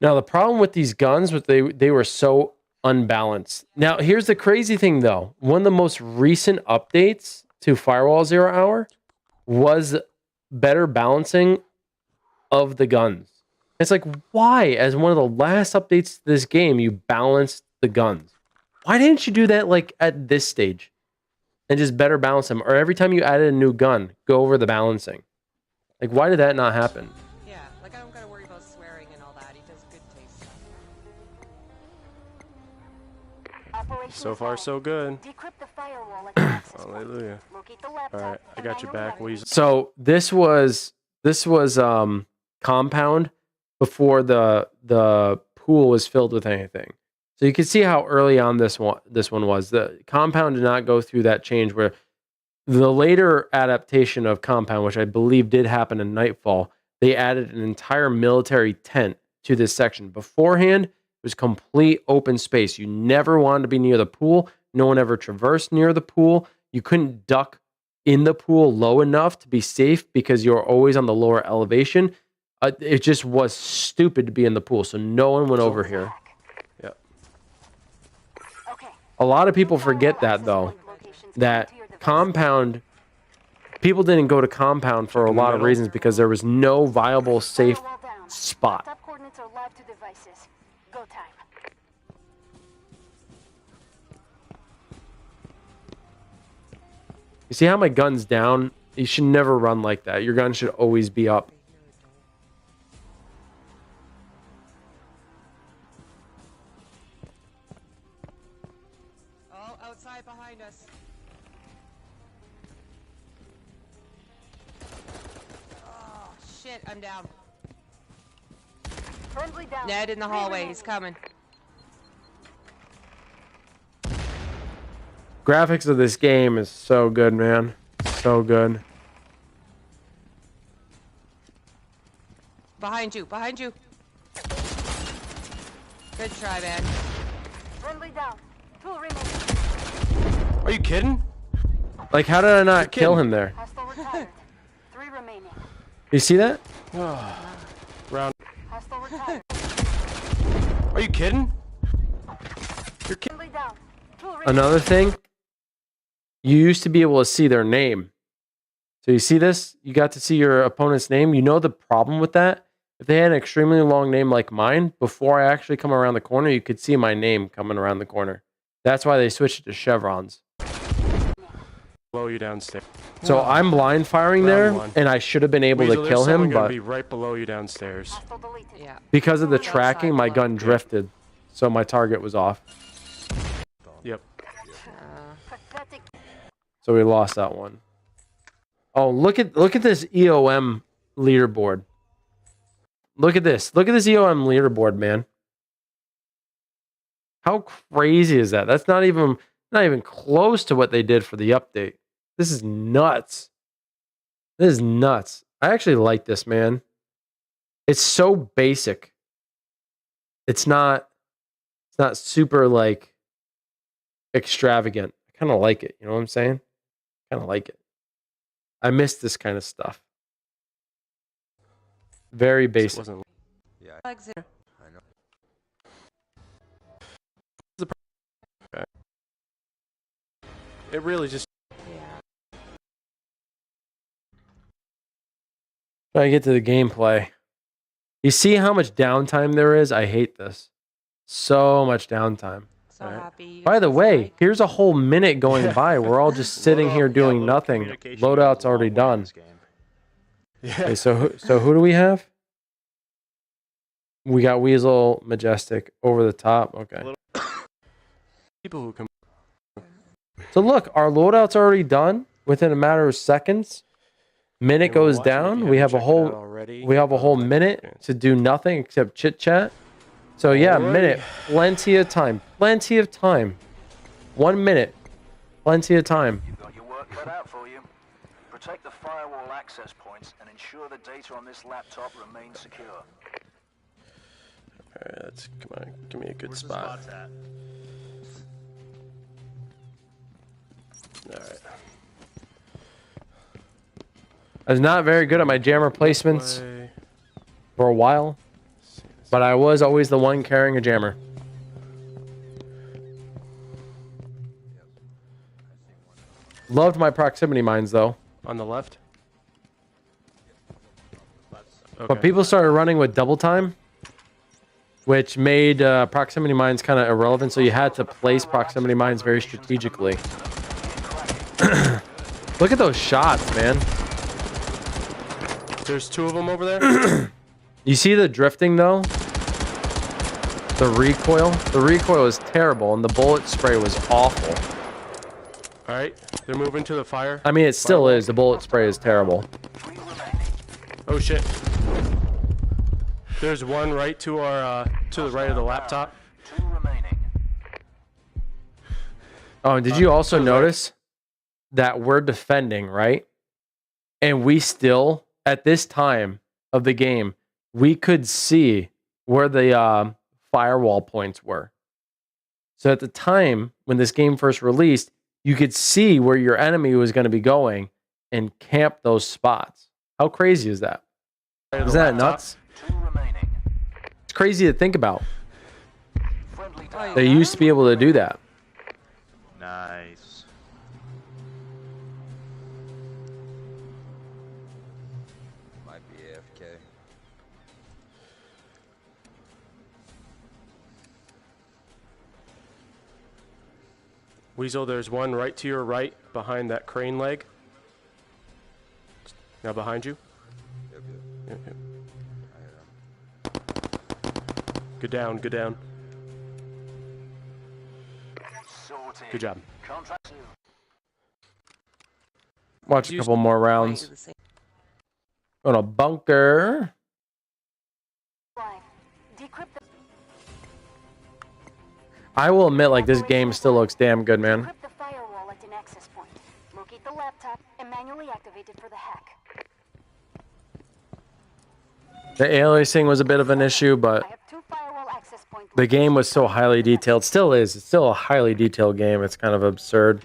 Now the problem with these guns was they were so unbalanced. Now here's the crazy thing though. One of the most recent updates to Firewall 0 Hour was better balancing of the guns. It's like, why, as one of the last updates to this game, you balanced the guns? Why didn't you do that like at this stage and just better balance them? Or every time you added a new gun, go over the balancing. Like, why did that not happen? Yeah, like I don't gotta worry about swearing and all that. He does good taste stuff. So far, so good. Decrypt the firewall at the access point. Hallelujah. Locate the laptop. All right, I and got find you the back, letter. Weasel. So this was Compound before the pool was filled with anything. So you can see how early on this one was. The Compound did not go through that change where the later adaptation of Compound, which I believe did happen in Nightfall, they added an entire military tent to this section. Beforehand, it was complete open space. You never wanted to be near the pool. No one ever traversed near the pool. You couldn't duck in the pool low enough to be safe because you're always on the lower elevation. It just was stupid to be in the pool, so no one went over here. Yep. Okay. A lot of people forget that, though, that Compound, people didn't go to Compound for a lot of reasons because there was no viable, safe Firewall down. spot. Top coordinates are live to devices. Go time. You see how my gun's down? You should never run like that. Your gun should always be up. Oh, outside behind us. Oh, shit, I'm down. Friendly down. Ned in the 3 hallway, remaining. he's coming. Graphics of this game is so good, man. So good. Behind you, behind you. Good try, man. Friendly down. 2 remaining. Are you kidding? Like, how did I not kill him there? Hostile retired. 3 remaining. You see that? Round. Hostile retired. Are you kidding? You're kidding. Friendly down. 2 remaining. Another thing, you used to be able to see their name. So you see this? You got to see your opponent's name. You know the problem with that? If they had an extremely long name like mine, before I actually come around the corner, you could see my name coming around the corner. That's why they switched it to chevrons. Below you downstairs. So I'm blind firing there, Round one. and I should have been able Weasel, to kill there's someone him, gonna but be right below you downstairs. Hostile deleted. Yeah. because of the Outside tracking, my below. gun drifted. so my target was off. Yep. Pathetic. So we lost that one. Oh, look at this EOM leaderboard. Look at this. Look at this EOM leaderboard, man. How crazy is that? That's not even close to what they did for the update. This is nuts. This is nuts. I actually like this, man. It's so basic. It's not super like extravagant. I kind of like it. You know what I'm saying? Kind of like it. I miss this kind of stuff. Very basic. Wasn't. Yeah, Alexander. I know. It really just. Yeah. Trying to get to the gameplay. You see how much downtime there is? I hate this. So much downtime. So Alright. happy. By the It's way, like- here's a whole minute going by. We're all just sitting here doing nothing. Loadout's already done. Yeah. Okay, so who do we have? We got Weasel, Majestic, Over the Top. Okay. People who can. So look, our loadout's already done within a matter of seconds. Minute goes down. We have a whole minute to do nothing except chit chat. So yeah, Alrighty. minute, plenty of time, plenty of time. 1 minute, plenty of time. You've got your work cut out for you. Protect the firewall access points and ensure the data on this laptop remains secure. Alright, let's come on. Give me a good spot. Alright. I was not very good at my jammer placements Play. for a while, but I was always the one carrying a jammer. Loved my proximity mines though. On the left. Okay. But people started running with double time, which made proximity mines kind of irrelevant. So you had to place proximity mines very strategically. Look at those shots, man. There's two of them over there. You see the drifting though? The recoil? The recoil was terrible and the bullet spray was awful. Alright, they're moving to the fire. I mean, it still is. The bullet spray is terrible. Oh shit. There's one right to our to the right of the laptop. 2 remaining. Oh, and did you also notice that we're defending, right? And we still, at this time of the game, we could see where the firewall points were. So at the time when this game first released, you could see where your enemy was going to be going and camp those spots. How crazy is that? Is that nuts? 2 remaining. It's crazy to think about. Friendly Oh, down. They yeah? used to be able to do that. Nice. Might be AFK. Weasel, there's one right to your right behind that crane leg. Now behind you. Yep, Yep, yep. I hear him. Good down, good down. Sorted. Good job. Contract soon. Watch a Used- couple more Might rounds. do the same. Going to bunker. Live. Decrypt the, I will admit, like, this game still looks damn good, man. decrypt the firewall at an access point. Locate the laptop and manually activate it for the hack. The aliasing was a bit of an issue, but I have 2 firewall access points. the game was so highly detailed. Still is. It's still a highly detailed game. It's kind of absurd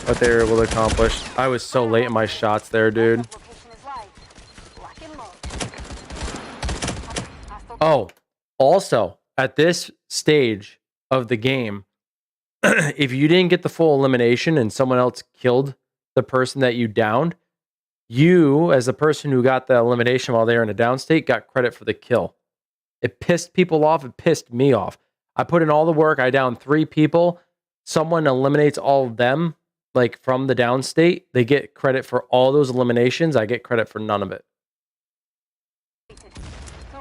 what they were able to accomplish. I was so late in my shots there, dude. Location is live. Lock and load. Hostile Oh, also, at this stage of the game, if you didn't get the full elimination and someone else killed the person that you downed, you, as the person who got the elimination while they were in a down state, got credit for the kill. It pissed people off. It pissed me off. I put in all the work. I downed 3 people. Someone eliminates all of them, like from the down state. They get credit for all those eliminations. I get credit for none of it.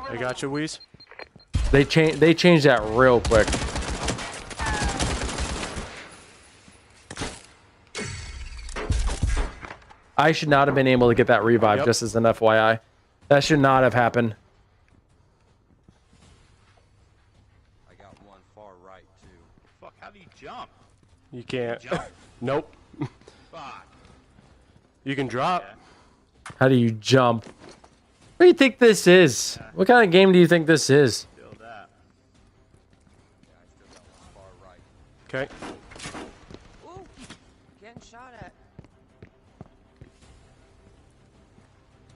I got you, Weez. They changed that real quick. I should not have been able to get that revive, Yep. just as an FYI. That should not have happened. I got one far right too. Fuck, how do you jump? You can't. Jump. Nope. Fuck. You can drop. How do you jump? What do you think this is? What kind of game do you think this is? Still that. Yeah, I still got one far right. Okay. Ooh, getting shot at.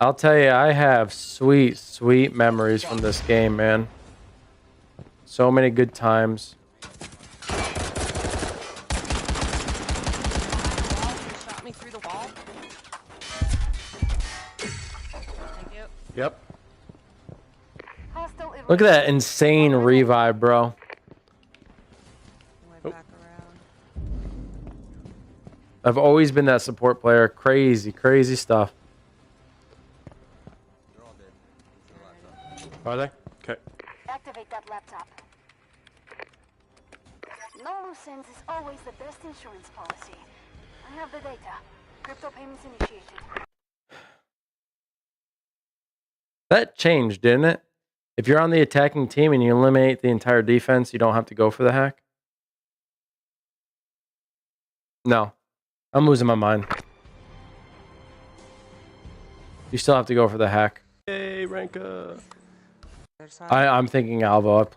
I'll tell you, I have sweet, sweet memories from this game, man. So many good times. Wall, he shot me through the wall. Thank you. Yep. Hostile Look at that insane revive, bro. Went back around. I've always been that support player. Crazy, crazy stuff. They're all dead. It's the laptop. Are they? Okay. Activate that laptop. No loose ends is always the best insurance policy. I have the data. Crypto payments initiated. That changed, didn't it? If you're on the attacking team and you eliminate the entire defense, you don't have to go for the hack? No. I'm losing my mind. You still have to go for the hack. Hey, Ranka. Other side. I'm thinking Alvo.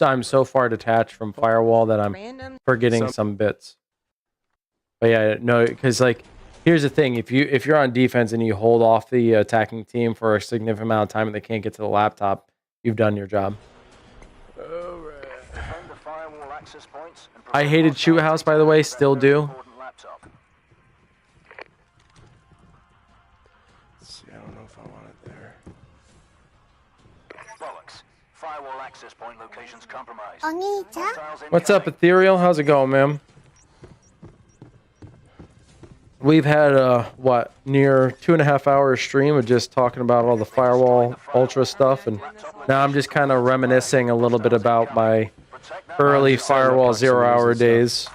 I'm so far detached from Firewall that I'm Random. forgetting some bits. But yeah, no, because like, here's the thing: if you're on defense and you hold off the attacking team for a significant amount of time and they can't get to the laptop, you've done your job. Defend the firewall access points and I hated Shoot House, by the way, still do. important laptop. Let's see, I don't know if I want it there. Bollocks. Firewall access point locations compromised. What's up, Ethereal? How's it going, man? We've had what, near 2.5 hour stream of just talking about all the Firewall Ultra stuff, and now I'm just kind of reminiscing a little bit about my early Firewall 0 hour days.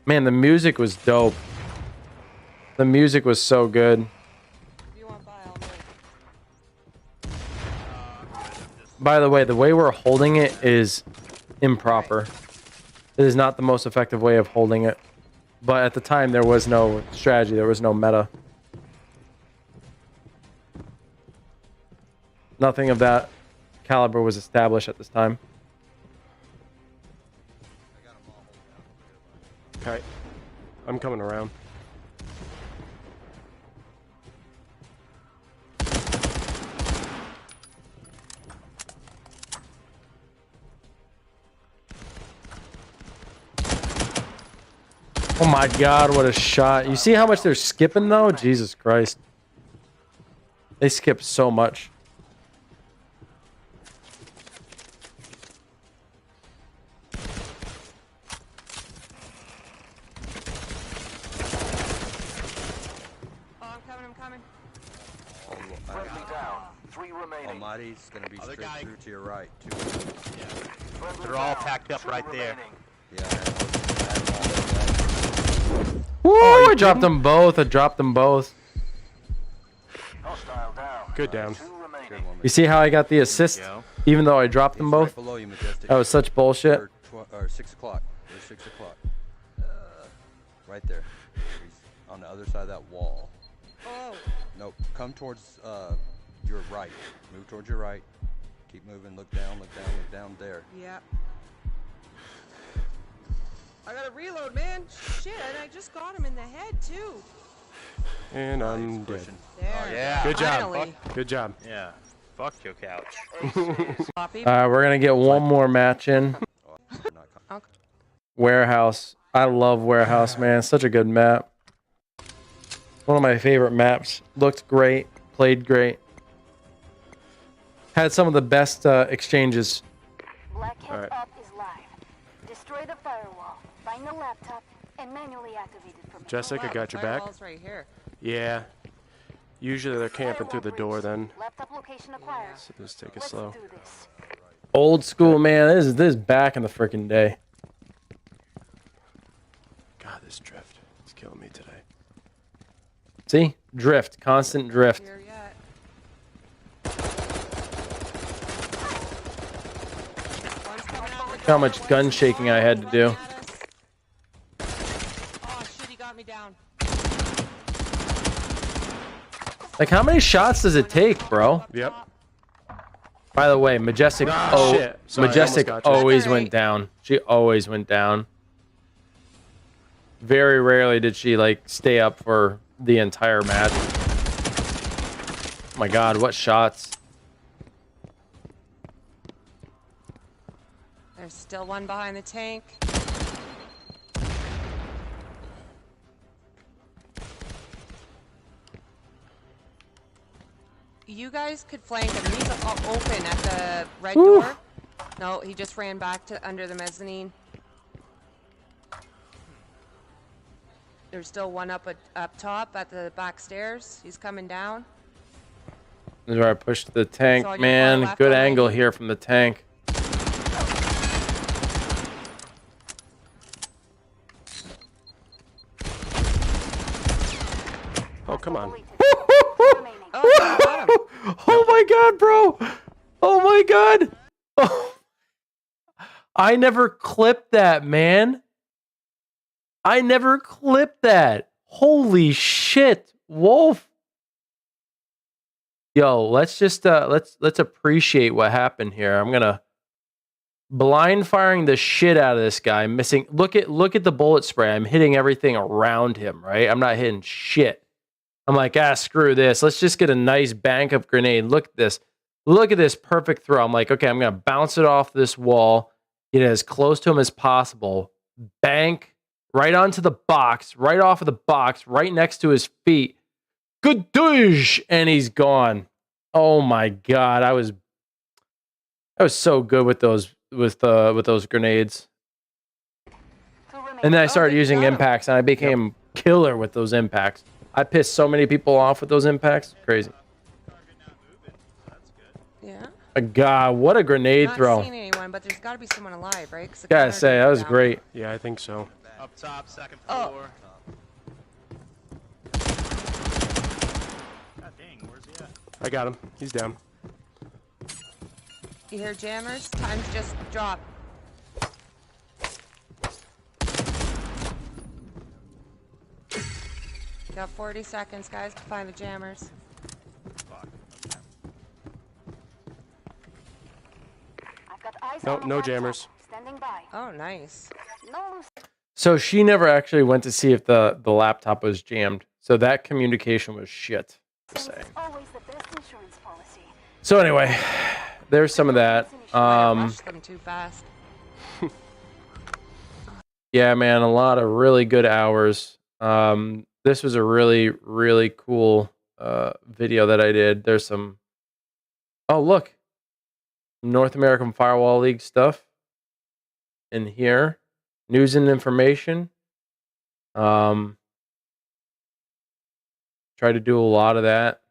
Man, the music was dope. The music was so good. If you want to buy, I'll move. By the way we're holding it is improper. It is not the most effective way of holding it. But at the time, there was no strategy. There was no meta. Nothing of that caliber was established at this time. Okay. I'm coming around. Oh my god, what a shot. You see how much they're skipping, though? Jesus Christ. They skip so much. Oh, I'm coming. Friendly down. 3 remaining. Almighty's gonna be Other straight guy. through to your right. Two. Friendly They're all down. packed up 2 right there. remaining. Yeah. I had them all dead. Woo! I dropped them both. I dropped them both. Hostile down. Good down. 2 remaining. Good one, You see how I got the assist? go. Even though I dropped them He's both? right below you, Majestic. That was such bullshit. Or 6 o'clock. There's 6 o'clock. Right there. He's on the other side of that wall. Oh, Nope. Come towards your right. Move towards your right. Keep moving. Look down. Look down. Look down there. yeah. I gotta reload, man. Shit, and I just got him in the head, too. And I'm He's dead. pushing. There. Yeah. Good job. Finally. Good job. Yeah. Fuck your couch. Copy. We're going to get one more match in. Oh, not com- Warehouse. I love Warehouse, man. Such a good map. One of my favorite maps. Looked great. Played great. Had some of the best exchanges. Blackhead Alright. up is live. Destroy the firewall. Find the laptop and manually activate it from Jessica, Wow, got the your back. firewall's right here. Yeah. Usually they're camping through the door then. Laptop location acquired. So just take it Let's slow. do this. Old school, man. This is back in the freaking day. God, This drift. It's killing me today. See? Drift. Constant drift. Here yet. One's coming out Look how much gun shaking I had to do. Oh shit, he got me down. Like, how many shots does it take, bro? Yep. By the way, Majestic, shit. Sorry, I Majestic almost got you. always That's all right. went down. She always went down. Very rarely did she like stay up for the entire match. Oh my God, what shots! There's still one behind the tank. You guys could flank him. He's open at the red door. No, he just ran back to under the mezzanine. There's still one up top at the back stairs. He's coming down. This is where I pushed the tank, So on your far man. left Good already. angle here from the tank. Oh, come on. Oh, got him. Oh my God, bro! Oh my God! Oh. I never clipped that, man. I never clipped that. Holy shit, Wolf. Yo, let's just let's appreciate what happened here. I'm gonna blind firing the shit out of this guy. Missing. Look at the bullet spray. I'm hitting everything around him. Right. I'm not hitting shit. I'm like, screw this. Let's just get a nice bank of grenade. Look at this. Look at this perfect throw. I'm like, okay, I'm gonna bounce it off this wall. Get as close to him as possible. Bank right onto the box. Right off of the box. Right next to his feet. Good douche, and he's gone. Oh my God, I was so good with those grenades. And then I started using impacts, and I became killer with those impacts. I pissed so many people off with those impacts. Crazy. Yeah. God, what a grenade Not throw! seen anyone, but there's got to be someone alive, right? 'Cause the Gotta gunner say, didn't that go was down. great. Yeah, I think so. Up top, second Oh. floor. God dang, where's he at? I got him. He's down. You hear jammers? Time's just dropped. You got 40 seconds, guys, to find the jammers. Fuck. I've got eyes No, on the no laptop. jammers. Standing by. Oh, nice. No loose. So she never actually went to see if the laptop was jammed. So that communication was shit. To say. It's always the best insurance policy. So anyway, there's some of that. Rushed them too fast. Yeah, man, a lot of really good hours. This was a really, really cool video that I did. There's some. Oh, look, North American Firewall League stuff in here. News and information. Try to do a lot of that.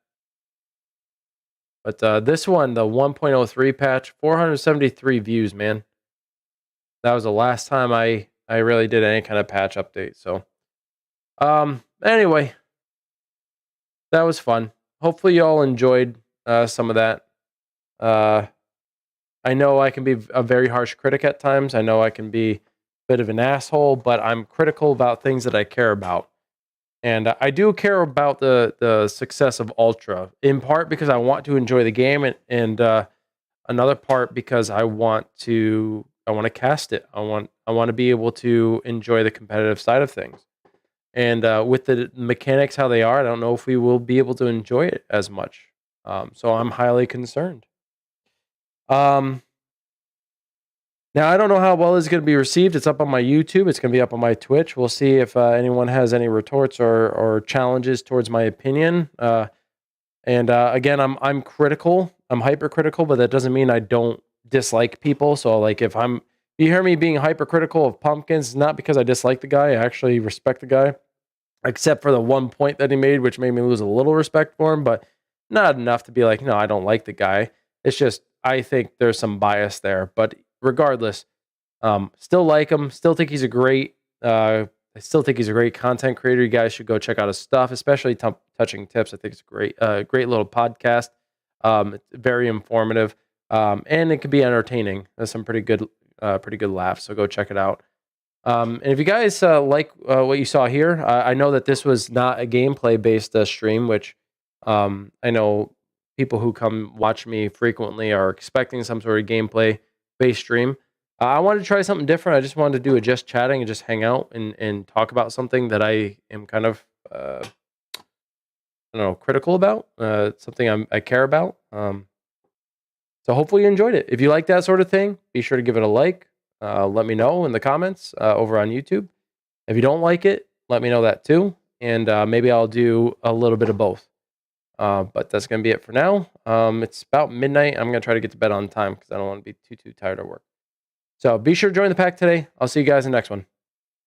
But this one, the 1.03 patch, 473 views, man. That was the last time I really did any kind of patch update. So, anyway, that was fun. Hopefully y'all enjoyed some of that. I know I can be a very harsh critic at times. I know I can be a bit of an asshole, but I'm critical about things that I care about. And I do care about the success of Ultra, in part because I want to enjoy the game, and another part because I want to cast it. I want to be able to enjoy the competitive side of things. And with the mechanics how they are, I don't know if we will be able to enjoy it as much. So I'm highly concerned. Now, I don't know how well it's going to be received. It's up on my YouTube. It's going to be up on my Twitch. We'll see if anyone has any retorts or challenges towards my opinion. Again, I'm critical. I'm hypercritical, but that doesn't mean I don't dislike people. So, like, if you hear me being hypercritical of Pumpkins, it's not because I dislike the guy. I actually respect the guy, except for the one point that he made, which made me lose a little respect for him, but not enough to be like, no, I don't like the guy. It's just, I think there's some bias there. But regardless, still like him, still think he's a great I still think he's a great content creator. You guys should go check out his stuff, especially Touching Tips. I think it's a great little podcast. It's very informative, and it can be entertaining. There's some pretty good laughs. So go check it out. And if you guys like what you saw here, I know that this was not a gameplay based stream, which I know people who come watch me frequently are expecting some sort of gameplay based stream. I wanted to try something different. I just wanted to do a just chatting and just hang out and talk about something that I am kind of I don't know, critical about, something I care about. So hopefully you enjoyed it. If you like that sort of thing, be sure to give it a like. Let me know in the comments over on YouTube. If you don't like it, let me know that too. And maybe I'll do a little bit of both. But that's going to be it for now. It's about midnight. I'm going to try to get to bed on time because I don't want to be too tired of work. So be sure to join the pack today. I'll see you guys in the next one.